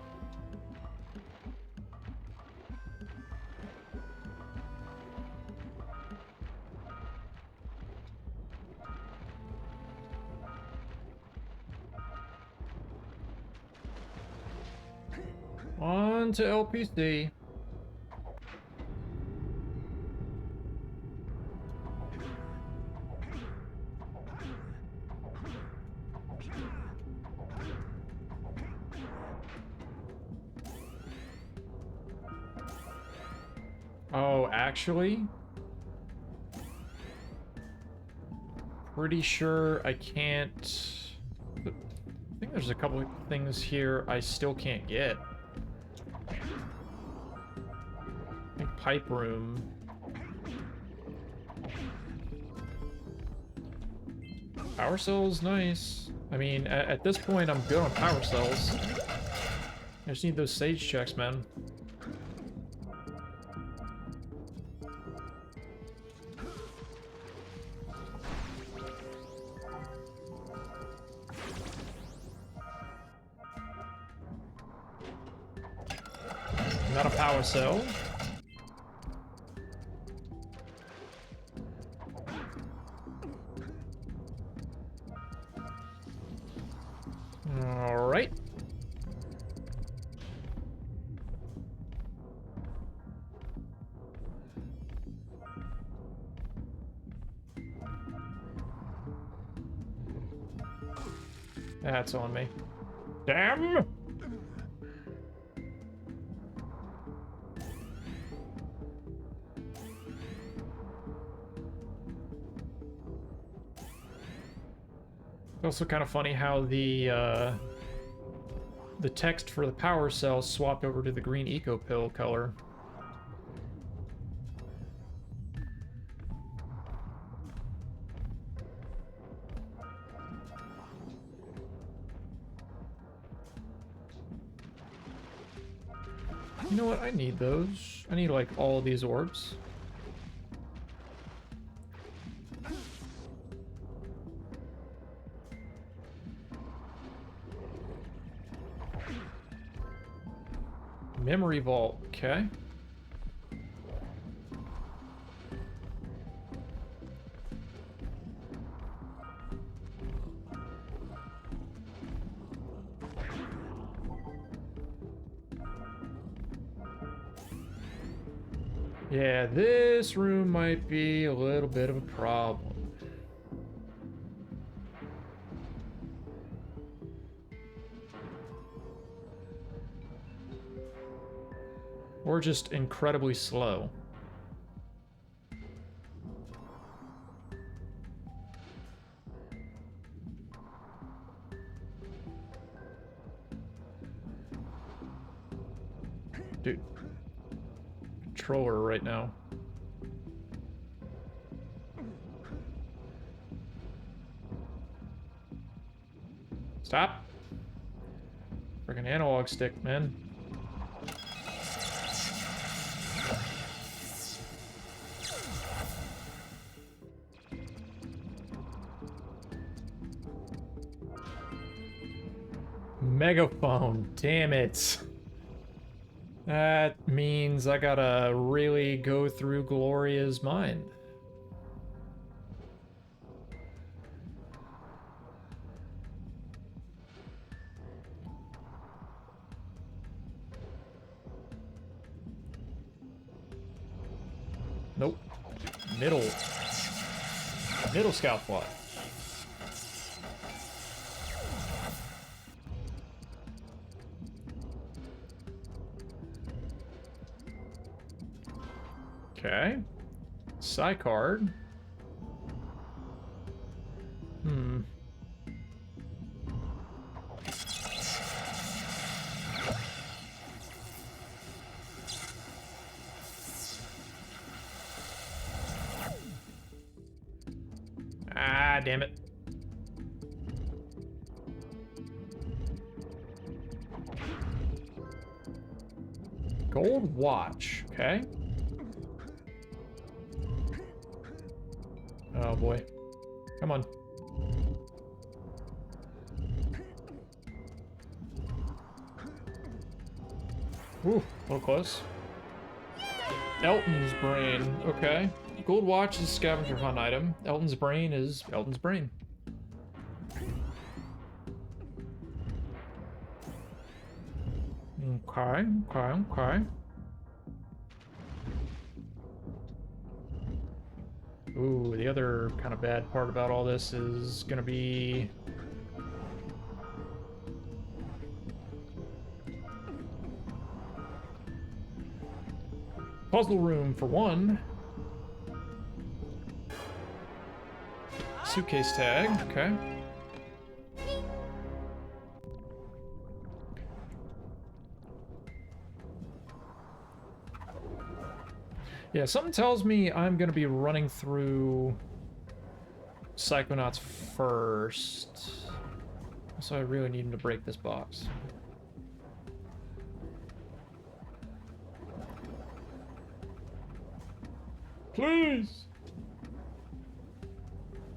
On to LPC. Oh, actually, pretty sure I can't. I think there's a couple of things here I still can't get. I think pipe room. Power cells, nice. I mean, at this point, I'm good on power cells. I just need those sage checks, man. Not a power cell. All right. That's on me. Damn! Also kind of funny how the text for the power cell swapped over to the green eco pill color. You know what? I need those. I need like all of these orbs. Memory vault, okay. Yeah, this room might be a little bit of a problem. Or just incredibly slow. Dude. Controller right now. Stop. Freaking analog stick, man. Megaphone, damn it. That means I gotta really go through Gloria's mind. Nope. Middle scout plot. Okay. Psi card. Ah, damn it. Gold watch, okay. Oh boy. Come on. Ooh, a little close. Elton's brain, okay. Gold watch is a scavenger hunt item. Elton's brain is Elton's brain. Okay, okay, okay. Ooh, the other kind of bad part about all this is gonna be... puzzle room, for one. Suitcase tag, okay. Yeah, something tells me I'm gonna be running through Psychonauts first. So I really need him to break this box. Please!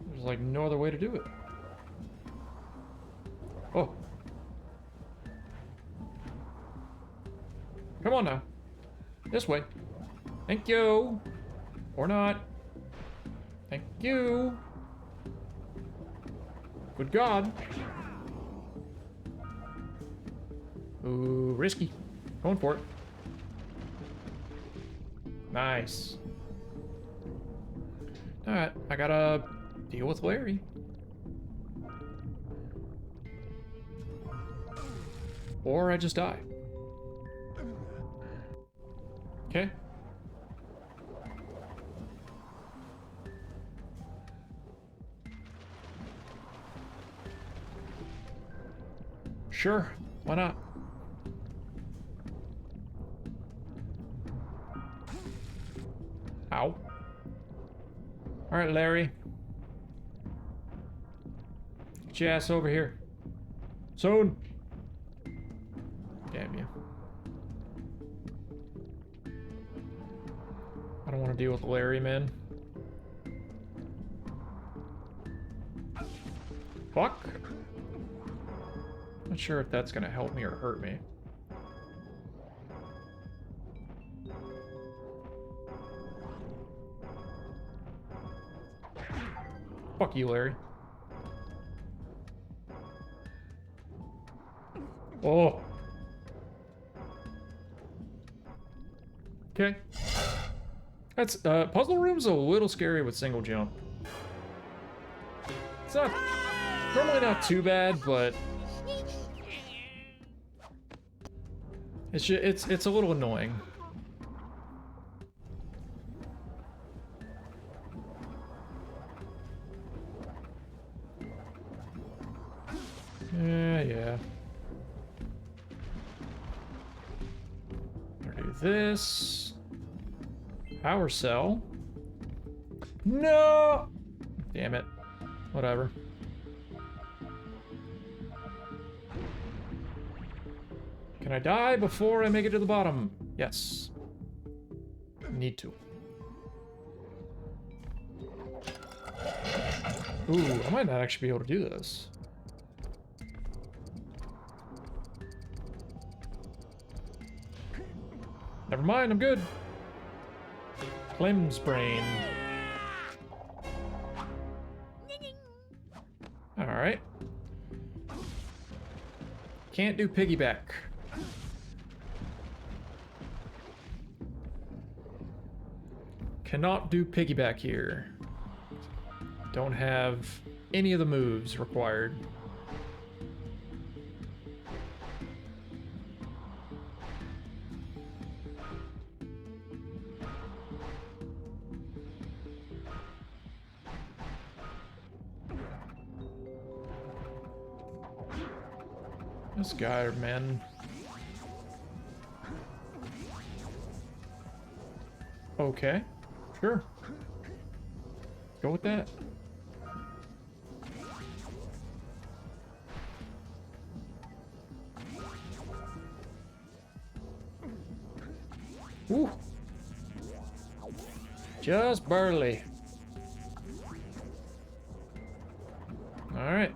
There's like no other way to do it. Oh. Come on now. This way. Thank you. Or not. Thank you. Good God. Ooh, risky. Going for it. Nice. Alright, I gotta deal with Larry. Or I just die. Okay. Sure, why not? Ow. Alright, Larry. Get your ass over here. Soon. Damn you. I don't want to deal with Larry, man. Fuck. Not sure if that's gonna help me or hurt me. Fuck you, Larry. Oh. Okay. That's, puzzle room's a little scary with single jump. It's not, normally not too bad, but it's a little annoying. Yeah. I'll do this. Power cell. No! Damn it. Whatever. Can I die before I make it to the bottom? Yes. Need to. Ooh, I might not actually be able to do this. Never mind, I'm good. Clem's brain. Alright. Can't do piggyback. Cannot do piggyback here. Don't have any of the moves required. This guy, man. Okay, sure. Go with that. Ooh. Just barely. All right.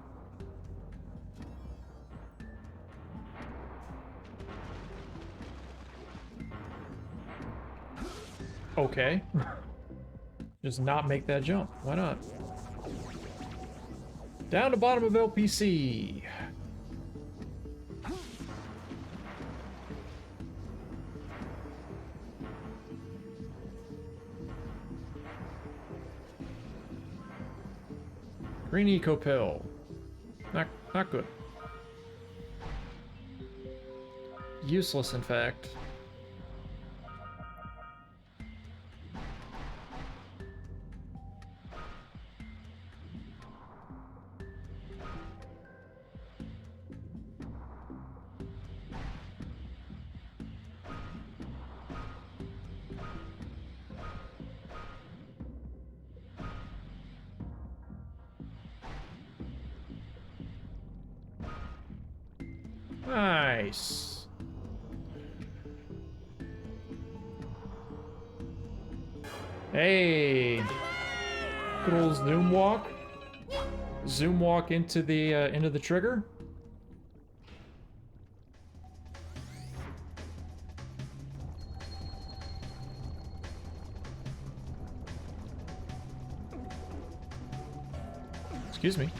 Okay. Just not make that jump. Why not? Down to bottom of LPC. Green eco pill. Not good. Useless, in fact. Nice. Hey. Good old zoom walk. Zoom walk into the trigger. Excuse me.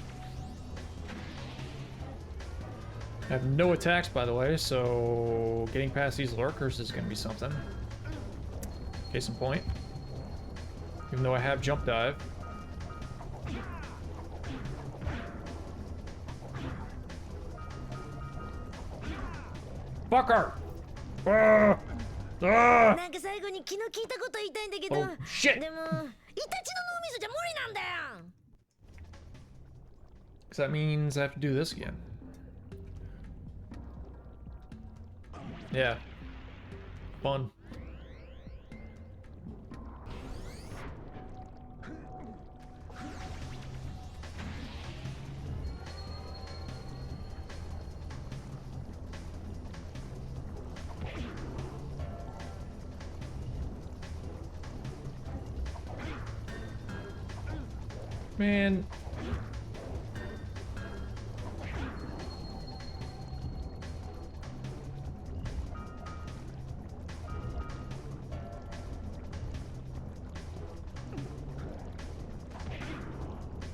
I have no attacks, by the way, so getting past these lurkers is going to be something. Case in point. Even though I have jump dive. Fucker! Ah! Ah! なんか最後に気の利いたこと言いたいんだけど、 Oh, shit! でもイタチの脳みそじゃ無理なんだよ。 So that means I have to do this again. Yeah. Fun. Man.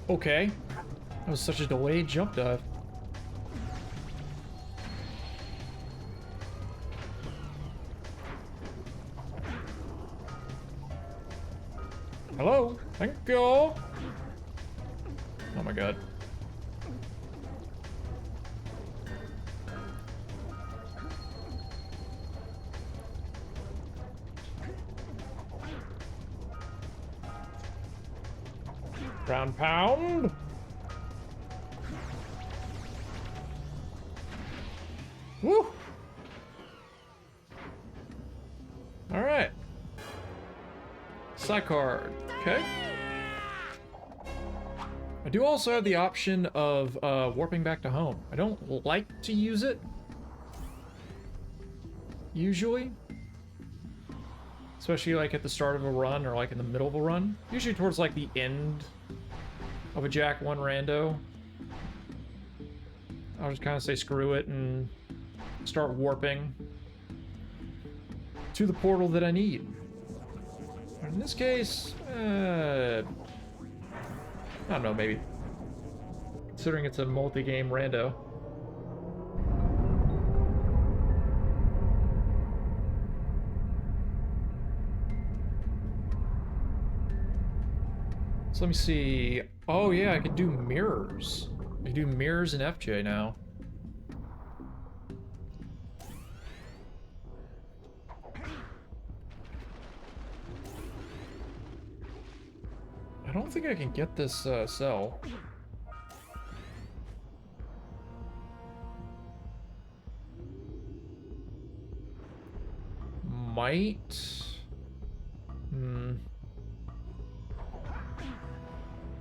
Okay. That was such a delayed jump dive. Hello? Thank you. Oh my god. Ground pound. Woo. All right. Side card. Okay. I do also have the option of warping back to home. I don't like to use it usually, especially like at the start of a run or like in the middle of a run. Usually towards like the end of a Jack 1 rando. I'll just kind of say screw it and start warping to the portal that I need. But in this case, I don't know, maybe. Considering it's a multi-game rando. So let me see. Oh yeah, I can do mirrors. I can do mirrors in FJ now. I don't think I can get this cell. Might.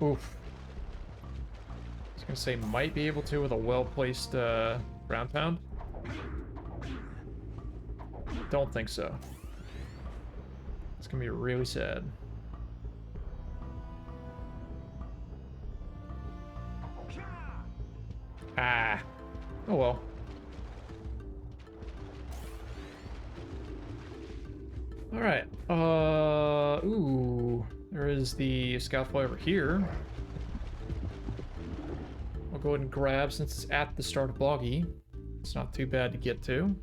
Oof. I was gonna say might be able to with a well-placed ground pound. Don't think so. It's gonna be really sad. Ah. Oh well. Alright. Ooh. There is the scout fly over here. I'll go ahead and grab since it's at the start of Boggy. It's not too bad to get to.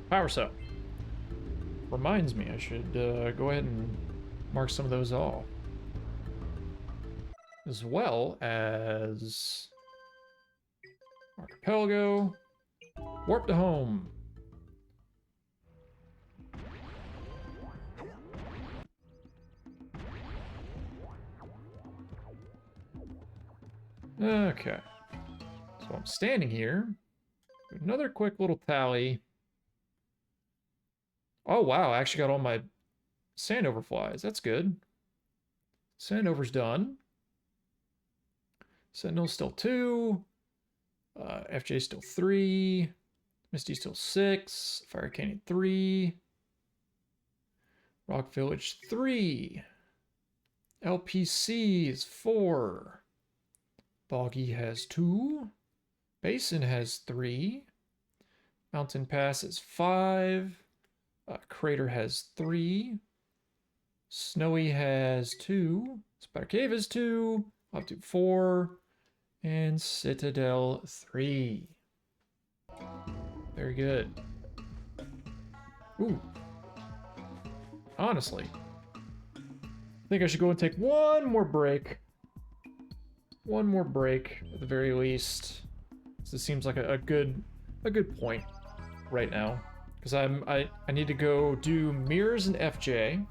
Power cell. Reminds me, I should go ahead and mark some of those off. As well as Archipelago, warp to home. Okay. So I'm standing here. Another quick little tally. Oh, wow. I actually got all my Sandover flies. That's good. Sandover's done. Sentinel's still 2. FJ's still 3. Misty Steel 6, Fire Canyon 3, Rock Village 3, LPC is 4, Boggy has 2, Basin has 3, Mountain Pass is 5, Crater has 3, Snowy has 2, Spider Cave is 2, up to 4, and Citadel 3. Very good. Ooh. Honestly, I think I should go and take one more break. One more break, at the very least. This seems like a good point right now. Because I need to go do mirrors and FJ,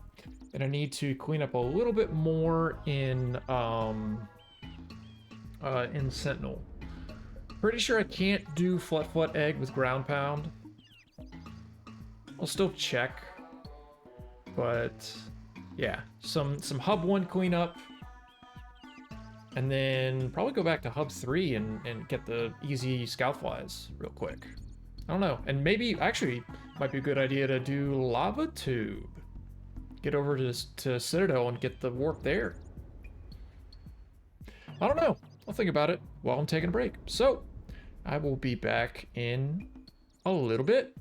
and I need to clean up a little bit more in Sentinel. Pretty sure I can't do Flut Egg with Ground Pound. I'll still check. But yeah, some Hub 1 cleanup. And then probably go back to Hub 3 and get the easy Scout Flies real quick. I don't know. And maybe, actually, might be a good idea to do Lava Tube. Get over to Citadel and get the warp there. I don't know. I'll think about it while I'm taking a break. So, I will be back in a little bit.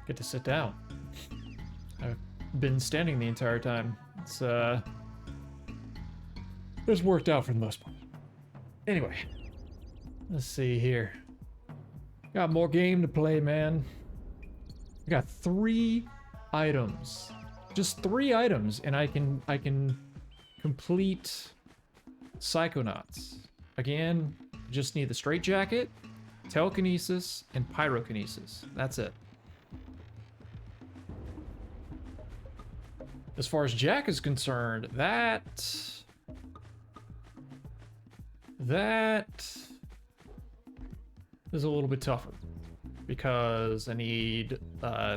Get to sit down. I've been standing the entire time. It's worked out for the most part. Anyway, let's see here. Got more game to play, man. I got 3 items. Just 3 items, and I can complete Psychonauts. Again, just need the Straitjacket, Telekinesis, and Pyrokinesis. That's it. As far as Jack is concerned, that is a little bit tougher because I need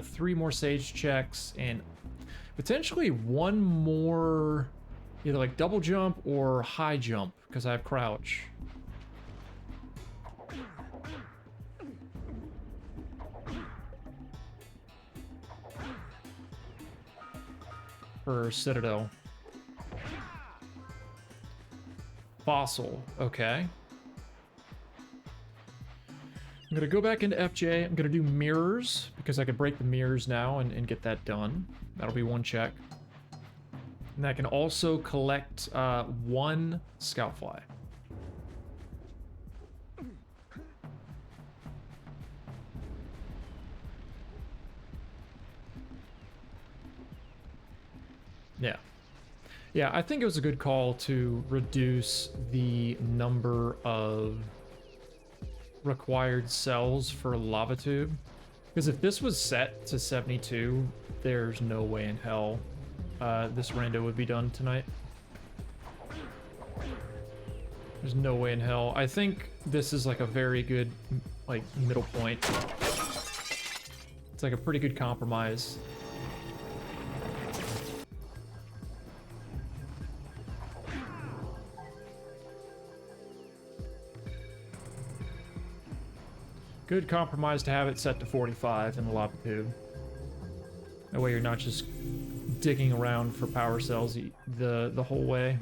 3 more Sage checks and potentially 1 more either like double jump or high jump because I have crouch. For Citadel. Fossil, okay. I'm gonna go back into FJ. I'm gonna do mirrors because I could break the mirrors now and get that done. That'll be 1 check. And I can also collect 1 Scout Fly. Yeah. Yeah, I think it was a good call to reduce the number of required cells for Lava Tube. Because if this was set to 72, there's no way in hell this rando would be done tonight. There's no way in hell. I think this is like a very good, like, middle point. It's like a pretty good compromise. Good compromise to have it set to 45 in the Lava Tube. That way you're not just digging around for power cells the whole way.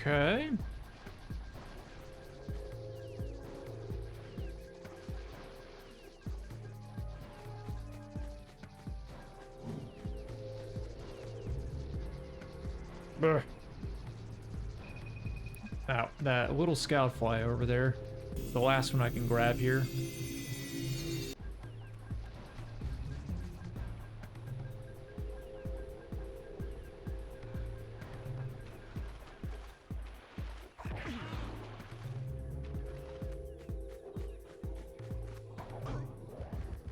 Okay. Brr. Now, that little Scout Fly over there, the last one I can grab here.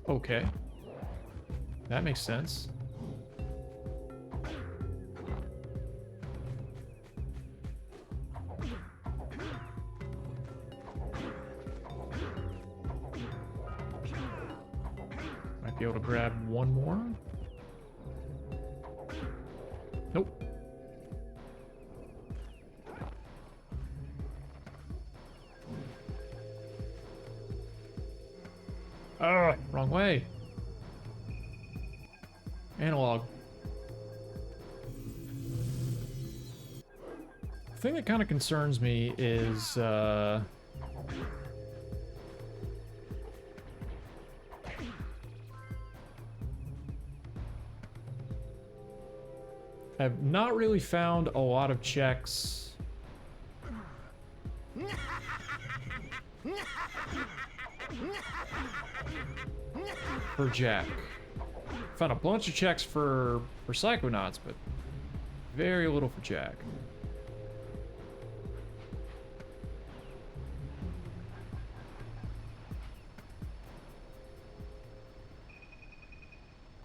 Okay. That makes sense. Might be able to grab one more. Nope. Wrong way. Analog. The thing that kind of concerns me is I've not really found a lot of checks for Jack. Found a bunch of checks for Psychonauts, but very little for Jack.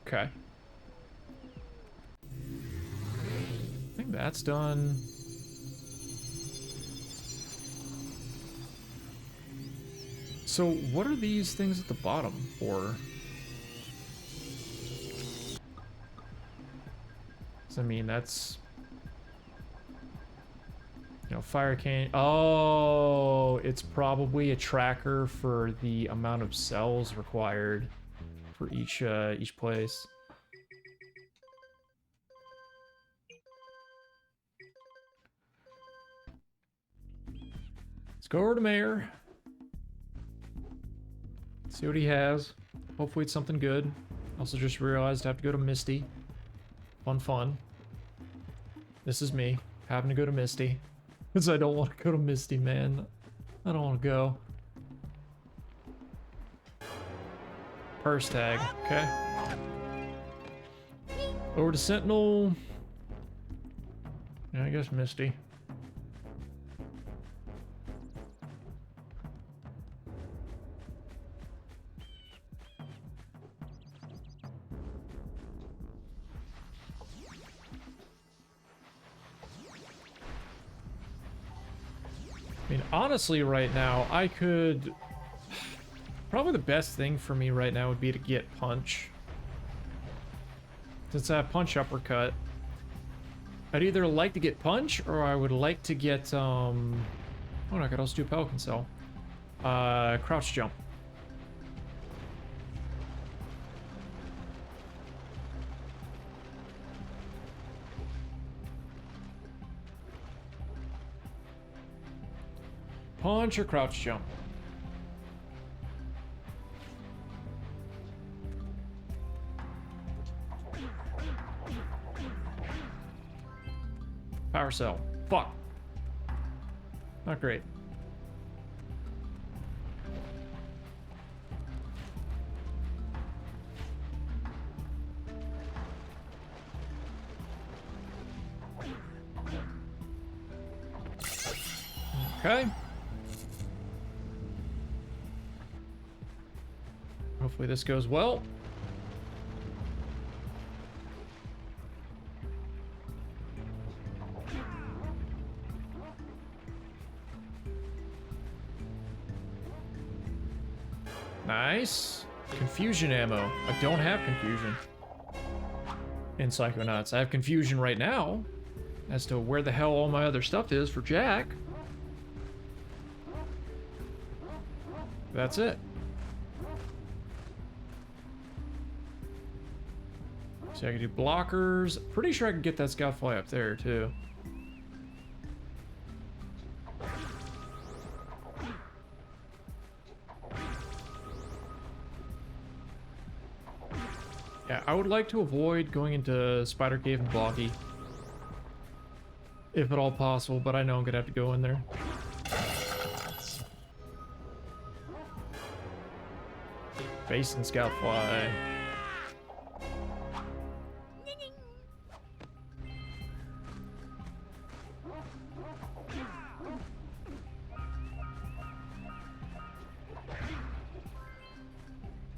Okay. I think that's done. So what are these things at the bottom for? I mean, that's, you know, fire cane. Oh, it's probably a tracker for the amount of cells required for each place. Let's go over to Mayor. See what he has. Hopefully it's something good. Also just realized I have to go to Misty. Fun. This is me having to go to Misty. Because I don't want to go to Misty, man. I don't want to go. Purse tag, okay. Over to Sentinel. Yeah, I guess Misty. I mean, honestly, right now, I could... Probably the best thing for me right now would be to get Punch. Since I have Punch Uppercut. I'd either like to get Punch, or I would like to get, oh, I could also do Pelican Cell. Crouch Jump. Punch or Crouch Jump? Power Cell. Fuck. Not great. Okay. Hopefully this goes well. Nice. Confusion ammo. I don't have confusion in Psychonauts. I have confusion right now as to where the hell all my other stuff is for Jack. That's it. So I can do blockers. Pretty sure I can get that scout fly up there too. Yeah, I would like to avoid going into Spider Cave and Blocky. If at all possible, but I know I'm gonna have to go in there. Base and scout fly.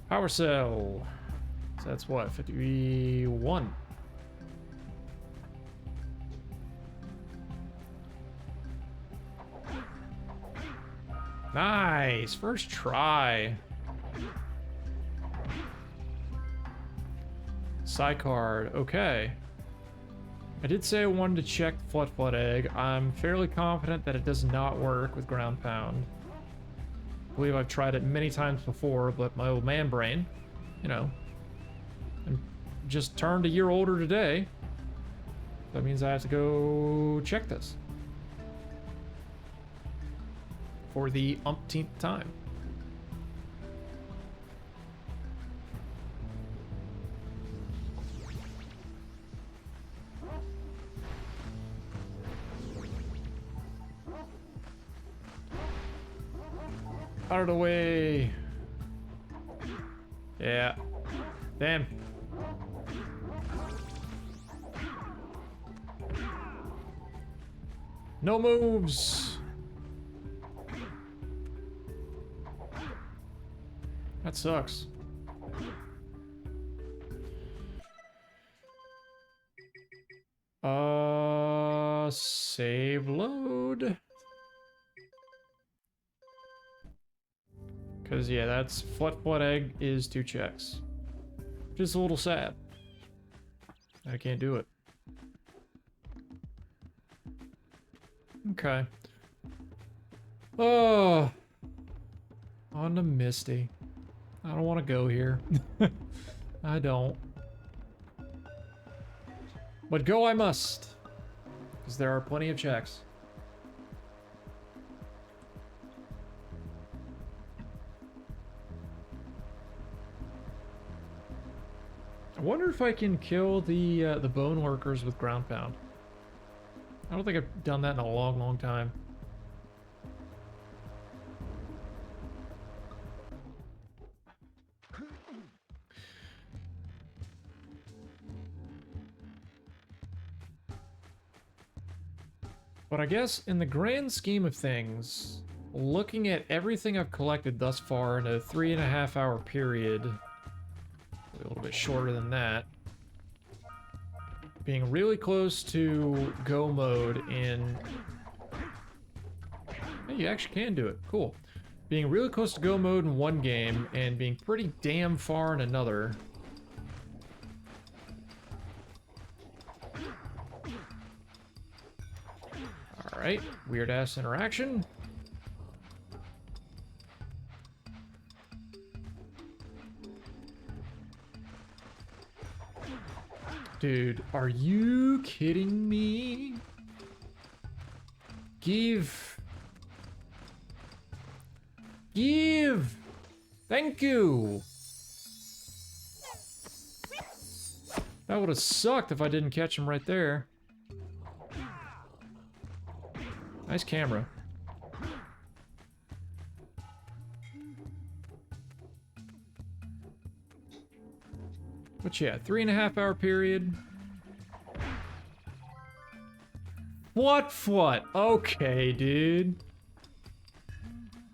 Power Cell. Is That's what, 51. Nice, first try. Side card, okay. I did say I wanted to check Flut Egg. I'm fairly confident that it does not work with ground pound. I believe I've tried it many times before, but my old man brain, you know, I'm just turned a year older today. That means I have to go check this for the umpteenth time. Out of the way. Yeah. Damn. No moves. That sucks. Save load. Because, yeah, that's Flut Egg is 2 checks. Just a little sad. I can't do it. Okay. Oh. On to Misty. I don't want to go here. I don't. But go I must. Because there are plenty of checks. I wonder if I can kill the bone workers with ground pound. I don't think I've done that in a long, long time. But I guess in the grand scheme of things, looking at everything I've collected thus far in a 3.5 hour period, a little bit shorter than that, being really close to go mode in... Hey, you actually can do it. Cool. Being really close to go mode in one game and being pretty damn far in another. Alright, weird ass interaction. Dude, are you kidding me? Give. Thank you. That would have sucked if I didn't catch him right there. Nice camera. But yeah, 3.5 hour period. What? Okay, dude.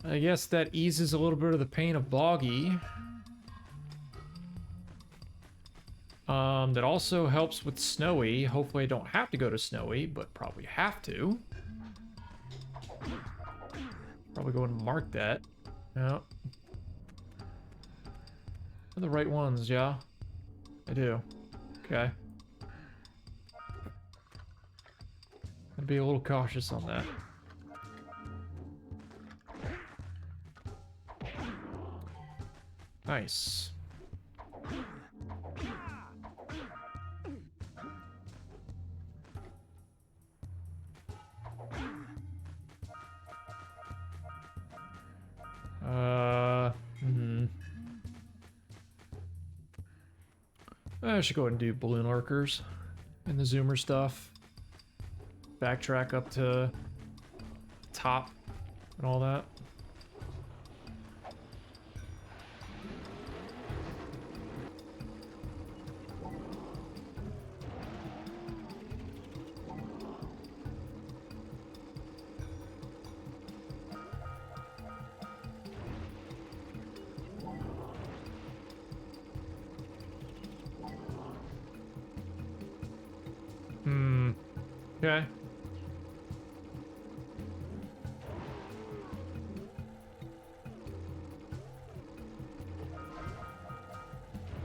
I guess that eases a little bit of the pain of Boggy. That also helps with Snowy. Hopefully I don't have to go to Snowy, but probably have to. Probably go and mark that. Yeah. They're the right ones, yeah. I do. Okay. I'd be a little cautious on that. Nice. I should go ahead and do balloon lurkers and the zoomer stuff. Backtrack up to top and all that. Okay.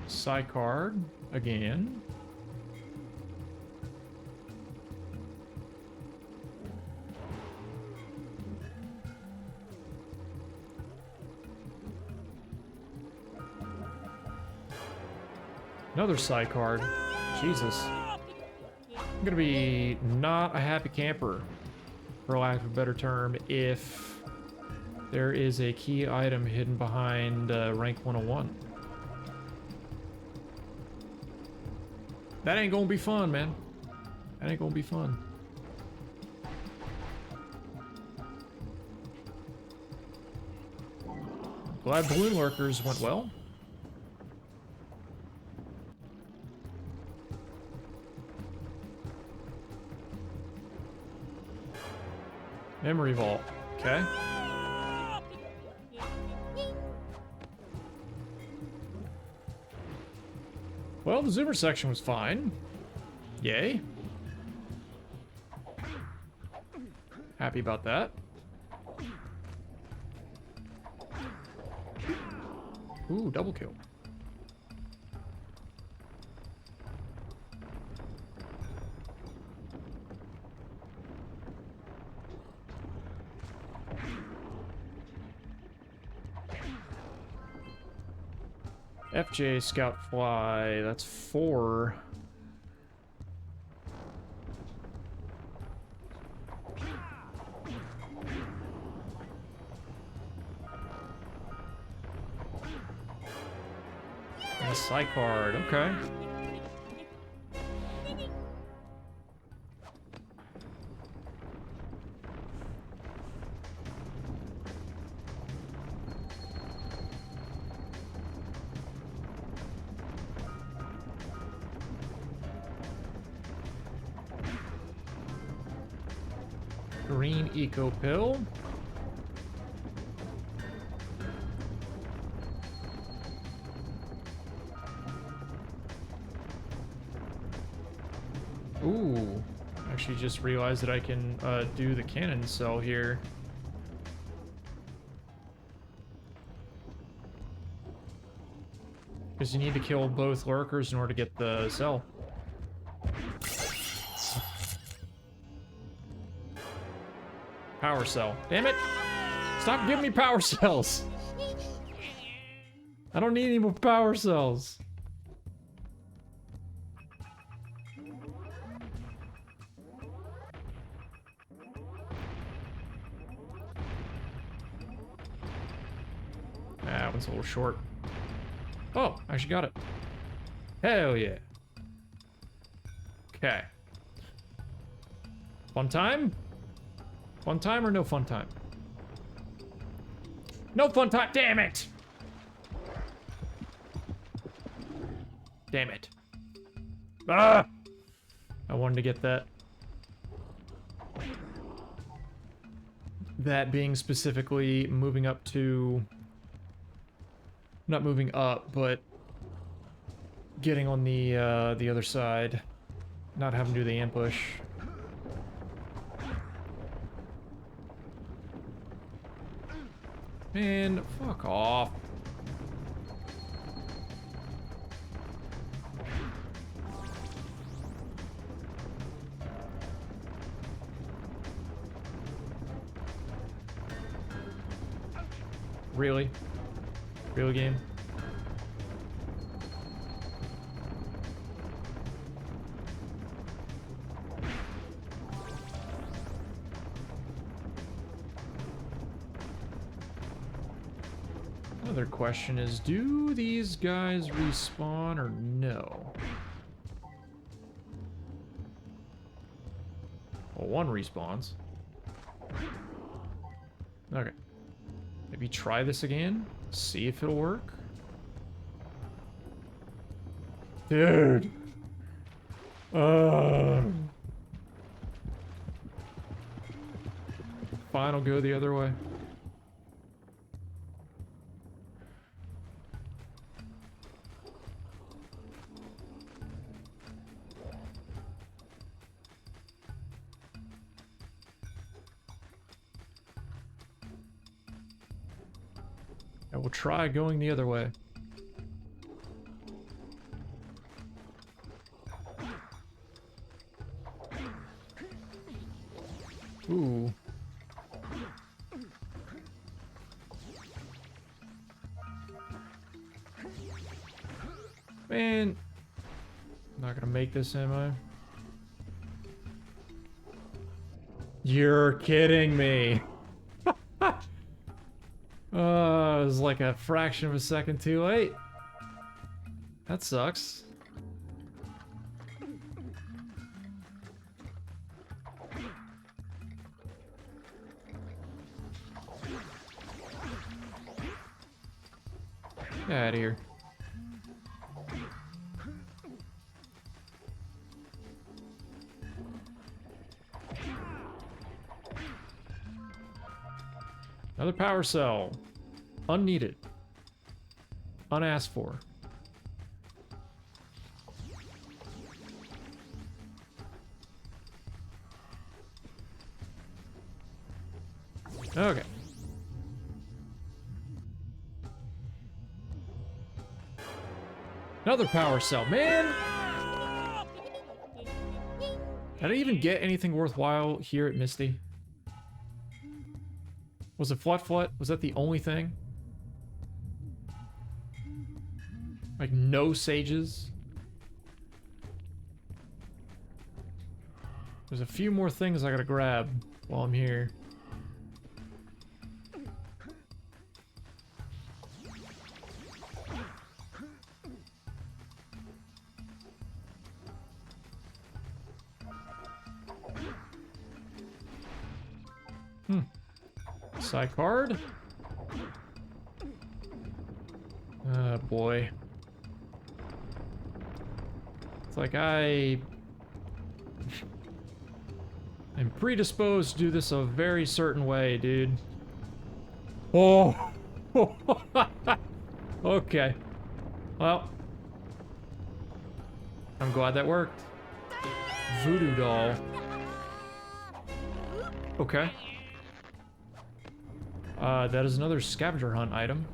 Side card again. Another side card. Jesus. I'm gonna be not a happy camper, for lack of a better term, if there is a key item hidden behind rank 101. That ain't gonna be fun, man. That ain't gonna be fun. Glad balloon lurkers went well. Memory vault. Okay. Well, the zoomer section was fine. Yay. Happy about that. Ooh, double kill. FJ Scout Fly, that's 4. And a side card, okay. Green Eco Pill. Ooh, actually just realized that I can do the cannon cell here. Because you need to kill both lurkers in order to get the cell. Power cell. Damn it! Stop giving me power cells! I don't need any more power cells. That one's a little short. Oh, I actually got it. Hell yeah. Okay. Fun time? Fun time or no fun time? No fun time, damn it! Damn it. Ah! I wanted to get that. That being specifically moving up to... Not moving up, but getting on the other side. Not having to do the ambush. Man, fuck off. Really? Real game? Another question is, do these guys respawn or no? Well, one respawns. Okay. Maybe try this again? See if it'll work? Dude! Fine, I'll go the other way. I will try going the other way. Ooh. Man. I'm not gonna make this, am I? You're kidding me. It was like a fraction of a second too late. That sucks. Get out of here. Another power cell. Unneeded. Unasked for. Okay. Another power cell, man! Did I even get anything worthwhile here at Misty? Was it Flut Flut? Was that the only thing? Like, no sages? There's a few more things I gotta grab while I'm here. Side card. Oh boy. It's like I'm predisposed to do this a very certain way, dude. Oh. Okay. Well. I'm glad that worked. Voodoo doll. Okay. That is another scavenger hunt item.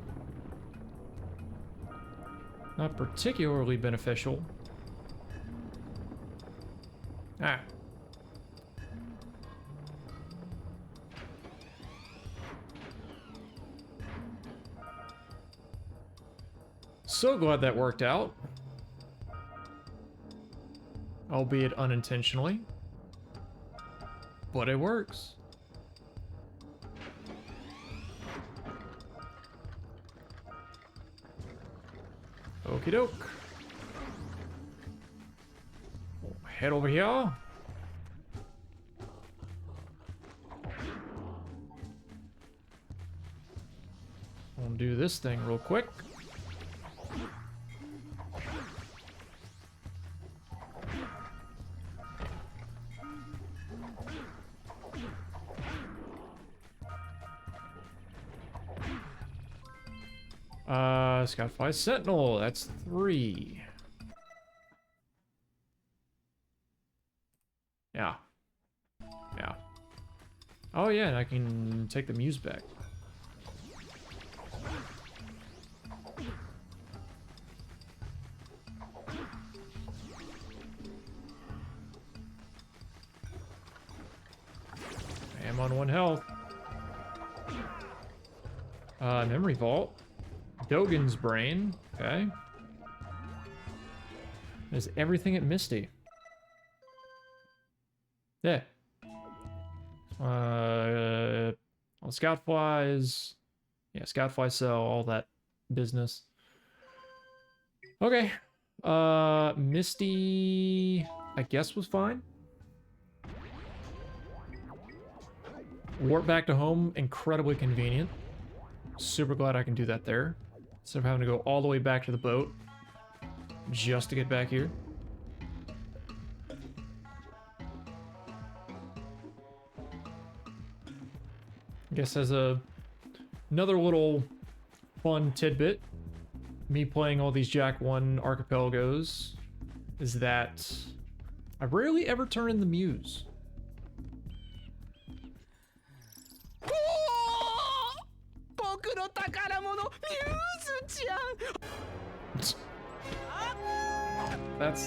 Not particularly beneficial. Ah. So glad that worked out. Albeit unintentionally. But it works. Okie doke. Head over here. I'll do this thing real quick. Scoutfly Sentinel, that's 3. Yeah. Yeah. Oh yeah, and I can take the muse back. I am on 1 health. Memory vault. Dogen's brain. Okay. There's everything at Misty. Yeah. All scout flies. Yeah, scout fly cell, all that business. Okay. Misty, I guess, was fine. Warp back to home, incredibly convenient. Super glad I can do that there. Instead of having to go all the way back to the boat just to get back here. I guess as another little fun tidbit, me playing all these Jack 1 archipelagos is that I rarely ever turn in the muse.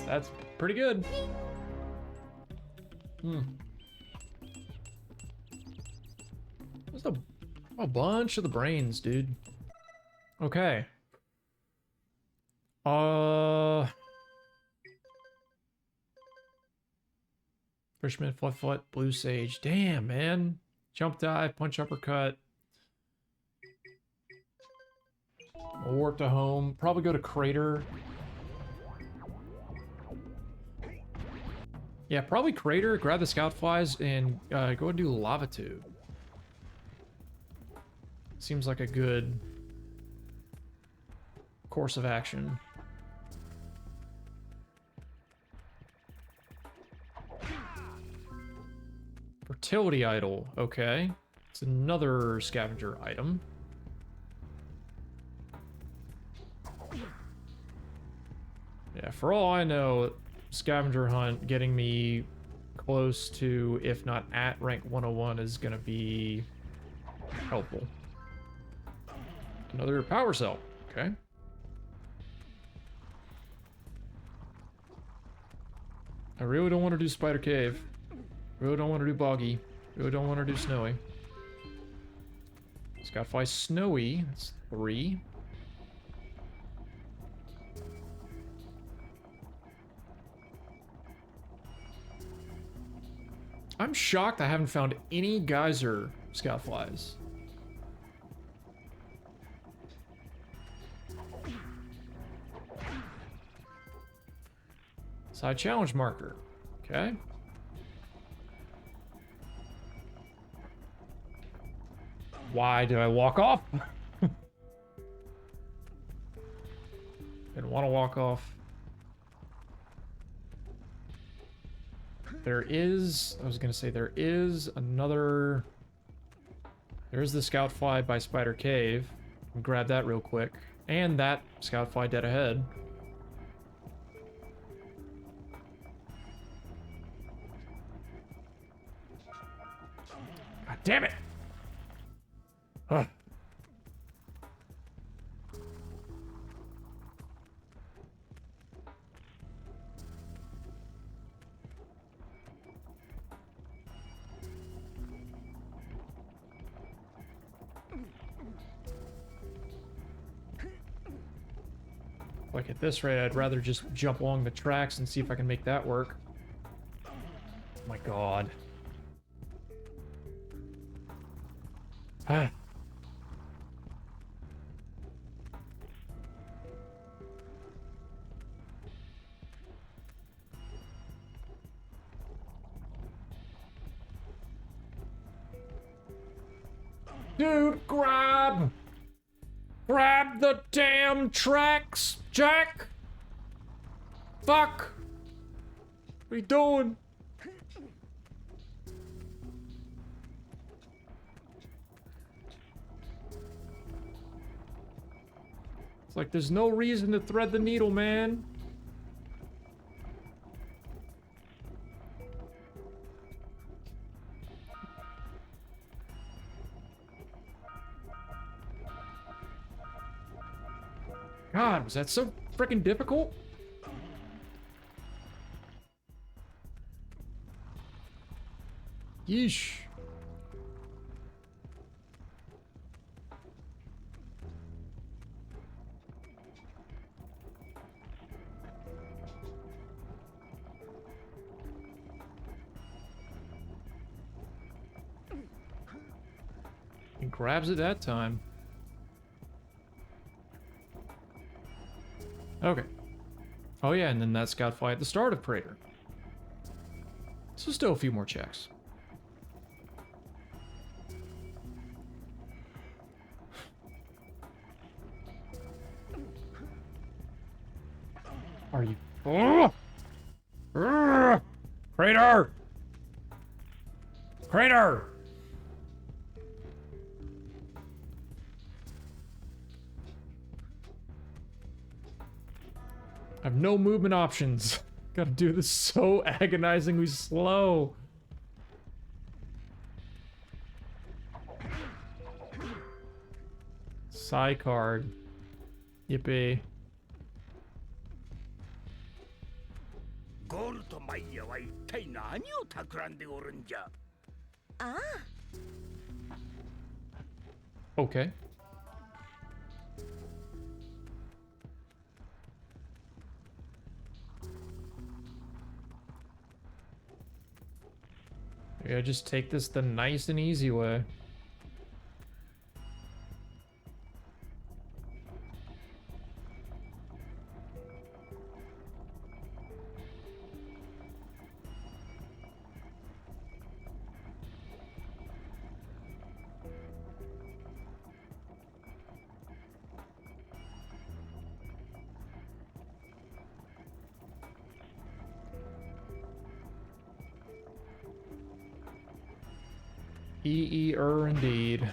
That's pretty good. There's a bunch of the brains, dude. Okay. Freshman, foot, blue sage. Damn, man. Jump dive, punch uppercut. I'll warp to home. Probably go to crater. Yeah, probably crater, grab the scout flies, and go and do lava tube. Seems like a good course of action. Fertility idol, okay. It's another scavenger item. Yeah, for all I know, scavenger hunt getting me close to, if not at rank 101, is gonna be helpful. Another power cell, okay. I really don't want to do Spider Cave. Really don't want to do Boggy. Really don't want to do Snowy. Scoutfly Snowy, that's 3. I'm shocked I haven't found any geyser scoutflies. Side challenge marker. Okay. Why did I walk off? Didn't want to walk off. There is, I was gonna say, there is another, there's the Scoutfly by Spider Cave. I'll grab that real quick. And that Scoutfly dead ahead. God damn it! Huh. Like at this rate, I'd rather just jump along the tracks and see if I can make that work. Oh my god. Ah. Dude, grab! Grab the damn tracks, Jack! Fuck! What are you doing? It's like there's no reason to thread the needle, man. God, was that so freaking difficult? Yeesh. He grabs it that time. Okay. Oh yeah, and then that scout fly at the start of Crater. So still a few more checks. Are you... Oh! Crater! Crater! I have no movement options. Gotta do this so agonizingly slow. Side card. Yippee. Okay. Maybe I just take this the nice and easy way. Indeed.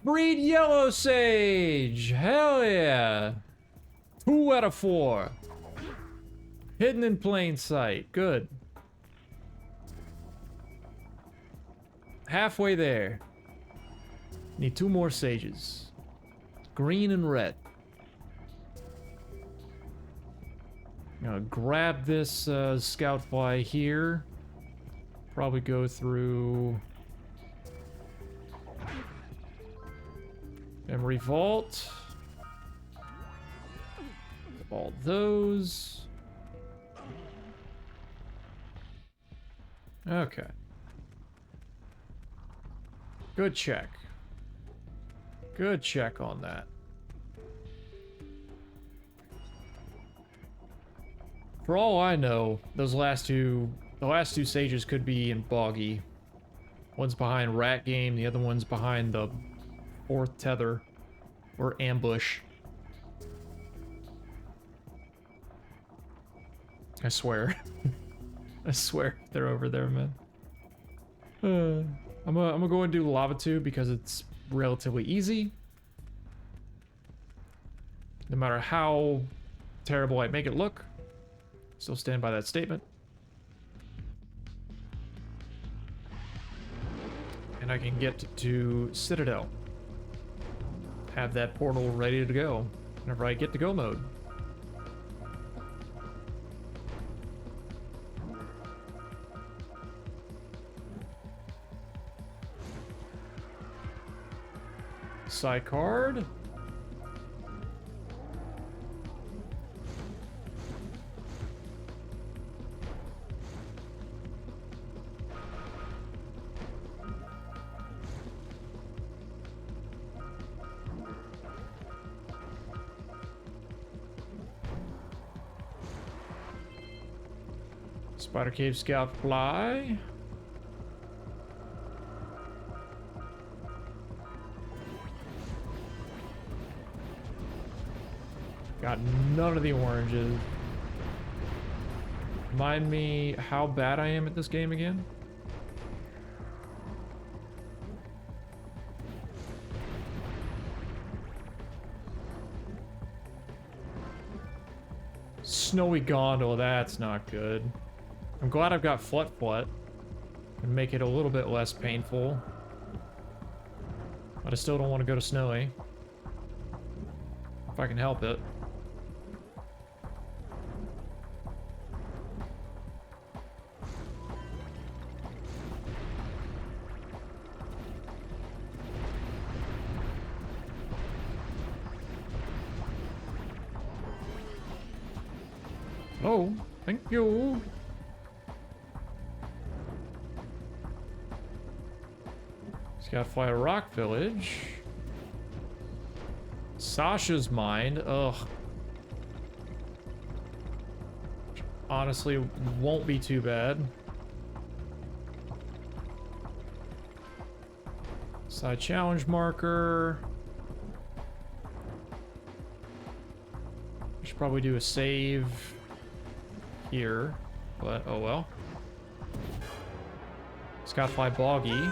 Breed Yellow Sage! Hell yeah! 2 out of 4. Hidden in plain sight. Good. Halfway there. Need 2 more sages. Green and red. I'm gonna grab this scout fly here. Probably go through Memory Vault. All those. Okay. Good check. Good check on that. For all I know, the last two sages could be in Boggy. One's behind Rat Game, the other one's behind the 4th tether or ambush. I swear. I swear they're over there, man. I'm gonna go and do Lava Tube because it's relatively easy. No matter how terrible I make it look, still stand by that statement. And I can get to Citadel. Have that portal ready to go whenever I get to go mode. Side card. Spider Cave Scout Fly. Got none of the oranges. Remind me how bad I am at this game again. Snowy Gondola, that's not good. I'm glad I've got Flut Flut and make it a little bit less painful. But I still don't want to go to Snowy. If I can help it. Oh, thank you. Scoutfly Rock Village. Sasha's Mind. Ugh. Honestly, won't be too bad. Side challenge marker. We should probably do a save here, but oh well. Scoutfly Boggy.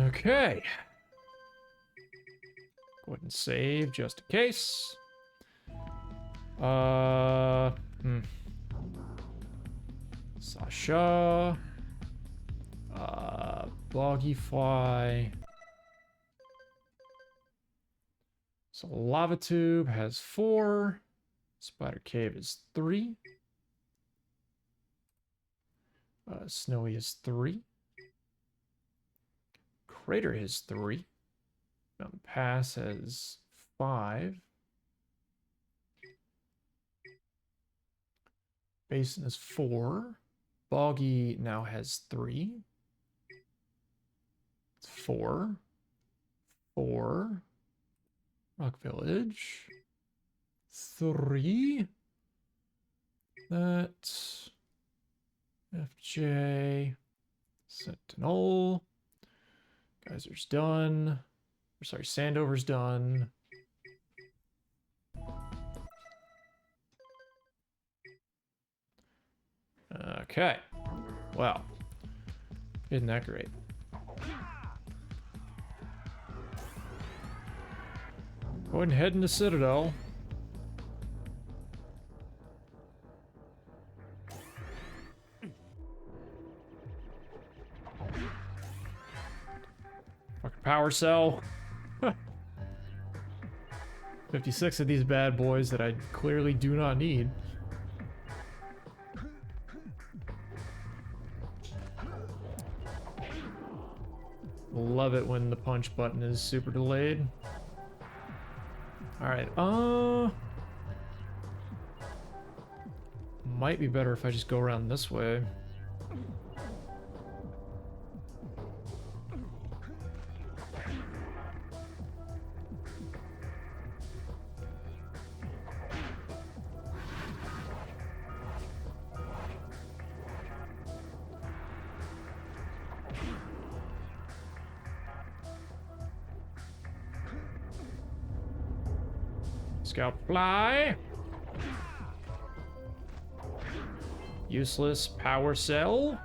Okay. Go ahead and save just in case. Sasha. Boggy Fly. So Lava Tube has 4. Spider Cave is 3. Snowy is 3. Crater is 3. Mountain Pass has 5. Basin is 4. Boggy now has 3. It's 4. 4. Rock Village. 3. That. FJ. Sentinel. Geyser's done. Or sorry, Sandover's done. Okay. Wow. Isn't that great? Go ahead and head into Citadel. Fucking power cell. 56 of these bad boys that I clearly do not need. Love it when the punch button is super delayed. Alright, might be better if I just go around this way. Scout fly. Useless power cell.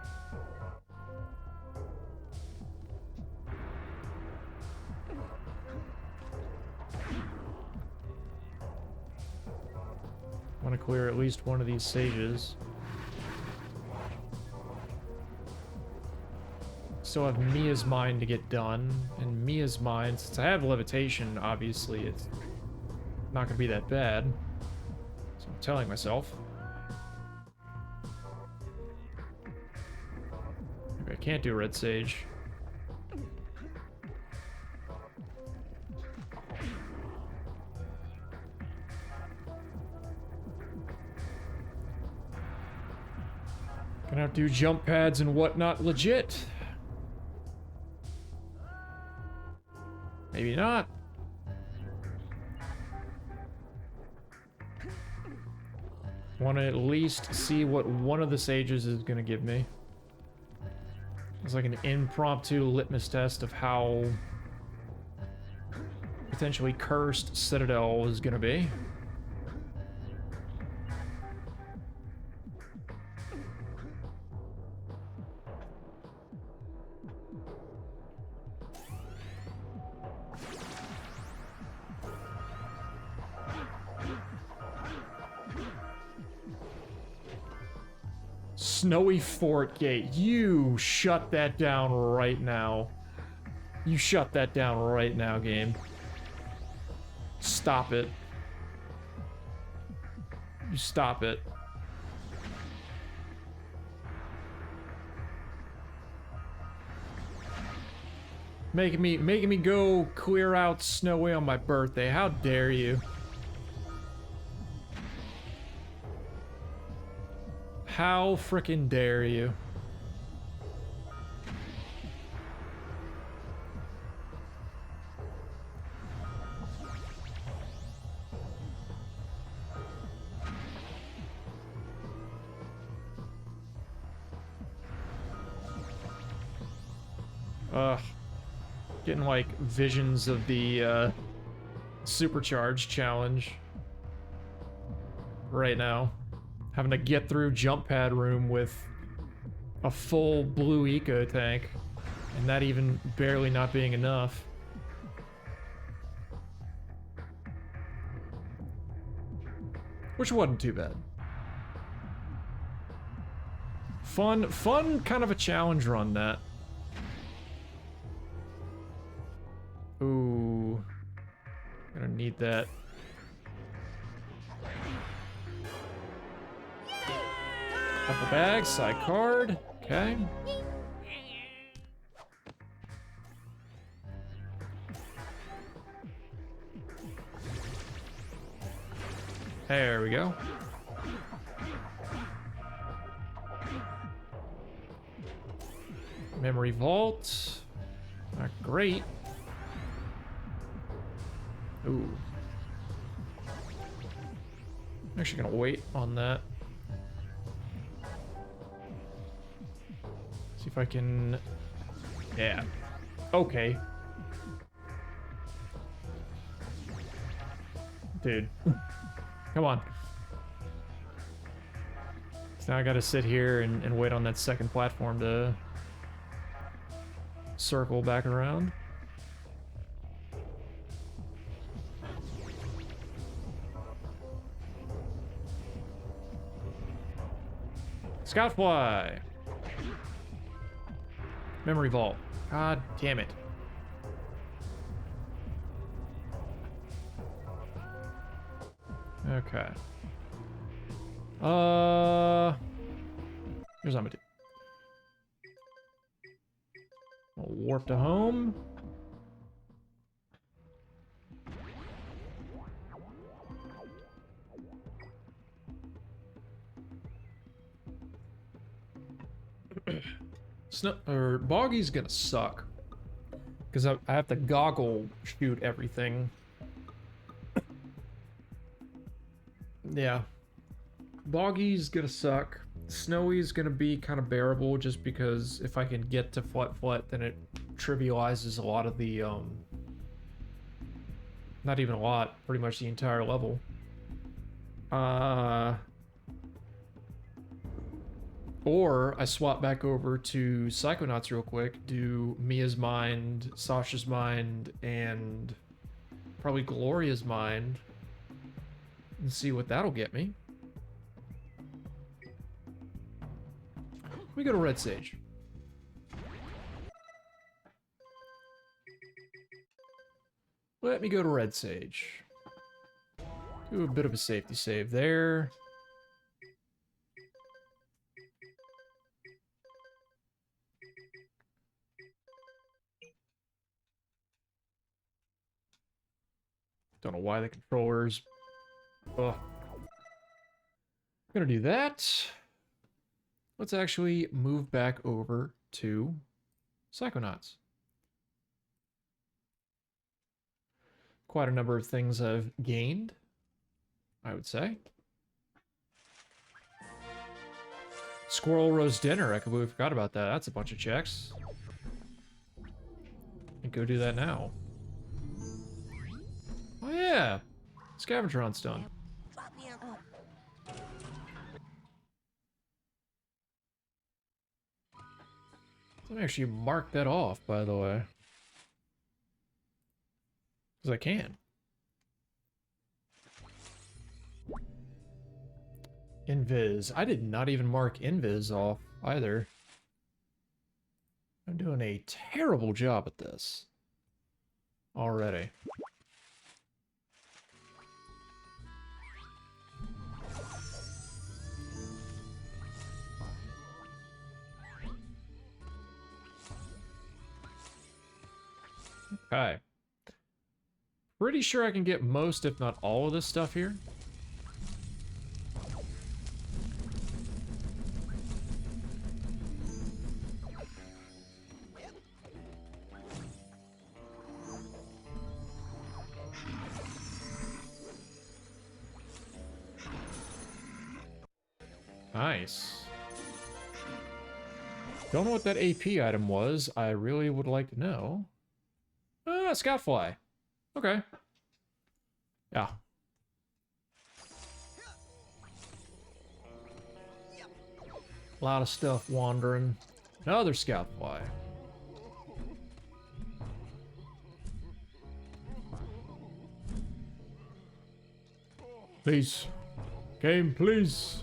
Want to clear at least one of these sages. Still have Mia's Mine to get done, and Mia's Mine, since I have levitation, obviously it's not gonna be that bad. So I'm telling myself. Maybe I can't do Red Sage. Gonna have to do jump pads and whatnot legit. Maybe not. Want to at least see what one of the sages is going to give me. It's like an impromptu litmus test of how potentially cursed Citadel is going to be. Snowy Fort Gate. You shut that down right now. You shut that down right now, game. Stop it. You stop it. Making me go clear out Snowy on my birthday. How dare you? How frickin' dare you? Ugh. Getting like visions of the supercharge challenge right now. Having to get through jump pad room with a full blue eco tank, and that even barely not being enough. Which wasn't too bad. Fun kind of a challenge run, that. Ooh. Gonna need that. Couple bags, side card. Okay. There we go. Memory vault. Not great. Ooh. I'm actually gonna wait on that. See if I can... Yeah. Okay. Dude. Come on. So now I gotta sit here and wait on that second platform to circle back around. Scoutfly! Memory vault. God damn it. Okay. Here's Amadou. We'll warp to home. Boggy's gonna suck. Because I have to goggle shoot everything. Yeah. Boggy's gonna suck. Snowy's gonna be kind of bearable just because if I can get to Flut, then it trivializes a lot of the, not even a lot, pretty much the entire level. Or I swap back over to Psychonauts real quick, do Mia's Mind, Sasha's Mind, and probably Gloria's Mind, and see what that'll get me. Let me go to Red Sage. Let me go to Red Sage. Do a bit of a safety save there. Don't know why the controllers... Ugh. Gonna do that. Let's actually move back over to Psychonauts. Quite a number of things I've gained, I would say. Squirrel roast dinner. I completely forgot about that. That's a bunch of checks. And go do that now. Oh yeah, scavenger hunt's done. Let me actually mark that off, by the way. Because I can. Invis. I did not even mark Invis off either. I'm doing a terrible job at this already. Okay. Pretty sure I can get most, if not all, of this stuff here. Nice. Don't know what that AP item was. I really would like to know. Scoutfly. Okay. Yeah. A lot of stuff wandering. Another Scoutfly. Please. Game, please.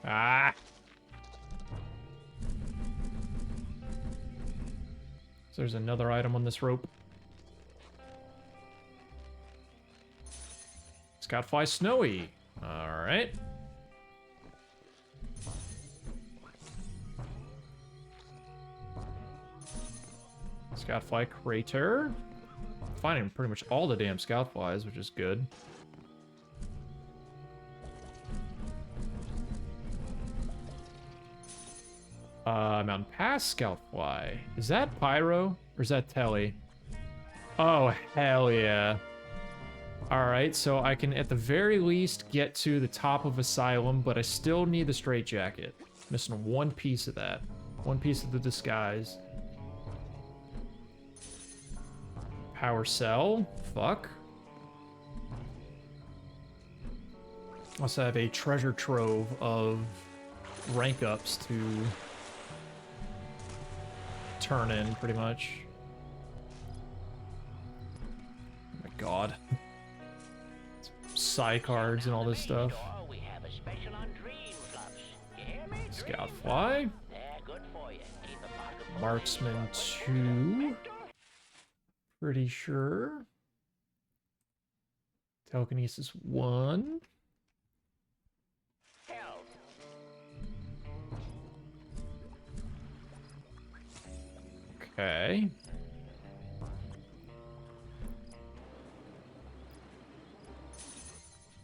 Ah! So there's another item on this rope. Scoutfly Snowy. Alright. Scoutfly Crater. Finding pretty much all the damn Scoutflies, which is good. Mountain Pass Scoutfly. Is that Pyro? Or is that Telly? Oh, hell yeah. Alright, so I can at the very least get to the top of Asylum, but I still need the straitjacket. Missing one piece of that. One piece of the disguise. Power Cell. Fuck. Also have a treasure trove of rank ups to turn in, pretty much. Oh my god. Psi cards and all this stuff. Scoutfly. Marksman 2. Pretty sure. Telekinesis 1. Okay.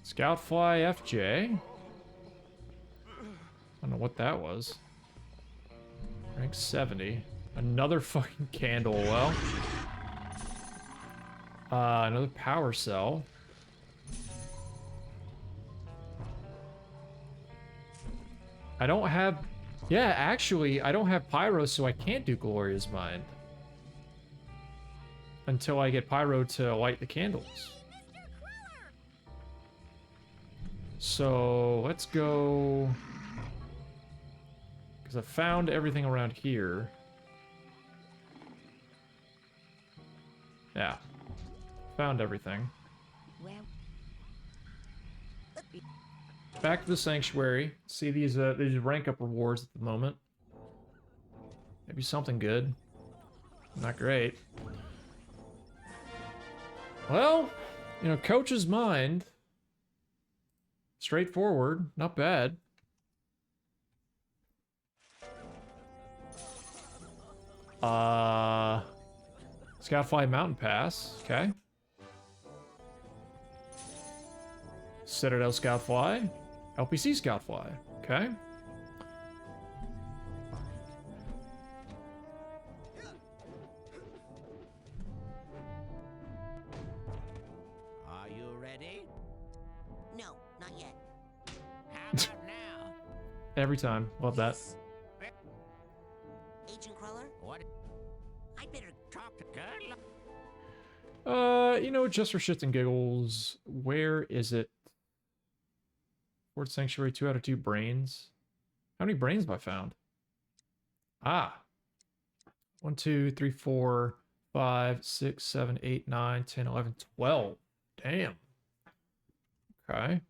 Scoutfly FJ. I don't know what that was. Rank 70. Another fucking candle well. Another power cell. I don't have... Yeah, actually, I don't have Pyro, so I can't do Gloria's Mind. Until I get Pyro to light the candles. So, let's go... Because I found everything around here. Yeah. Found everything. Back to the sanctuary. See these rank up rewards at the moment. Maybe something good. Not great. Well, you know, Coach's Mind. Straightforward, not bad. Scoutfly Mountain Pass, okay. Citadel Scoutfly, LPC Scoutfly, okay. Are you ready? No, not yet. How about now? Every time, love that. Agent Cruller, What? I'd better... Talk to good. You know, just for shits and giggles, where is it? Fort Sanctuary, 2 out of 2 brains. How many brains have I found? Ah. 1, 2, 3, 4, 5, 6, 7, 8, 9, 10, 11, 12. Damn. Okay.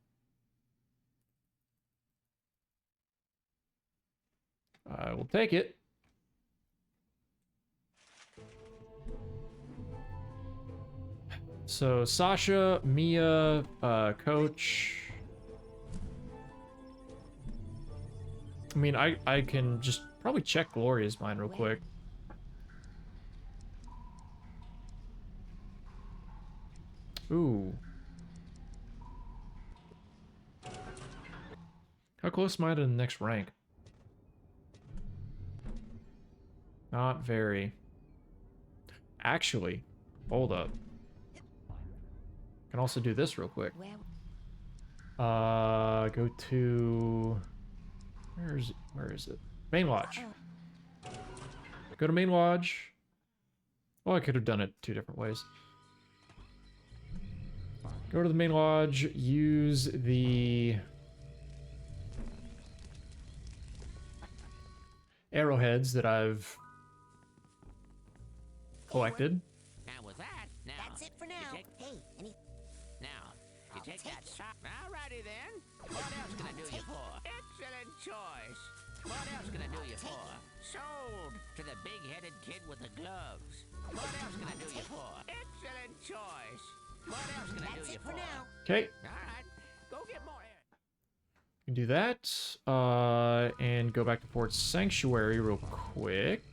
I will take it. So, Sasha, Mia, Coach. I mean, I can just probably check Gloria's Mind real quick. Ooh. How close am I to the next rank? Not very. Actually, hold up. Can also do this real quick. Go to... Where is it? Main Lodge. Go to Main Lodge. Well, I could have done it 2 different ways. Go to the Main Lodge, use the arrowheads that I've collected. Now with that, now. That's it for now. You take, Hey, any... now, you I'll take take that it. sock. Alrighty then. What else can I do you for? It's Excellent choice. What else can I do you for? Sold to the big-headed kid with the gloves. What else can I do you for? Excellent choice. What else can I do you for? Okay. All right, go get more. Can do that. And go back to Fort Sanctuary real quick.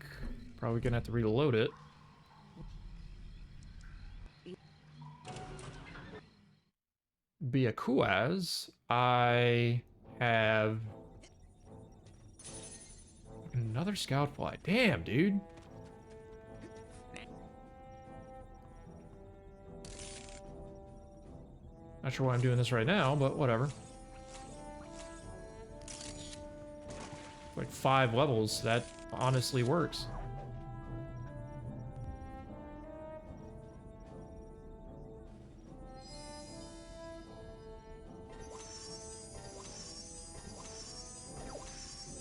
Probably gonna have to reload it. Biakuaz, I have another scout fly. Damn, dude. Not sure why I'm doing this right now, but whatever. Like 5 levels, that honestly works.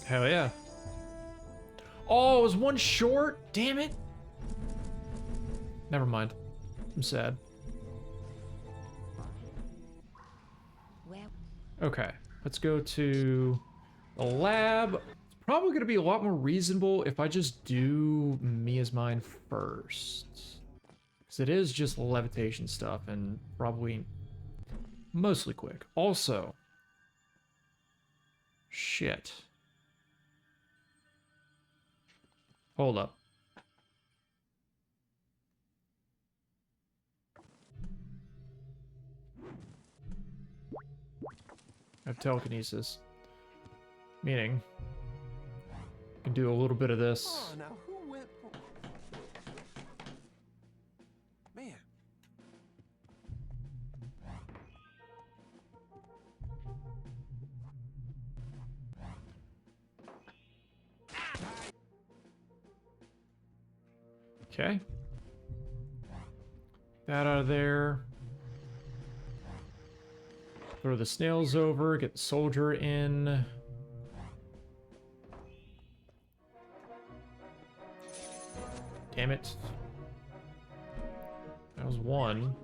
Hell yeah. Oh, it was one short? Damn it. Never mind. I'm sad. Okay, let's go to the lab. It's probably going to be a lot more reasonable if I just do Mia's Mind first. Because it is just levitation stuff and probably mostly quick. Also, shit. Hold up. I have telekinesis. Meaning, I can do a little bit of this. Oh, now who went? Man. Okay. That out of there. Throw the snails over, get the soldier in. Damn it. That was one.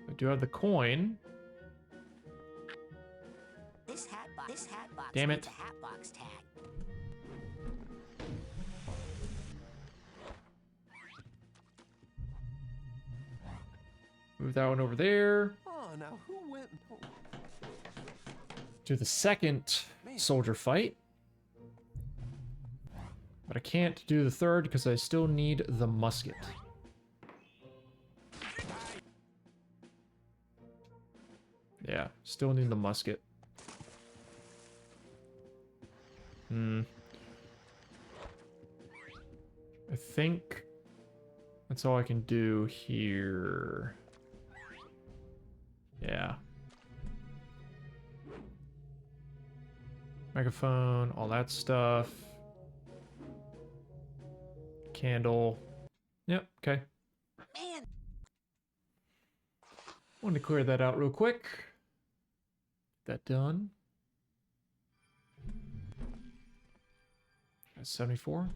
I do have the coin. This hat box. Damn it. needs a hat box tag. Move that one over there. Oh, now who went? Do the second soldier fight. But I can't do the third because I still need the musket. Yeah, still need the musket. I think that's all I can do here. Yeah. Megaphone, all that stuff. Candle. Yep, okay. Man, Wanted to clear that out real quick. Get that done. That's 74.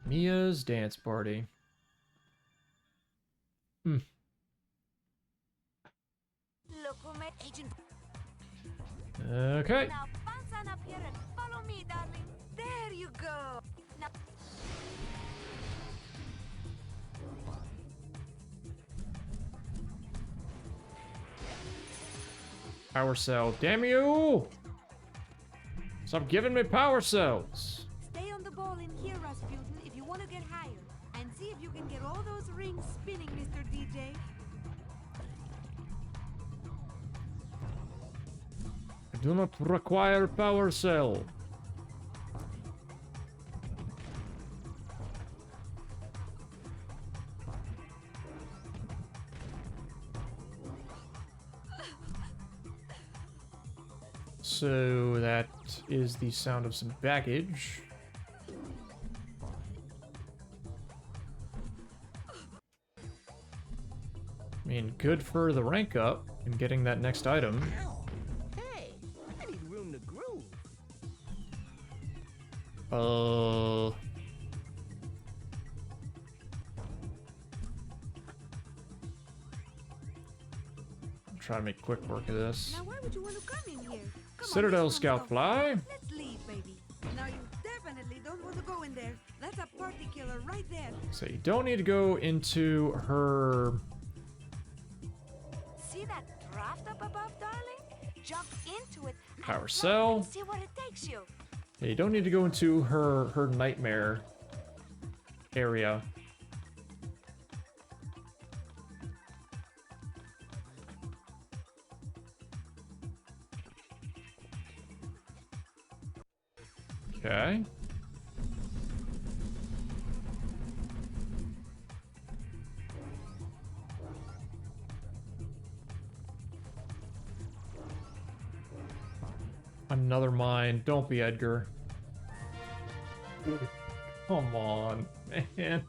Mia's dance party. Agent. Okay. Now bounce on up here and follow me, darling. There you go. Now Power cell. Damn you! Stop giving me power cells. stay on the ball in here, Rasputin, if you want to get higher. And see if you can get all those rings spinning, Mr. DJ. I do not require power cell. So that is the sound of some baggage. I mean, good for the rank up and getting that next item. Hey, I need room to groove. try to make quick work of this. Now why would you want to come in here? Come on, Citadel let's Scout go. Fly. Let's leave, baby. Now you definitely don't want to go in there. That's a party killer right there. So you don't need to go into her... See that draft up above, darling? Jump into it. and Power float cell. and see where it takes you. Yeah, you don't need to go into her nightmare area. Okay. Another mine. Don't be Edgar. Come on, man.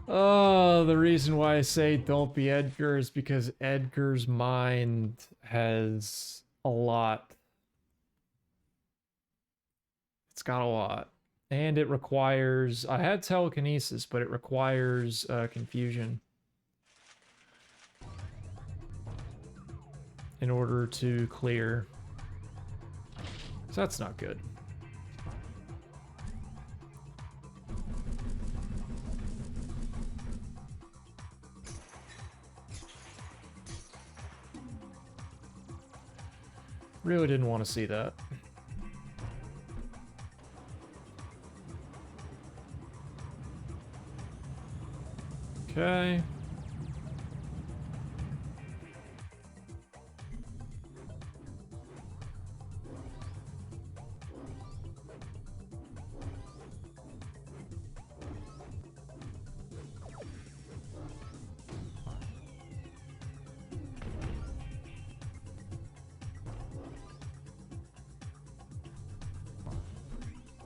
Oh, the reason why I say don't be Edgar is because Edgar's mind has a lot. It's got a lot. And it requires... I had telekinesis, but it requires confusion in order to clear. So that's not good. Really didn't want to see that. Okay.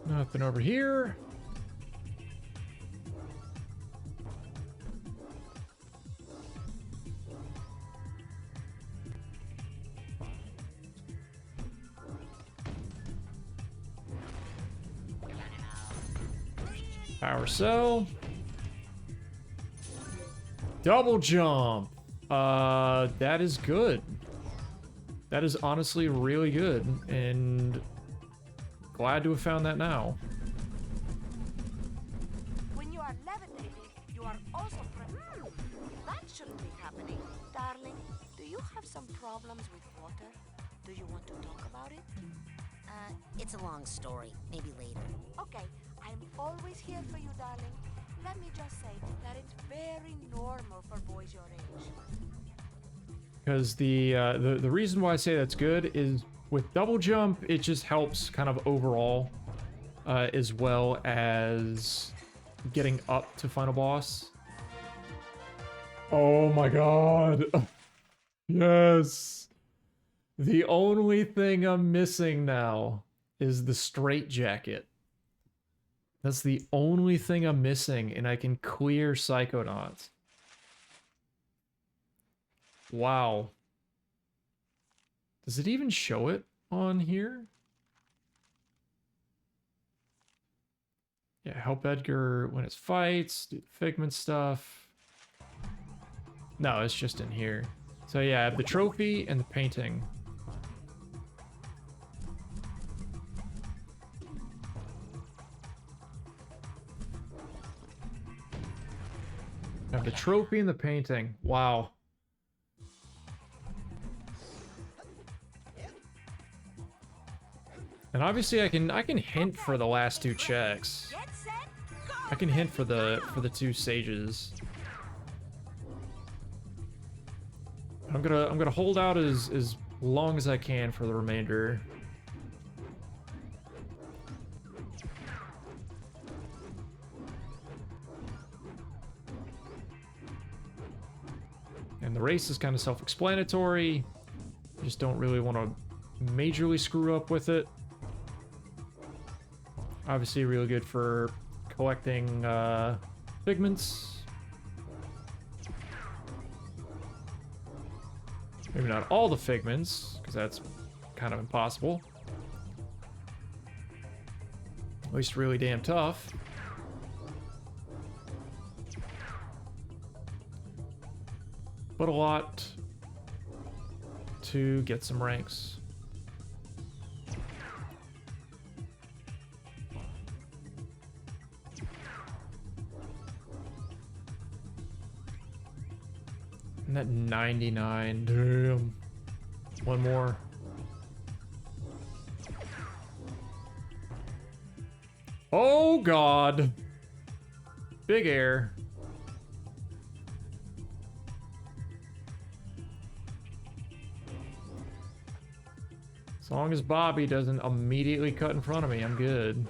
Nothing over here. Power cell. Double jump. That is good. That is honestly really good, and glad to have found that now. When you are levitating, you are also that shouldn't be happening. Darling, do you have some problems with water? Do you want to talk about it? It's a long story. Maybe later. Okay, I'm always here for you, darling. Let me just say that it's very normal for boys your age. Because the reason why I say that's good is with double jump, it just helps kind of overall, as well as getting up to final boss. Oh my god. Yes. The only thing I'm missing now is the straitjacket. That's the only thing I'm missing, and I can clear Psychonauts. Wow. Does it even show it on here? Yeah, help Edgar when it's fights, do the Figment stuff. No, it's just in here. So yeah, I have the trophy and the painting. I have the trophy and the painting. Wow. And obviously I can hint for the last two checks. Get set, go! I can hint for the two sages. I'm gonna hold out as long as I can for the remainder. And the race is kind of self-explanatory. Just don't really want to majorly screw up with it. Obviously really good for collecting pigments. Maybe not all the figments, because that's kind of impossible. At least really damn tough. But a lot to get some ranks. And that 99, damn. One more. Oh God. Big air. As long as Bobby doesn't immediately cut in front of me, I'm good.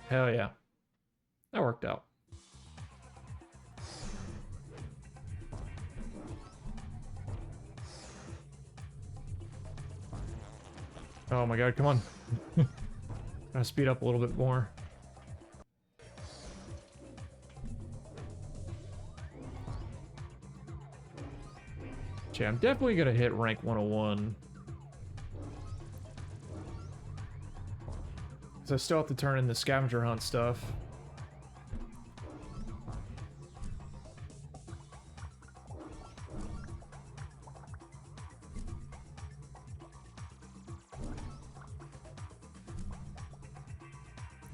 Hell yeah. That worked out. Oh my God, come on. Gotta speed up a little bit more. Okay, I'm definitely gonna hit rank 101. So I still have to turn in the scavenger hunt stuff.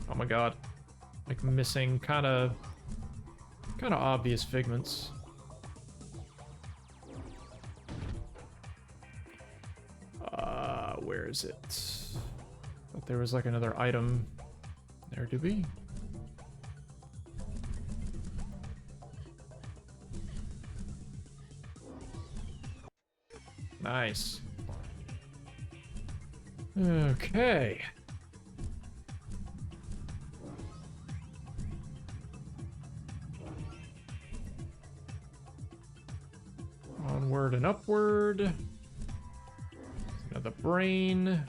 Oh my God. Like missing kind of obvious figments. Where is it? Thought there was like another item there to be. Nice. Okay. Onward and upward. Another brain.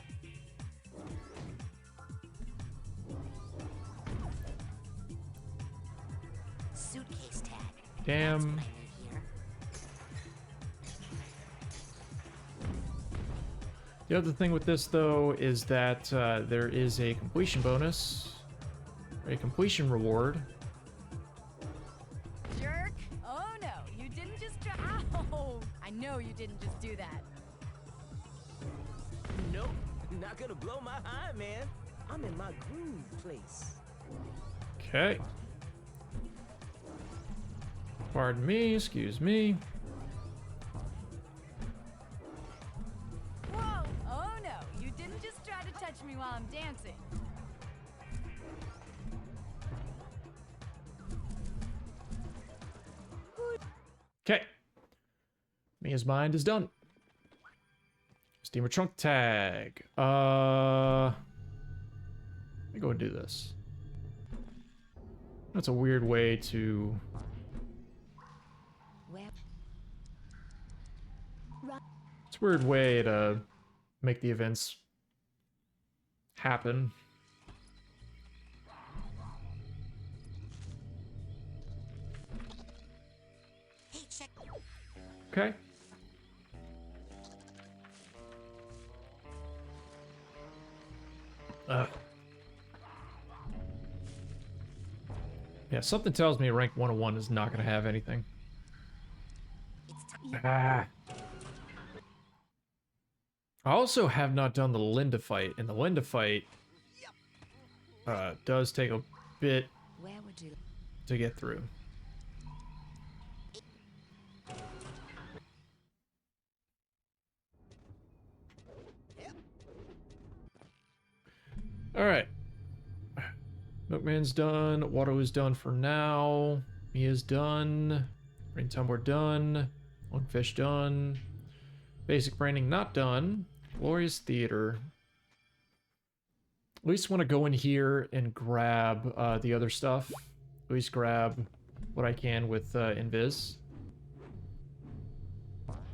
Suitcase tag. Damn. The other thing with this, though, is that there is a completion bonus, or a completion reward. Jerk! Oh no, you didn't just Ow! I know you didn't just do that. Nope, not gonna blow my high, man. I'm in my groove place. Okay. Pardon me, excuse me. Whoa! Oh no, you didn't just try to touch me while I'm dancing. Okay. Mia's mind is done. Steamer trunk tag. Let me go and do this. That's a weird way to... It's a weird way to make the events happen. Hey, check. Okay. Yeah, something tells me rank 101 is not going to have anything. Ah. I also have not done the Linda fight, and the Linda fight does take a bit to get through. All right. Milkman's done. Watto is done for now. Mia's done. Brain Tumbler done. Lungfish done. Basic branding not done. Glorious Theater. At least want to go in here and grab the other stuff. At least grab what I can with Invis.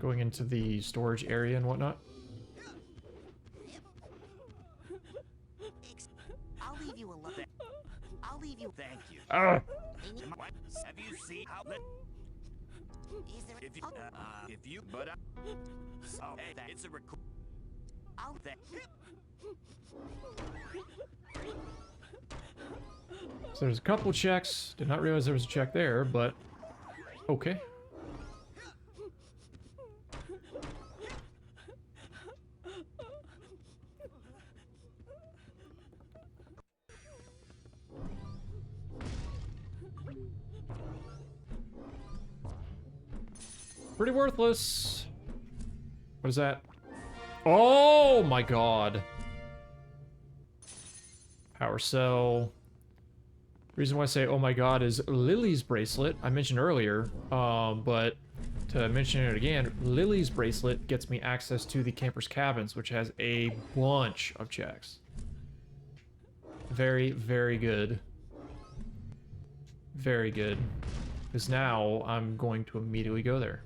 Going into the storage area and whatnot. I'll leave you alone. I'll leave you. Thank you. Ah! Have you seen how? Is there? If you, but oh, hey, it's a record. I'll. So there's a couple checks. Did not realize there was a check there, but okay. Pretty worthless. What is that? Oh my god. Power cell. Reason why I say oh my god is Lily's bracelet. I mentioned earlier, but to mention it again, Lily's bracelet gets me access to the camper's cabins, which has a bunch of checks. Very, very good. Very good. Because now I'm going to immediately go there.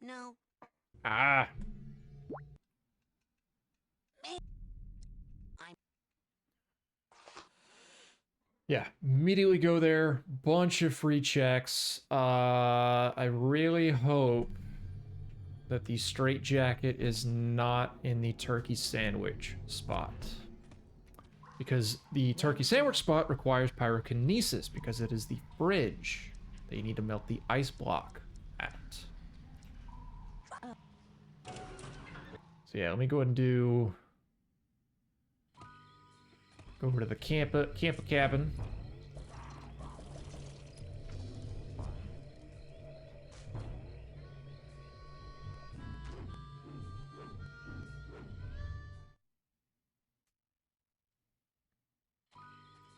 No. Ah. Yeah, immediately go there. Bunch of free checks. I really hope that the straitjacket is not in the turkey sandwich spot. Because the turkey sandwich spot requires pyrokinesis because it is the fridge that you need to melt the ice block at. So yeah, let me go ahead and do... Go over to the camper cabin.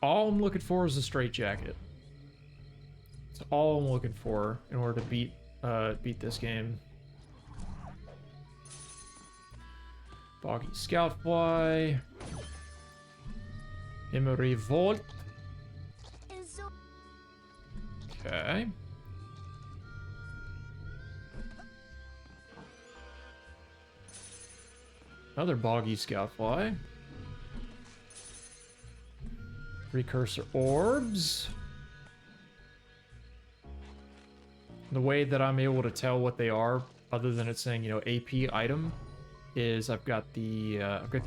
All I'm looking for is a straitjacket. That's all I'm looking for in order to beat this game. Boggy Scoutfly. Emery Volt. Okay. Another Boggy Scoutfly. Precursor orbs. The way that I'm able to tell what they are, other than it saying, you know, AP item, is I've got the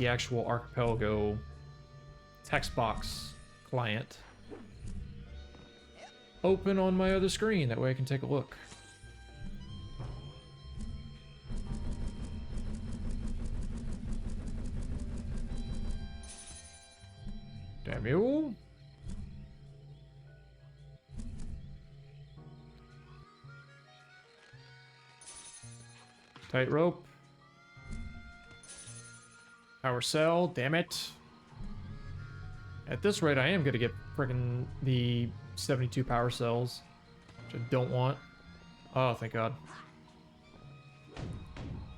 actual Archipelago text box client open on my other screen. That way I can take a look. Damn you. Tightrope. Power cell, damn it. At this rate, I am gonna get frickin' the 72 power cells, which I don't want. Oh, thank God.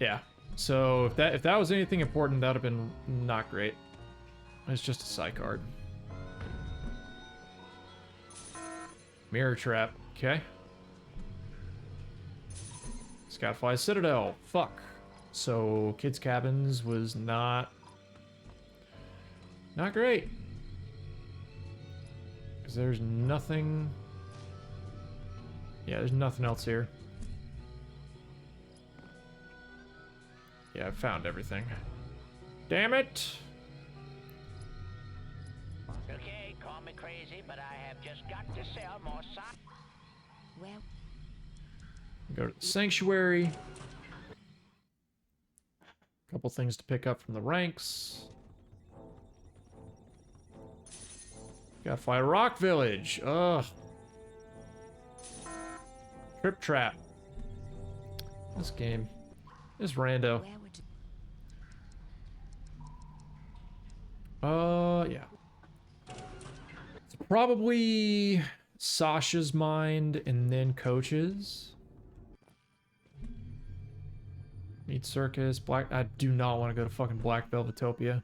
Yeah. So if that was anything important, that'd have been not great. It's just a side card. Mirror trap. Okay. Scoutfly Citadel. Fuck. So kids' cabins was not great. Because there's nothing. Yeah, there's nothing else here. Yeah, I found everything. Damn it! Okay, call me crazy, but I have just got to sell more socks. Well, Go to the sanctuary. Couple things to pick up from the ranks. Gotta fly Rock Village. Ugh. Trip Trap. This game is rando. where would you... Yeah. It's probably Sasha's Mind and then Coach's. Meat Circus, Black... I do not want to go to fucking Black Velvetopia.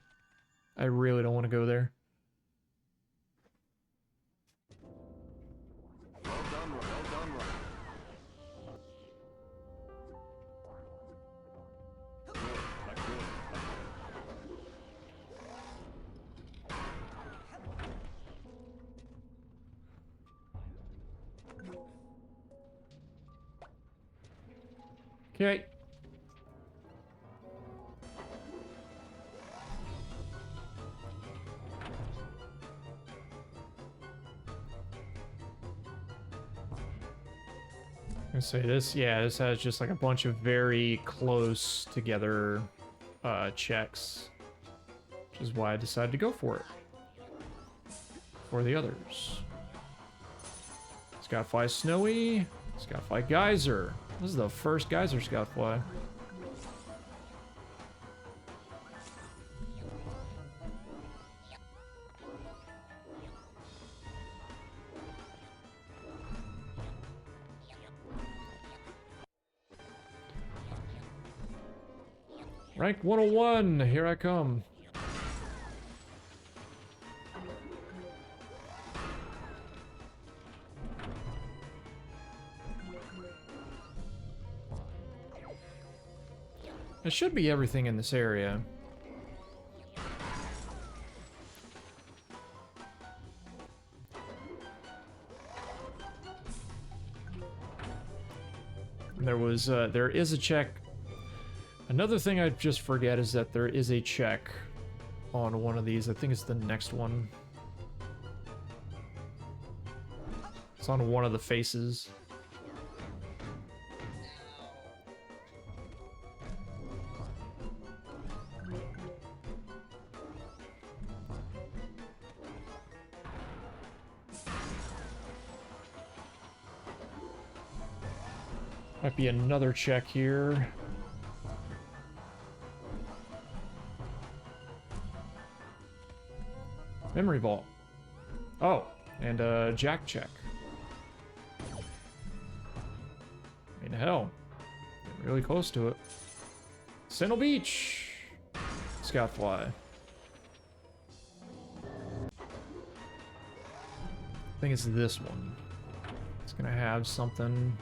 I really don't want to go there. Well done, well done. Okay. I say this, yeah, this has just like a bunch of very close together checks, which is why I decided to go for it. For the others. Scoutfly Snowy. Scoutfly Geyser. This is the first Geyser Scoutfly. Rank 101, here I come. It should be everything in this area. There is a check. Another thing I just forget is that there is a check on one of these. I think it's the next one. It's on one of the faces. Might be another check here. Memory vault. Oh, and a jack check. I mean, hell. Getting really close to it. Sentinel Beach! Scoutfly. I think it's this one. It's gonna have something.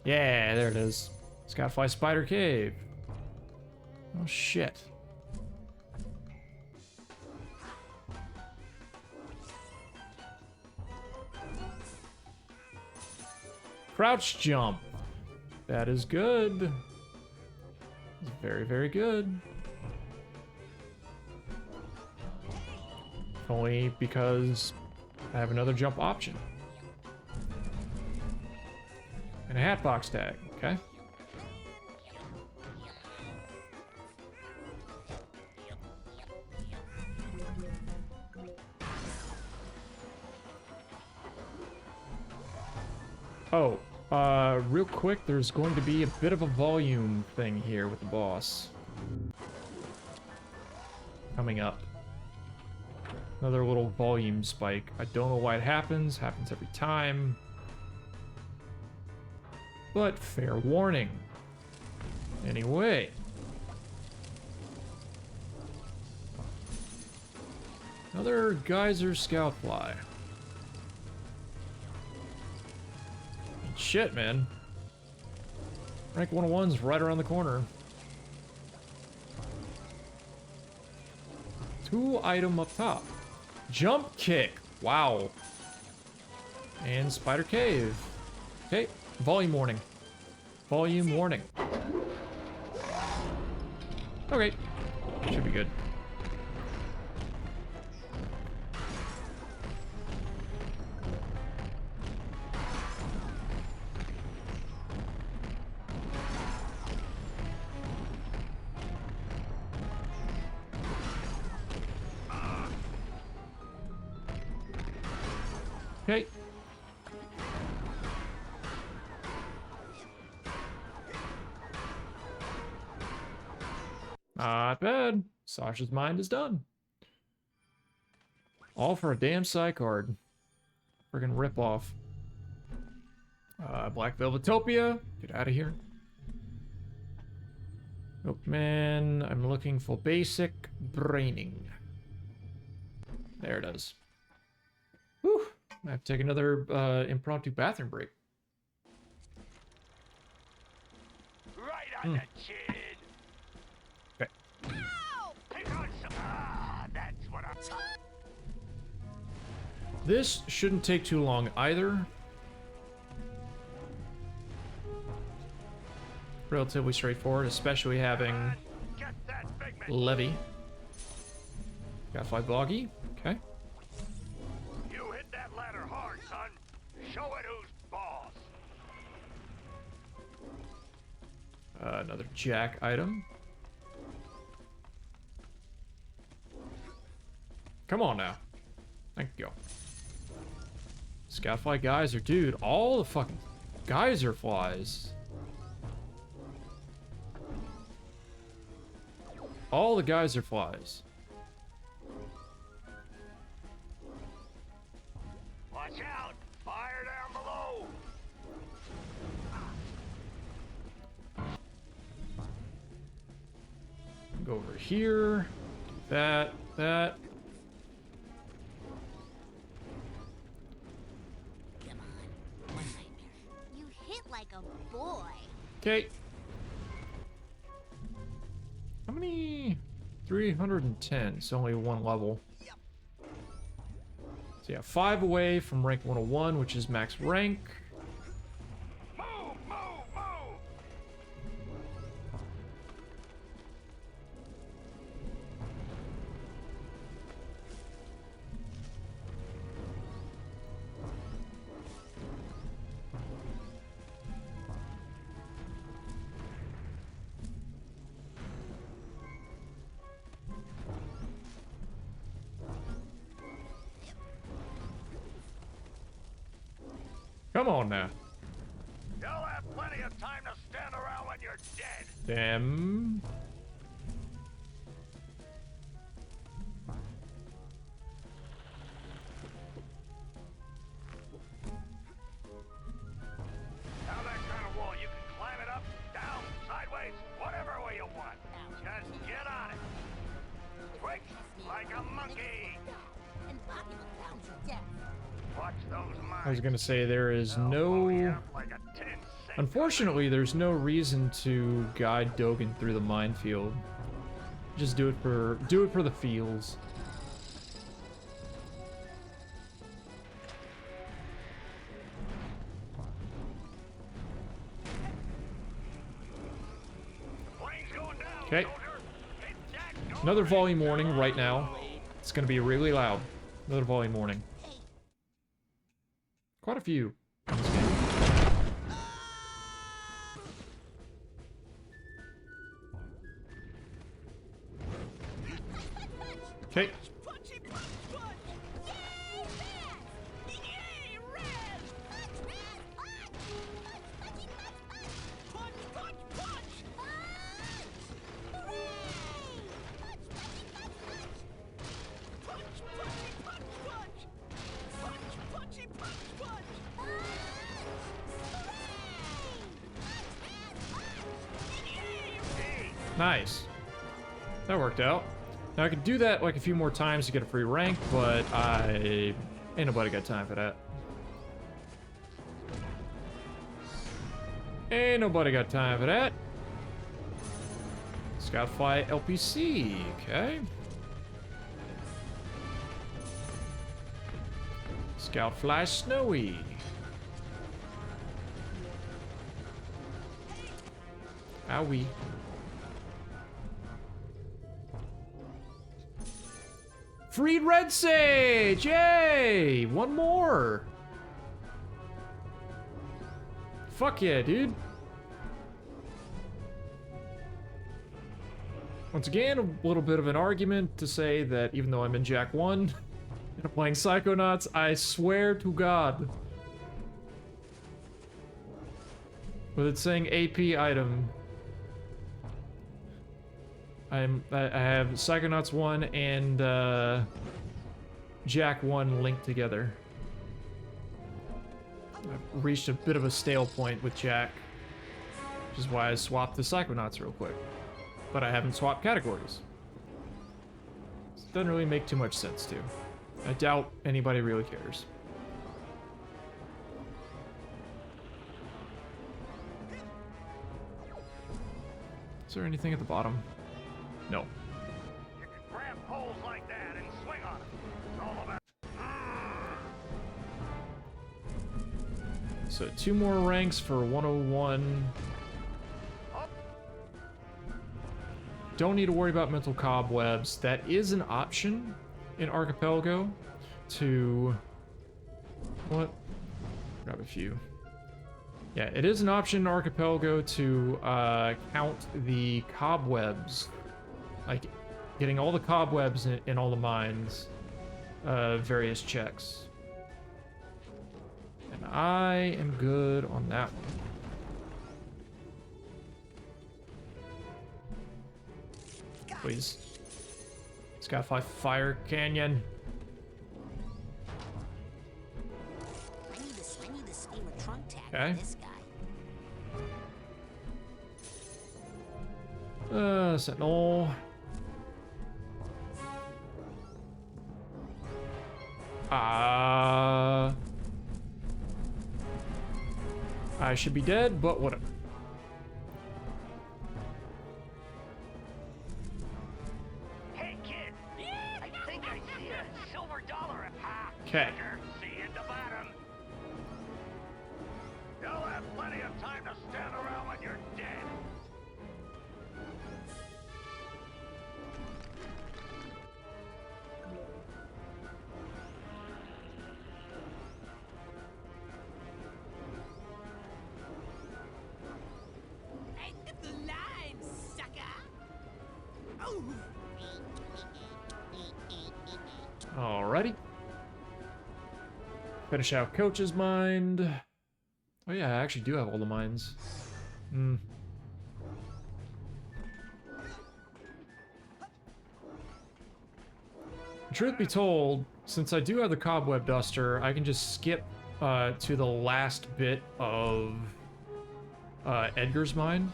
Yeah, there it is. Scoutfly Spider Cave. Oh, shit. Crouch jump. That is good. It's very, very good. Only because I have another jump option. And a hatbox tag, okay? Oh, real quick, there's going to be a bit of a volume thing here with the boss. Coming up. Another little volume spike. I don't know why it happens. Happens every time. But fair warning. Anyway. Another Geyser Scoutfly. Shit, man. Rank 101's right around the corner. 2 item up top. Jump kick. Wow. And Spider Cave. Okay. Volume warning. Volume warning. Okay. Should be good. Okay. Not bad. Sasha's mind is done. All for a damn psi card. Friggin' ripoff. Black Velvetopia. Get out of here. Milkman. I'm looking for basic braining. There it is. Whew. I have to take another impromptu bathroom break. Right on the chin. Okay. Take on some. That's what I'm. This shouldn't take too long either. Relatively straightforward, especially having Get that big man. Levy. Got 5 Boggy. Okay. You hit that ladder hard, son. Show it who's boss. Another Jack item. Come on now. Thank you. Scoutfly geyser, dude. All the fucking geyser flies. All the geyser flies. Watch out! Fire down below! Go over here. Do that. That. Come on. One nightmare. You hit like a boy. Okay. How many? 310. So only one level. So yeah, 5 away from rank 101, which is max rank. Move, move, move! Come on now. You'll have plenty of time to stand around when you're dead. Damn. Now that kind of wall, you can climb it up, down, sideways, whatever way you want. Just get on it. Quick, like a monkey. And Poppy will pound you death. Watch those mines. I was gonna say there is They'll blow you no. up like a tin cent. Unfortunately, there's no reason to guide Dogen through the minefield. Just do it for the feels. Plane's going down, Okay. soldier. Hey, Jack, don't Another break. volume warning right now. It's gonna be really loud. Another volume warning. Quite a few in this game. Okay. Punchy punch punch! Yay, red! Yay, red! Punch, punch, punch! Punch, punchy punch punch! Punch, punchy punch punch! Yay! Nice. That worked out. Now I could do that like a few more times to get a free rank, but ain't nobody got time for that. Ain't nobody got time for that. Scoutfly LPC, okay. Scoutfly Snowy. Owie. Freed Red Sage! Yay! One more! Fuck yeah, dude. Once again, a little bit of an argument to say that even though I'm in Jack 1 and I'm playing Psychonauts, I swear to God, with it saying AP item, I have Psychonauts 1 and Jack 1 linked together. I've reached a bit of a stale point with Jack, which is why I swapped to Psychonauts real quick. But I haven't swapped categories. It doesn't really make too much sense to. I doubt anybody really cares. Is there anything at the bottom? No. You can grab poles like that and swing on them. It's all about. So 2 more ranks for 101. Don't need to worry about mental cobwebs. That is an option in Archipelago to... What? Grab a few. Yeah, it is an option in Archipelago to count the cobwebs. Like, getting all the cobwebs in all the mines. Various checks. I am good on that one. Please. Skyfly Fire Canyon. I need the steamer trunk tag Okay. for this guy. Sentinel. I should be dead, but whatever. Hey, kid. I think I see a silver dollar a pop. Okay. See you at the bottom. You'll have plenty of time to stand around when you're dead. End the line, sucker! Oh! Alrighty. Finish out Coach's mind. Oh yeah, I actually do have all the mines. Hmm. Truth be told, since I do have the Cobweb Duster, I can just skip to the last bit of Edgar's mine.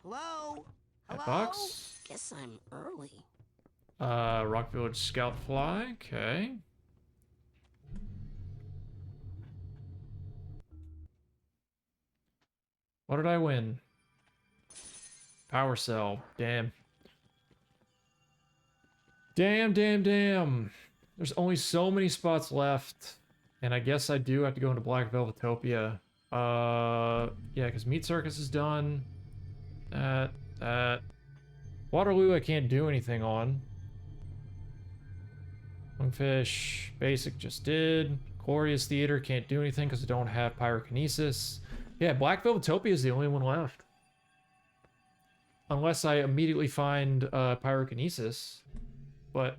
Hello? That box. Guess I'm early. Rock Village Scout Fly. Okay. What did I win? Power Cell. Damn. Damn. There's only so many spots left. And I guess I do have to go into Black Velvetopia. Yeah, because Meat Circus is done. That. Waterloo I can't do anything on. Lungfish, Basic just did. Glorious Theater can't do anything because I don't have Pyrokinesis. Yeah, Black Velvetopia is the only one left. Unless I immediately find Pyrokinesis. But,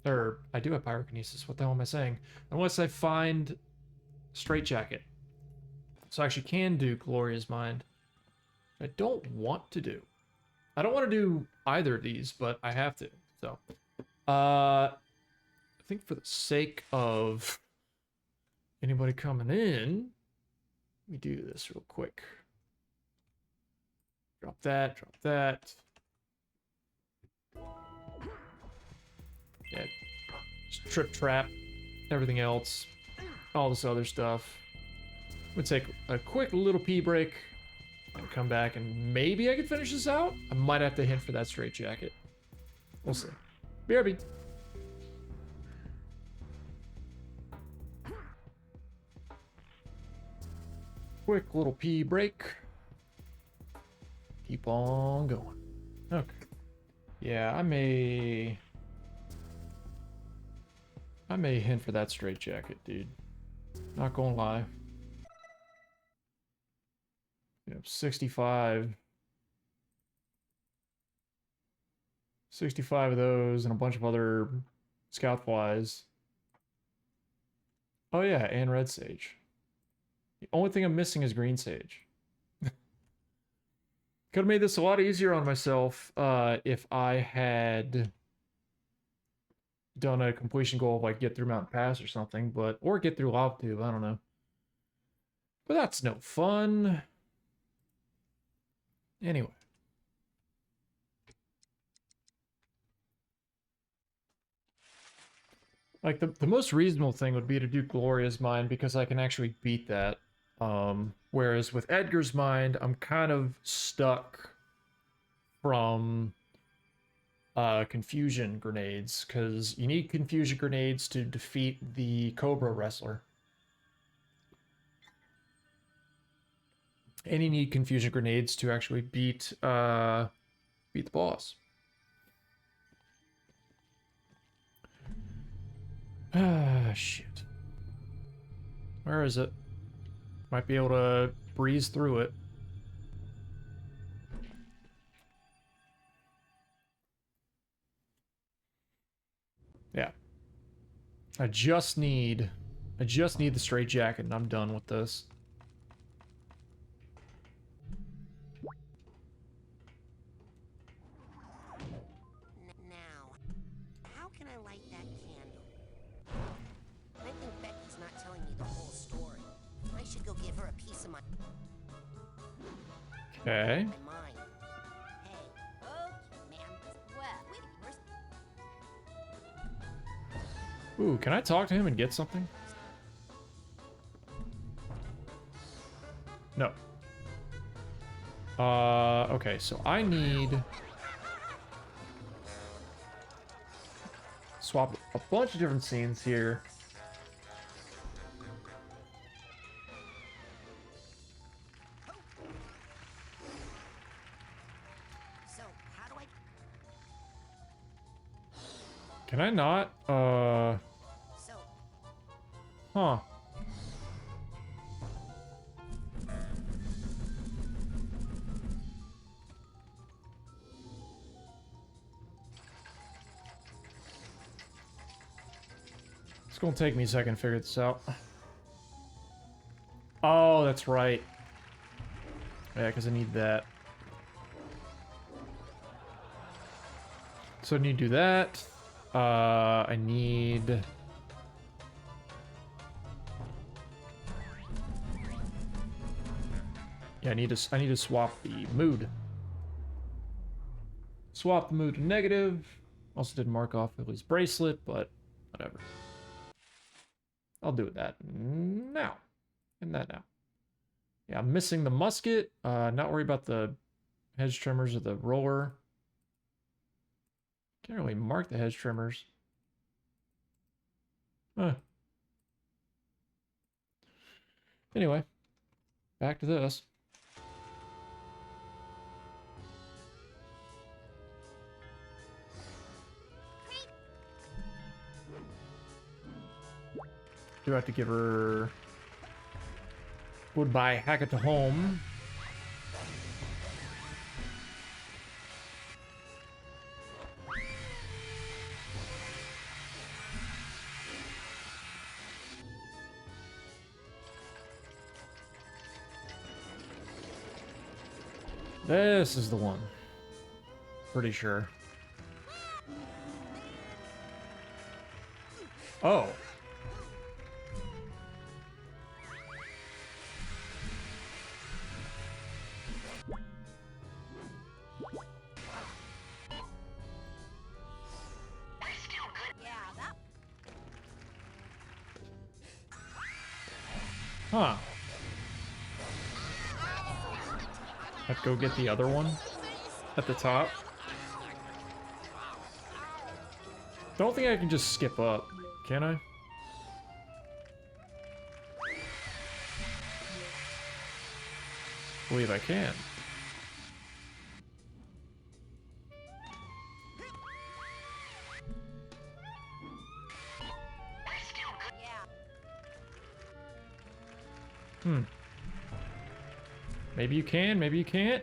or, I do have Pyrokinesis. What the hell am I saying? Unless I find Straitjacket. So I actually can do Gloria's Mind. I don't want to do. I don't want to do either of these, but I have to. So, I think for the sake of anybody coming in, let me do this real quick. Drop that, drop that. Yeah, just Trip Trap, everything else, all this other stuff. I'm gonna take a quick little pee break and come back, and maybe I can finish this out. I might have to hint for that Straitjacket. We'll see. BRB. Quick little pee break. Keep on going. Okay. Yeah, I may hint for that Straitjacket, dude. Not gonna lie. Yep, 65. 65 of those and a bunch of other Scout Flies. Oh yeah, and Red Sage. The only thing I'm missing is Green Sage. Could have made this a lot easier on myself if I had done a completion goal of like get through Mountain Pass or something, but or get through Lava Tube, I don't know. But that's no fun. Anyway. Like the most reasonable thing would be to do Gloria's Mind because I can actually beat that. Whereas with Edgar's Mind, I'm kind of stuck from confusion grenades because you need confusion grenades to defeat the Cobra Wrestler. And you need confusion grenades to actually beat the boss. Ah, shit. Where is it? Might be able to breeze through it. Yeah. I just need the straight jacket and I'm done with this. Now, how can I light that candle? I think Becky's not telling me the whole story. I should go give her a piece of my Okay. mind. Hey, okay, man. Well, wait, where's... Ooh, can I talk to him and get something? No. Okay, so I need... swap a bunch of different scenes here. So, how do I... Can I not? So, Huh. It's gonna take me a second to figure this out. Oh, that's right. Yeah, because I need that. So I need to do that. I need... Yeah, I need to swap the mood. Swap the mood to negative. Also didn't mark off Lily's bracelet, but whatever. I'll do that now. And that now. Yeah, I'm missing the musket. Not worry about the hedge trimmers or the roller. Can't really mark the hedge trimmers. Huh. Anyway, back to this. Do have to give her goodbye, hack it to home. This is the one. Pretty sure. Oh. Huh. Have to go get the other one at the top. Don't think I can just skip up, can I? Believe I can. Hmm. Maybe you can, maybe you can't.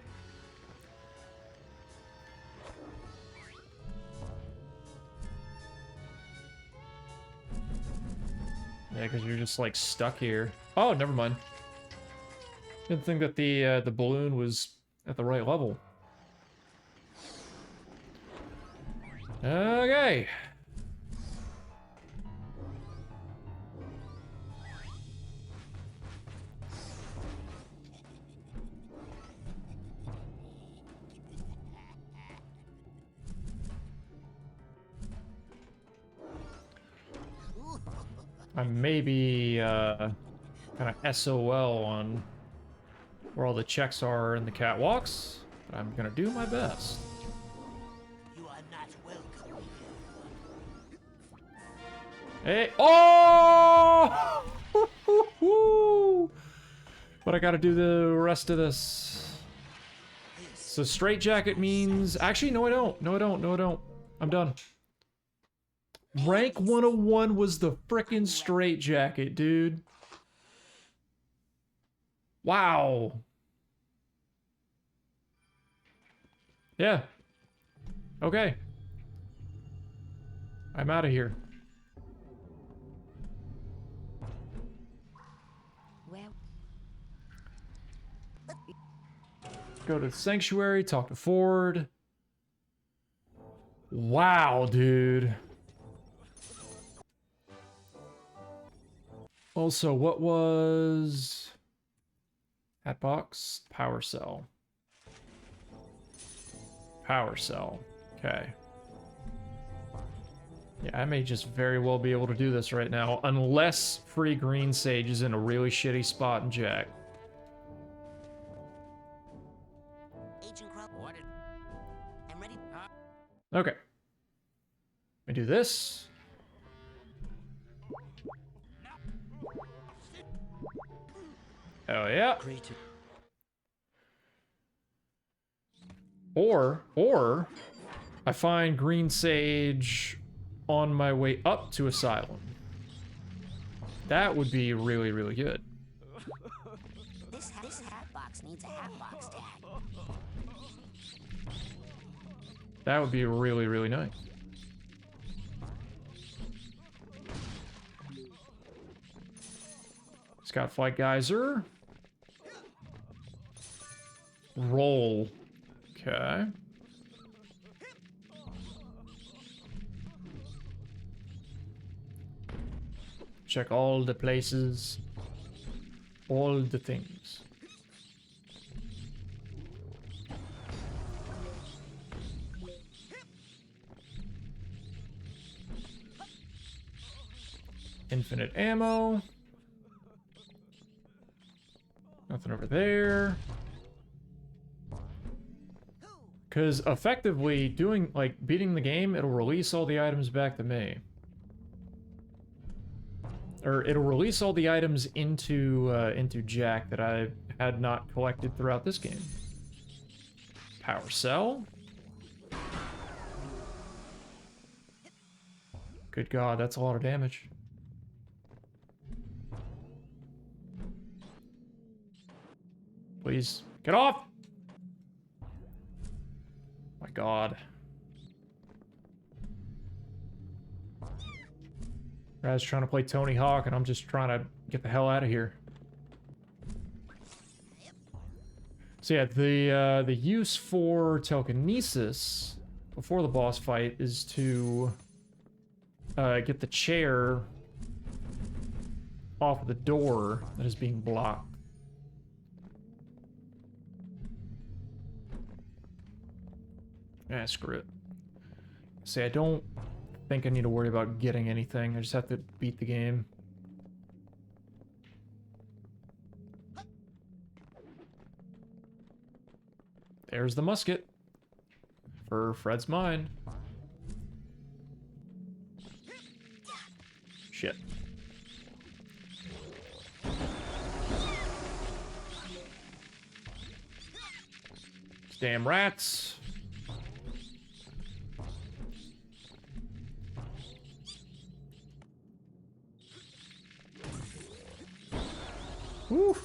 Yeah, because you're just like stuck here. Oh, never mind. Didn't think that the balloon was at the right level. Okay. I may be kind of SOL on where all the checks are in the catwalks, but I'm gonna do my best. You are not welcome here. Hey, oh! But I gotta do the rest of this. So straight jacket means... Actually, no I don't. No I don't. No I don't. I'm done. Rank 101 was the frickin' straight jacket, dude. Wow. Yeah. Okay. I'm out of here. Go to the sanctuary, talk to Ford. Wow, dude. Also, what was... Hatbox? Power cell. Power cell. Okay. Yeah, I may just very well be able to do this right now, unless free green sage is in a really shitty spot in Jack. Agent Crow, I'm ready. Okay. Let me do this. Oh yeah. Or I find green sage on my way up to Asylum. That would be really, really good. This hat box needs a hat box tag. That would be really, really nice. Scout Flight Geyser. Roll. Okay. Check all the places. All the things. Infinite ammo. Nothing over there. Because effectively doing, like, beating the game, it'll release all the items back to me. Or it'll release all the items into Jack that I had not collected throughout this game. Power cell. Good God, that's a lot of damage. Please, get off! My God. Rad's trying to play Tony Hawk, and I'm just trying to get the hell out of here. So yeah, the use for telekinesis before the boss fight is to get the chair off of the door that is being blocked. Screw it. See, I don't think I need to worry about getting anything. I just have to beat the game. There's the musket. For Fred's mine. Shit. Damn rats. Woo!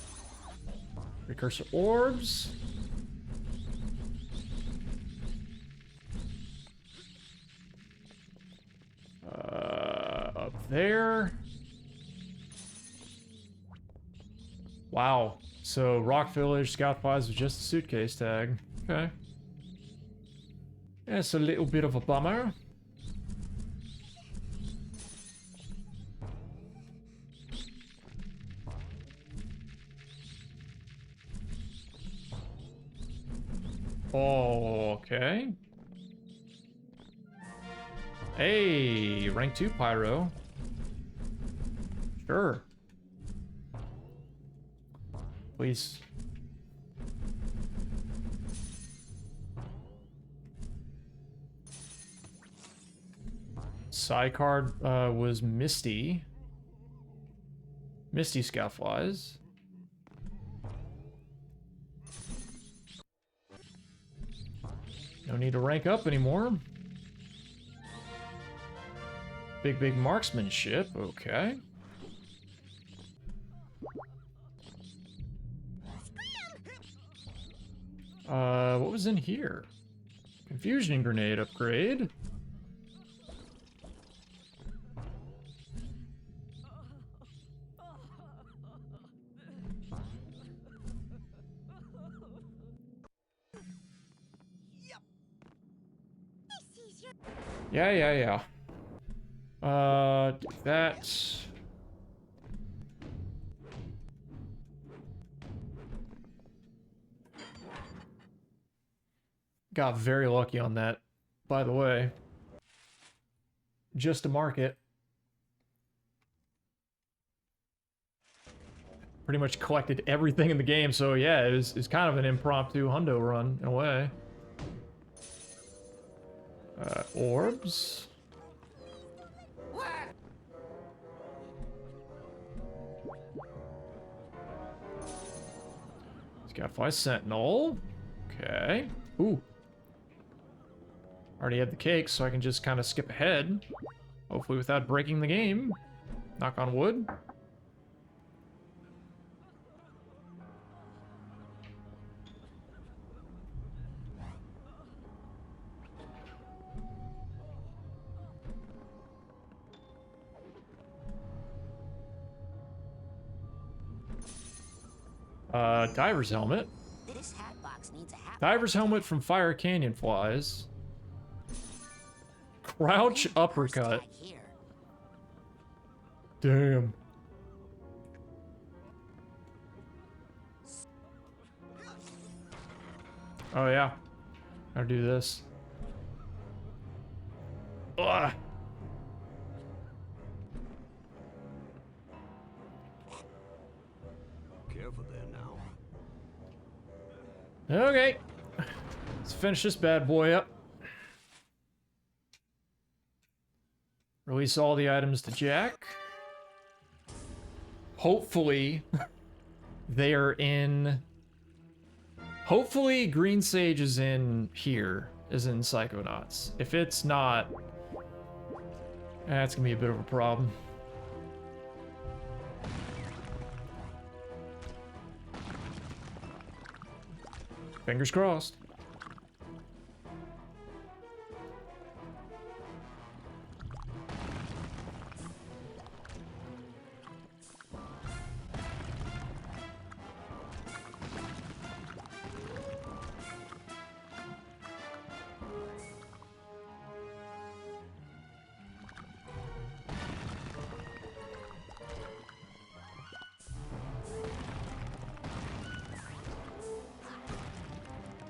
Precursor orbs. Up there. Wow. So Rock Village Scout Prize was just a suitcase tag. Okay. That's a little bit of a bummer. Okay. Hey, rank 2 pyro. Sure. Please. Side card was Misty. Misty Scoutflies. No need to rank up anymore. Big marksmanship, okay. What was in here? Confusion grenade upgrade. Yeah. That... Got very lucky on that, by the way. Just to mark it. Pretty much collected everything in the game, so yeah, it's kind of an impromptu hundo run, in a way. Orbs? Scoutfly Sentinel. Okay. Ooh. Already have the cake, so I can just kind of skip ahead. Hopefully without breaking the game. Knock on wood. Diver's helmet. This hat box needs a hat. Diver's helmet from Fire Canyon flies. Crouch uppercut. Damn. Oh yeah. I'll do this. Ugh. Careful there now. Okay. Let's finish this bad boy up. Release all the items to Jack. Hopefully, they are in... Hopefully, Green Sage is in here, is in Psychonauts. If it's not, that's gonna be a bit of a problem. Fingers crossed.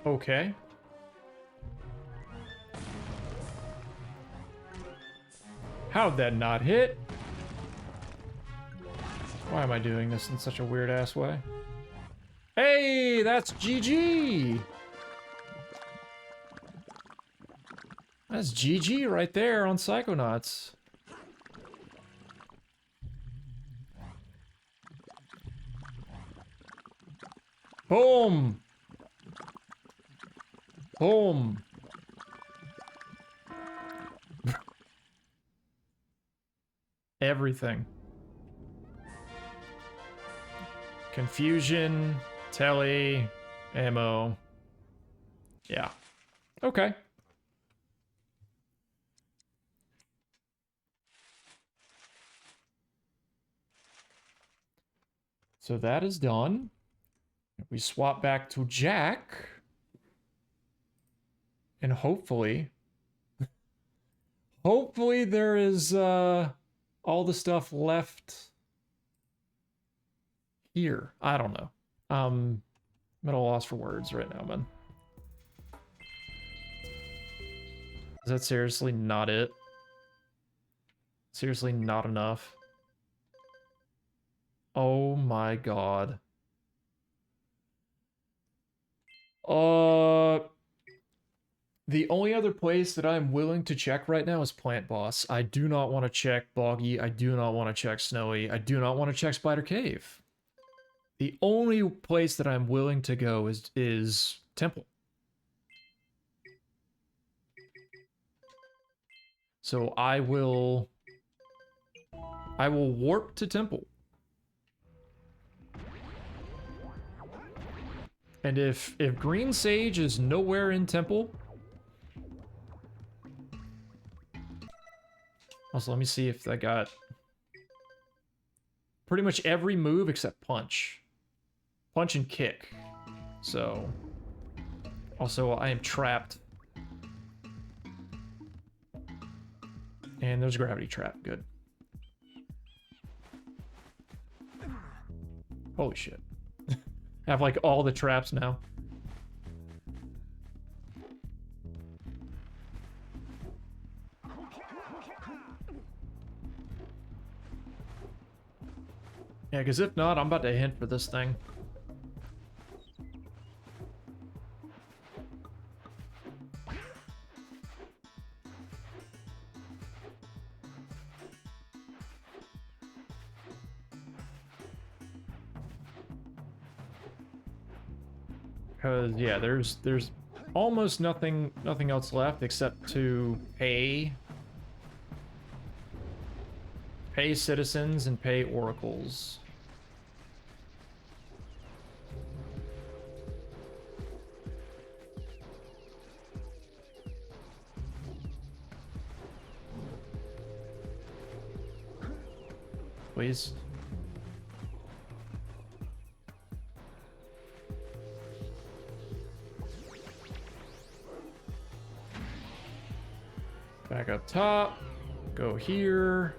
Okay. How'd that not hit? Why am I doing this in such a weird ass way? Hey, that's GG! That's GG right there on Psychonauts. Boom! Boom! Everything. Confusion, telly, ammo. Yeah. Okay. So that is done. We swap back to Jack. And hopefully there is all the stuff left here. I don't know. I'm at a loss for words right now, man. Is that seriously not it? Seriously not enough? Oh my god. The only other place that I'm willing to check right now is Plant Boss. I do not want to check Boggy. I do not want to check Snowy. I do not want to check Spider Cave. The only place that I'm willing to go is Temple. So I will warp to Temple. And if Green Sage is nowhere in Temple... Also, let me see if I got pretty much every move except punch. Punch and kick. So, also I am trapped. And there's a gravity trap. Good. Holy shit. I have like all the traps now. Yeah, because if not, I'm about to hint for this thing. Because yeah, there's almost nothing else left except to pay citizens and pay oracles. Please. Back up top. Go here.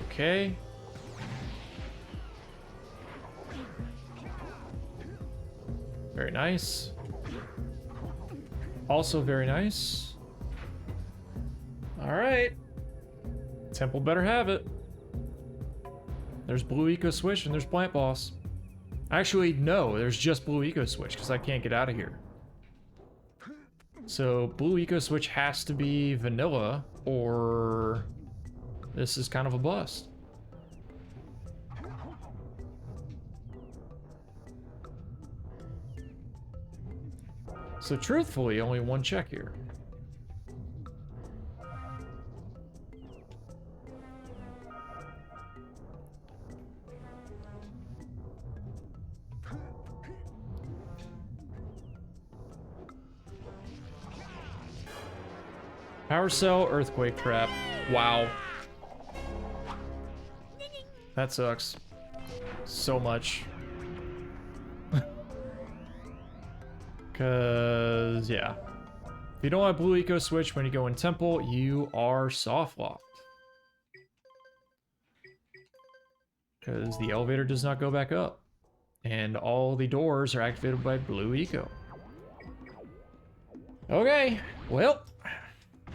Okay. Very nice. Also very nice. All right. Temple better have it. There's blue eco switch and there's plant boss. Actually, no, there's just blue eco switch because I can't get out of here. So blue eco switch has to be vanilla or this is kind of a bust. So truthfully, only one check here. Power cell, earthquake trap. Wow. That sucks. So much. Cause yeah. If you don't have blue eco switch when you go in temple, you are soft locked. Cause the elevator does not go back up. And all the doors are activated by blue eco. Okay, well.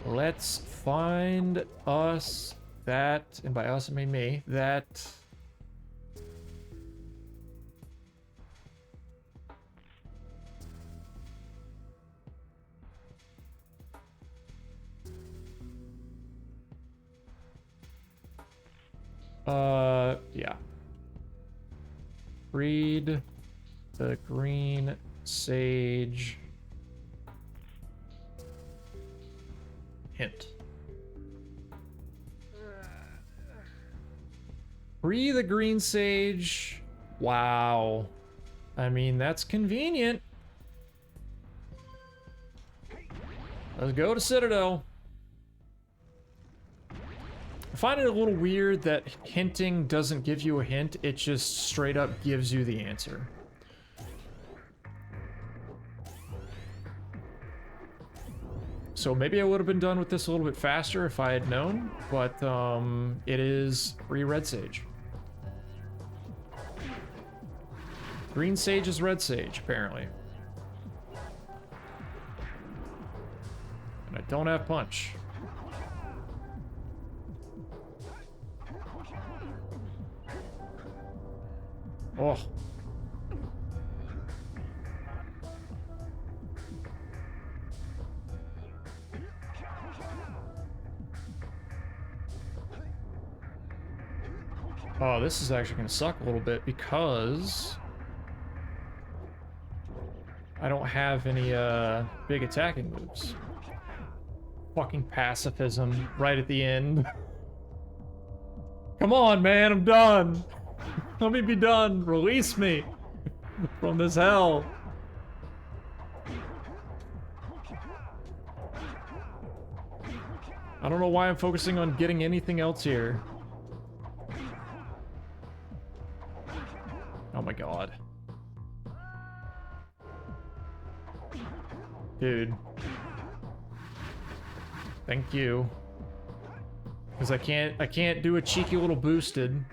Let's find us that, and by us I mean me, that yeah. Read the green sage hint. Free the green sage. Wow. I mean, that's convenient. Let's go to Citadel. I find it a little weird that hinting doesn't give you a hint, it just straight up gives you the answer. So maybe I would have been done with this a little bit faster if I had known, but it is free red sage. Green sage is red sage, apparently. And I don't have punch. Oh. Oh, this is actually gonna suck a little bit because I don't have any big attacking moves. Fucking pacifism right at the end. Come on, man, I'm done. Let me be done. Release me from this hell. I don't know why I'm focusing on getting anything else here. Oh my god. Dude. Thank you. Because I can't do a cheeky little boosted.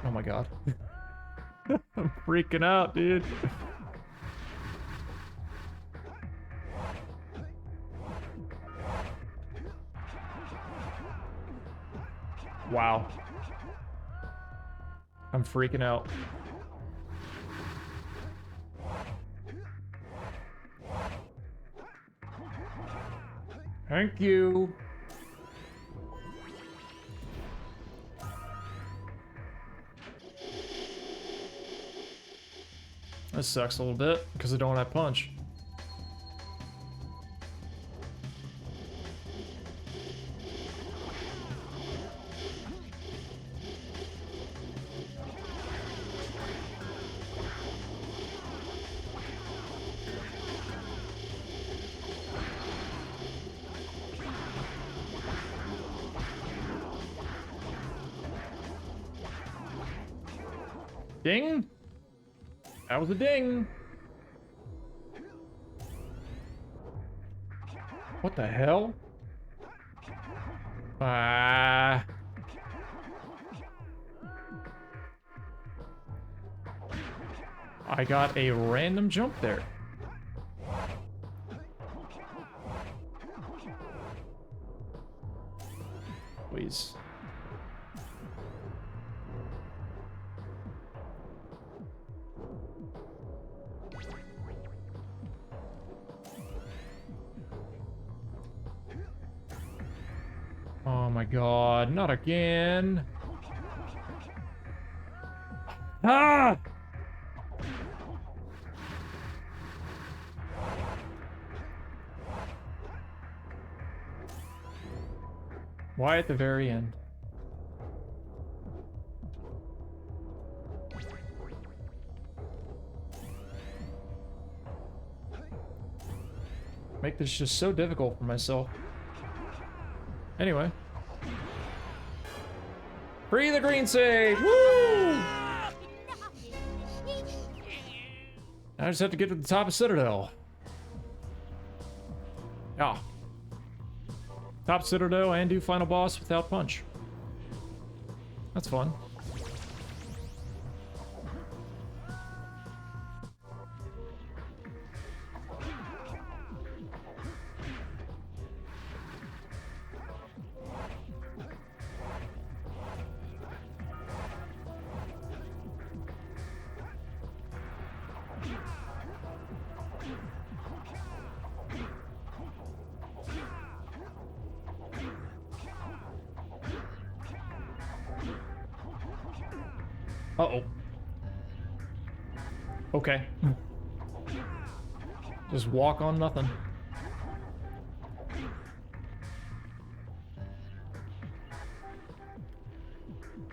Oh my god. I'm freaking out, dude. Wow. I'm freaking out. Thank you. This sucks a little bit because I don't have punch. Ding! That was a ding! What the hell? I got a random jump there. Please. Oh my god, not again. Ah! Why at the very end? Make this just so difficult for myself. Anyway. Free the green save! Woo! I just have to get to the top of Citadel. Yeah. Top Citadel and do final boss without punch. That's fun. Uh-oh. Okay. Just walk on nothing.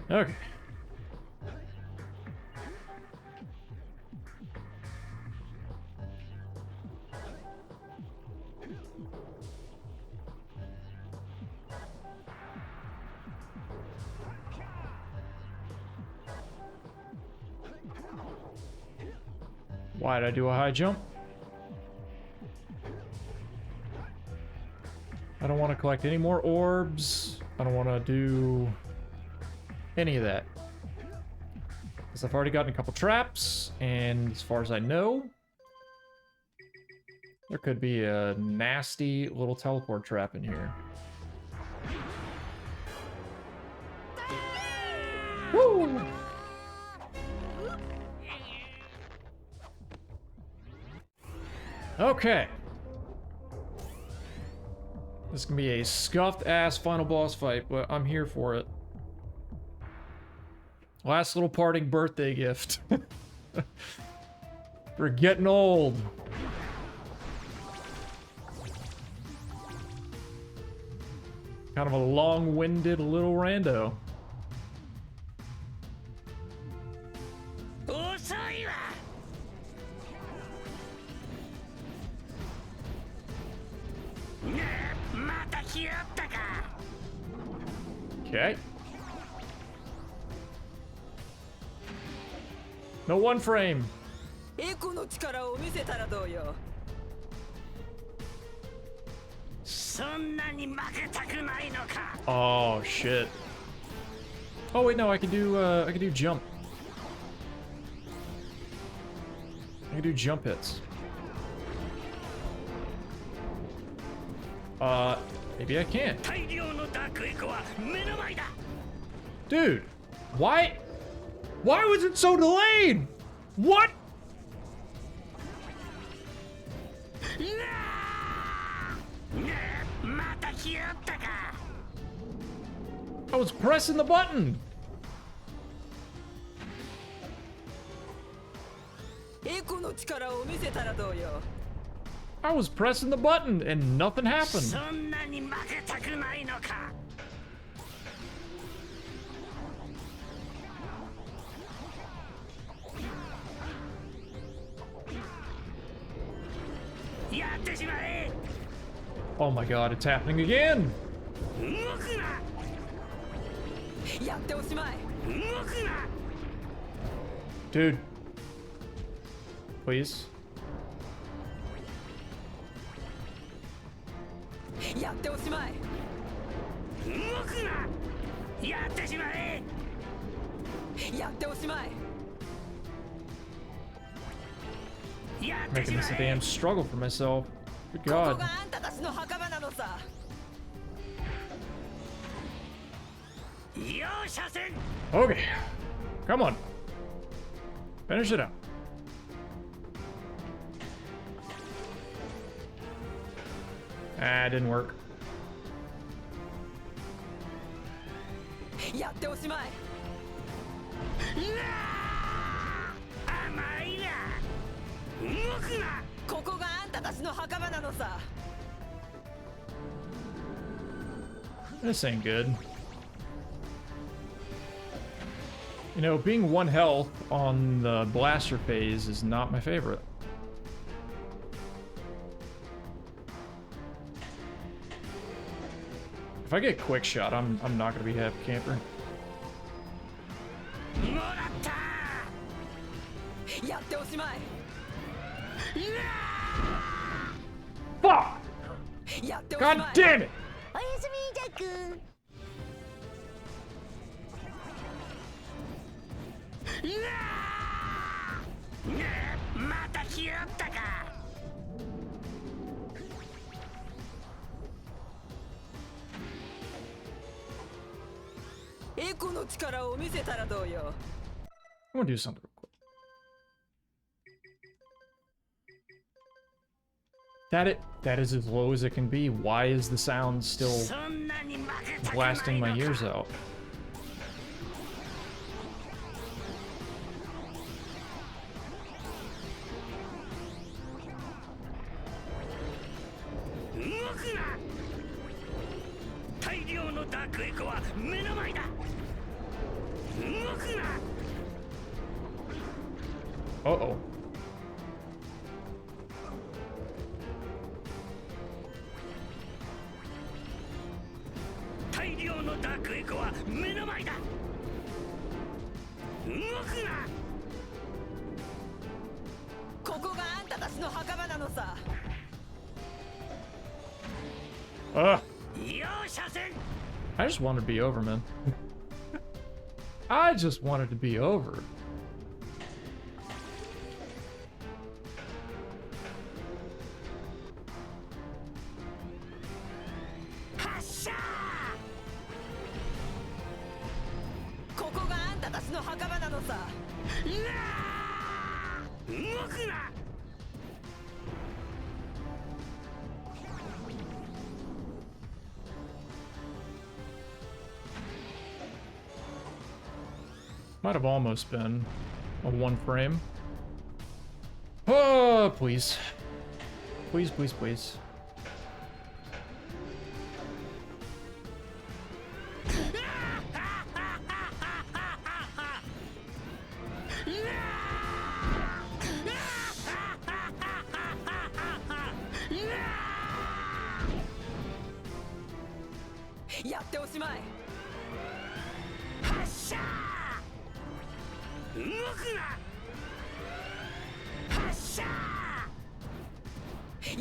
Okay. Why did I do a high jump? I don't want to collect any more orbs. I don't want to do any of that. Because I've already gotten a couple traps, and as far as I know, there could be a nasty little teleport trap in here. Woo! Okay. This can be a scuffed ass final boss fight, but I'm here for it. Last little parting birthday gift. We're getting old. Kind of a long-winded little rando. Okay. No one frame. エコの力を見せたらどうよ。そんなに負けたくないのか。 Oh shit. Oh wait, no, I can do jump. I can do jump hits. Maybe I can't. 大量のダークエコは目の前だ。 Dude, why was it so delayed? What? また来やったか。 I was pressing the button. エコの力を見せたらどうよ。 I was pressing the button and nothing happened. そんなに負けたくないのか。やってしまえ。 Oh my god, it's happening again. 動くな。やっておしまい。動くな。 Dude. Please. やっておしまい。動くな。やってしまえ。やっておしまい。 やってし Making ま this a え。 damn struggle for myself. Good ここ god. があんたたちの墓場なのさ。容赦せん。 Okay. Come on. Finish it out. Ah, it didn't work. やっておしまい。甘いな。動くな。ここがあんたたちの墓場なのさ。 This ain't good. You know, being 1 health on the blaster phase is not my favorite. If I get quick shot, I'm not gonna be happy camper. もらった。やっておしまい。 Fuck! やっておしまい。 God damn it! おやすみジャック。また来やったか。エコの力を見せたらどうよ。 I'm gonna do something real quick. That is as low as it can be. Why is the sound still そんなに負けたくないのか。 blasting my ears out? 動くな。大量のダークエコは目の前だ。動くな。 Uh-oh. 大量のダークエコは目の前だ。動くな。ここがあんたたちの墓場なのさ。 Ugh. 容赦せん。 I just wanted to be over, man. I just wanted to be over. Might have almost been a 1 frame. Oh, please. Please, please, please.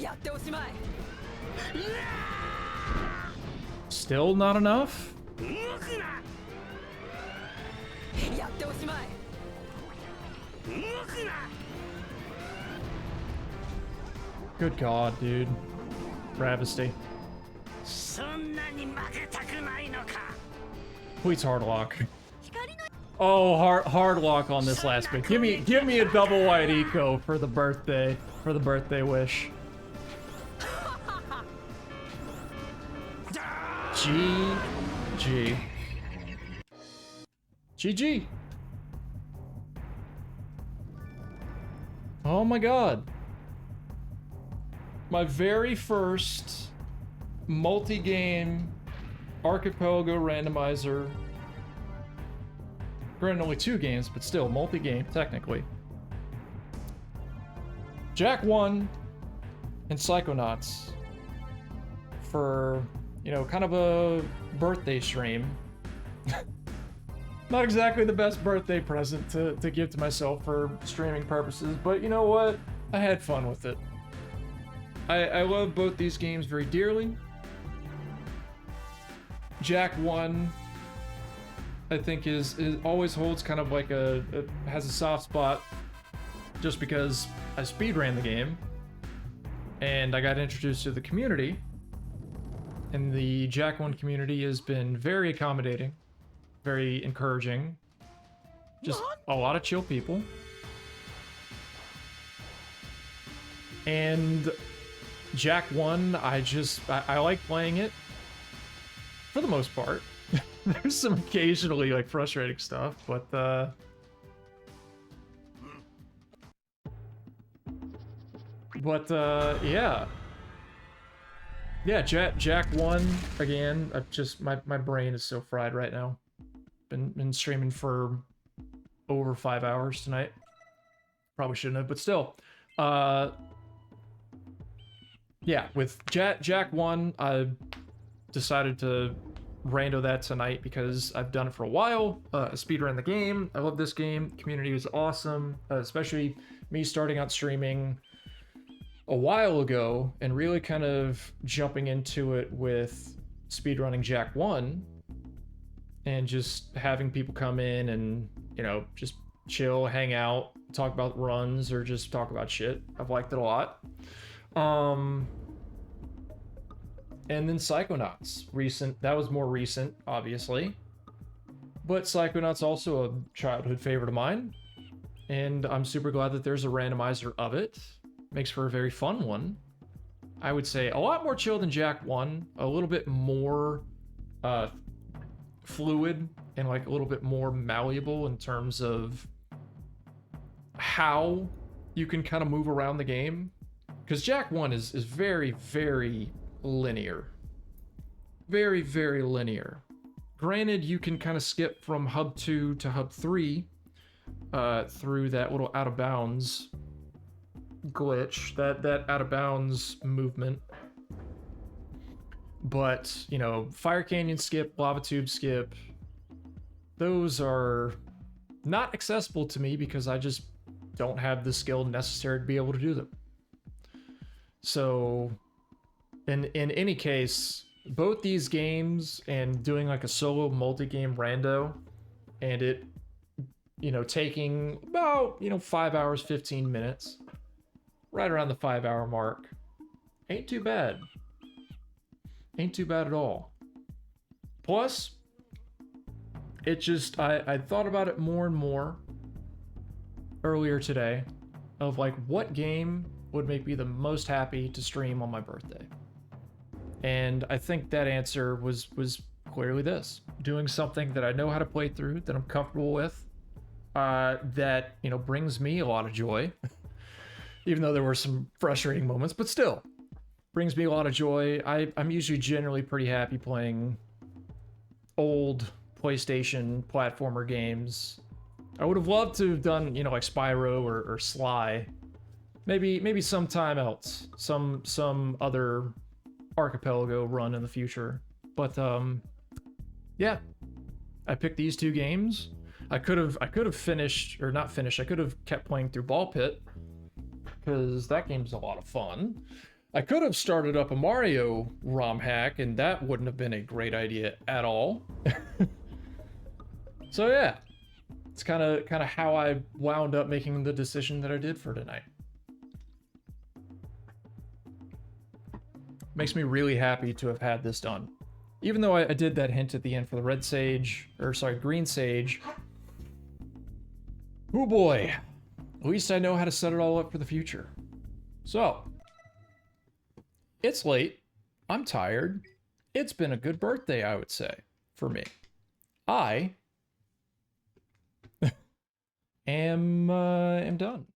やっておしまい Still not enough? やっておしまい Good God, dude. Travesty. そんなに負けたくないのか Please hard lock. Oh, hard lock on this last bit. Give me a double white eco for the birthday wish. GG. GG. Oh my God. My very first multi-game archipelago randomizer. Granted, only 2 games, but still multi-game technically. Jack 1 and Psychonauts for, you know, kind of a birthday stream. Not exactly the best birthday present to give to myself for streaming purposes, but you know what? I had fun with it. I love both these games very dearly. Jack 1, I think is always holds kind of like has a soft spot just because I speedran the game and I got introduced to the community, and the Jack 1 community has been very accommodating, very encouraging, just a lot of chill people. And Jack 1, I like playing it for the most part. There's some occasionally like frustrating stuff, but yeah. Yeah, Jack 1 again. My brain is so fried right now. Been streaming for over 5 hours tonight. Probably shouldn't have, but still. Yeah, with Jack 1, I decided to rando that tonight because I've done it for a while. Speedrun the game. I love this game. Community was awesome, especially me starting out streaming a while ago and really kind of jumping into it with speedrunning Jack 1 and just having people come in and, you know, just chill, hang out, talk about runs, or just talk about shit. I've liked it a lot. And then Psychonauts, that was more recent, obviously. But Psychonauts also a childhood favorite of mine. And I'm super glad that there's a randomizer of it. Makes for a very fun one. I would say a lot more chill than Jack 1, a little bit more fluid and like a little bit more malleable in terms of how you can kind of move around the game. Because Jack 1 is very, very linear. Very, very linear. Granted, you can kind of skip from hub 2 to hub 3 through that little out of bounds glitch, that out of bounds movement. But, you know, Fire Canyon skip, Lava Tube skip, those are not accessible to me because I just don't have the skill necessary to be able to do them. So, in any case, both these games and doing like a solo multi-game rando and it, you know, taking about, you know, 5 hours, 15 minutes, right around the 5 hour mark, ain't too bad. Ain't too bad at all. Plus, it just, I thought about it more and more earlier today of like what game would make me the most happy to stream on my birthday. And I think that answer was clearly this. Doing something that I know how to play through, that I'm comfortable with, that, you know, brings me a lot of joy. Even though there were some frustrating moments, but still brings me a lot of joy. I'm usually generally pretty happy playing old PlayStation platformer games. I would have loved to have done, you know, like Spyro or Sly. Maybe sometime else. Some other archipelago run in the future. But yeah. I picked these 2 games. I could have finished, or not finished, I could have kept playing through Ball Pit, because that game's a lot of fun. I could have started up a Mario ROM hack, and that wouldn't have been a great idea at all. So yeah, it's kind of how I wound up making the decision that I did for tonight. Makes me really happy to have had this done. Even though I did that hint at the end for the red sage, or sorry, green sage. Oh boy, at least I know how to set it all up for the future. So, it's late, I'm tired, it's been a good birthday, I would say, for me. I am done.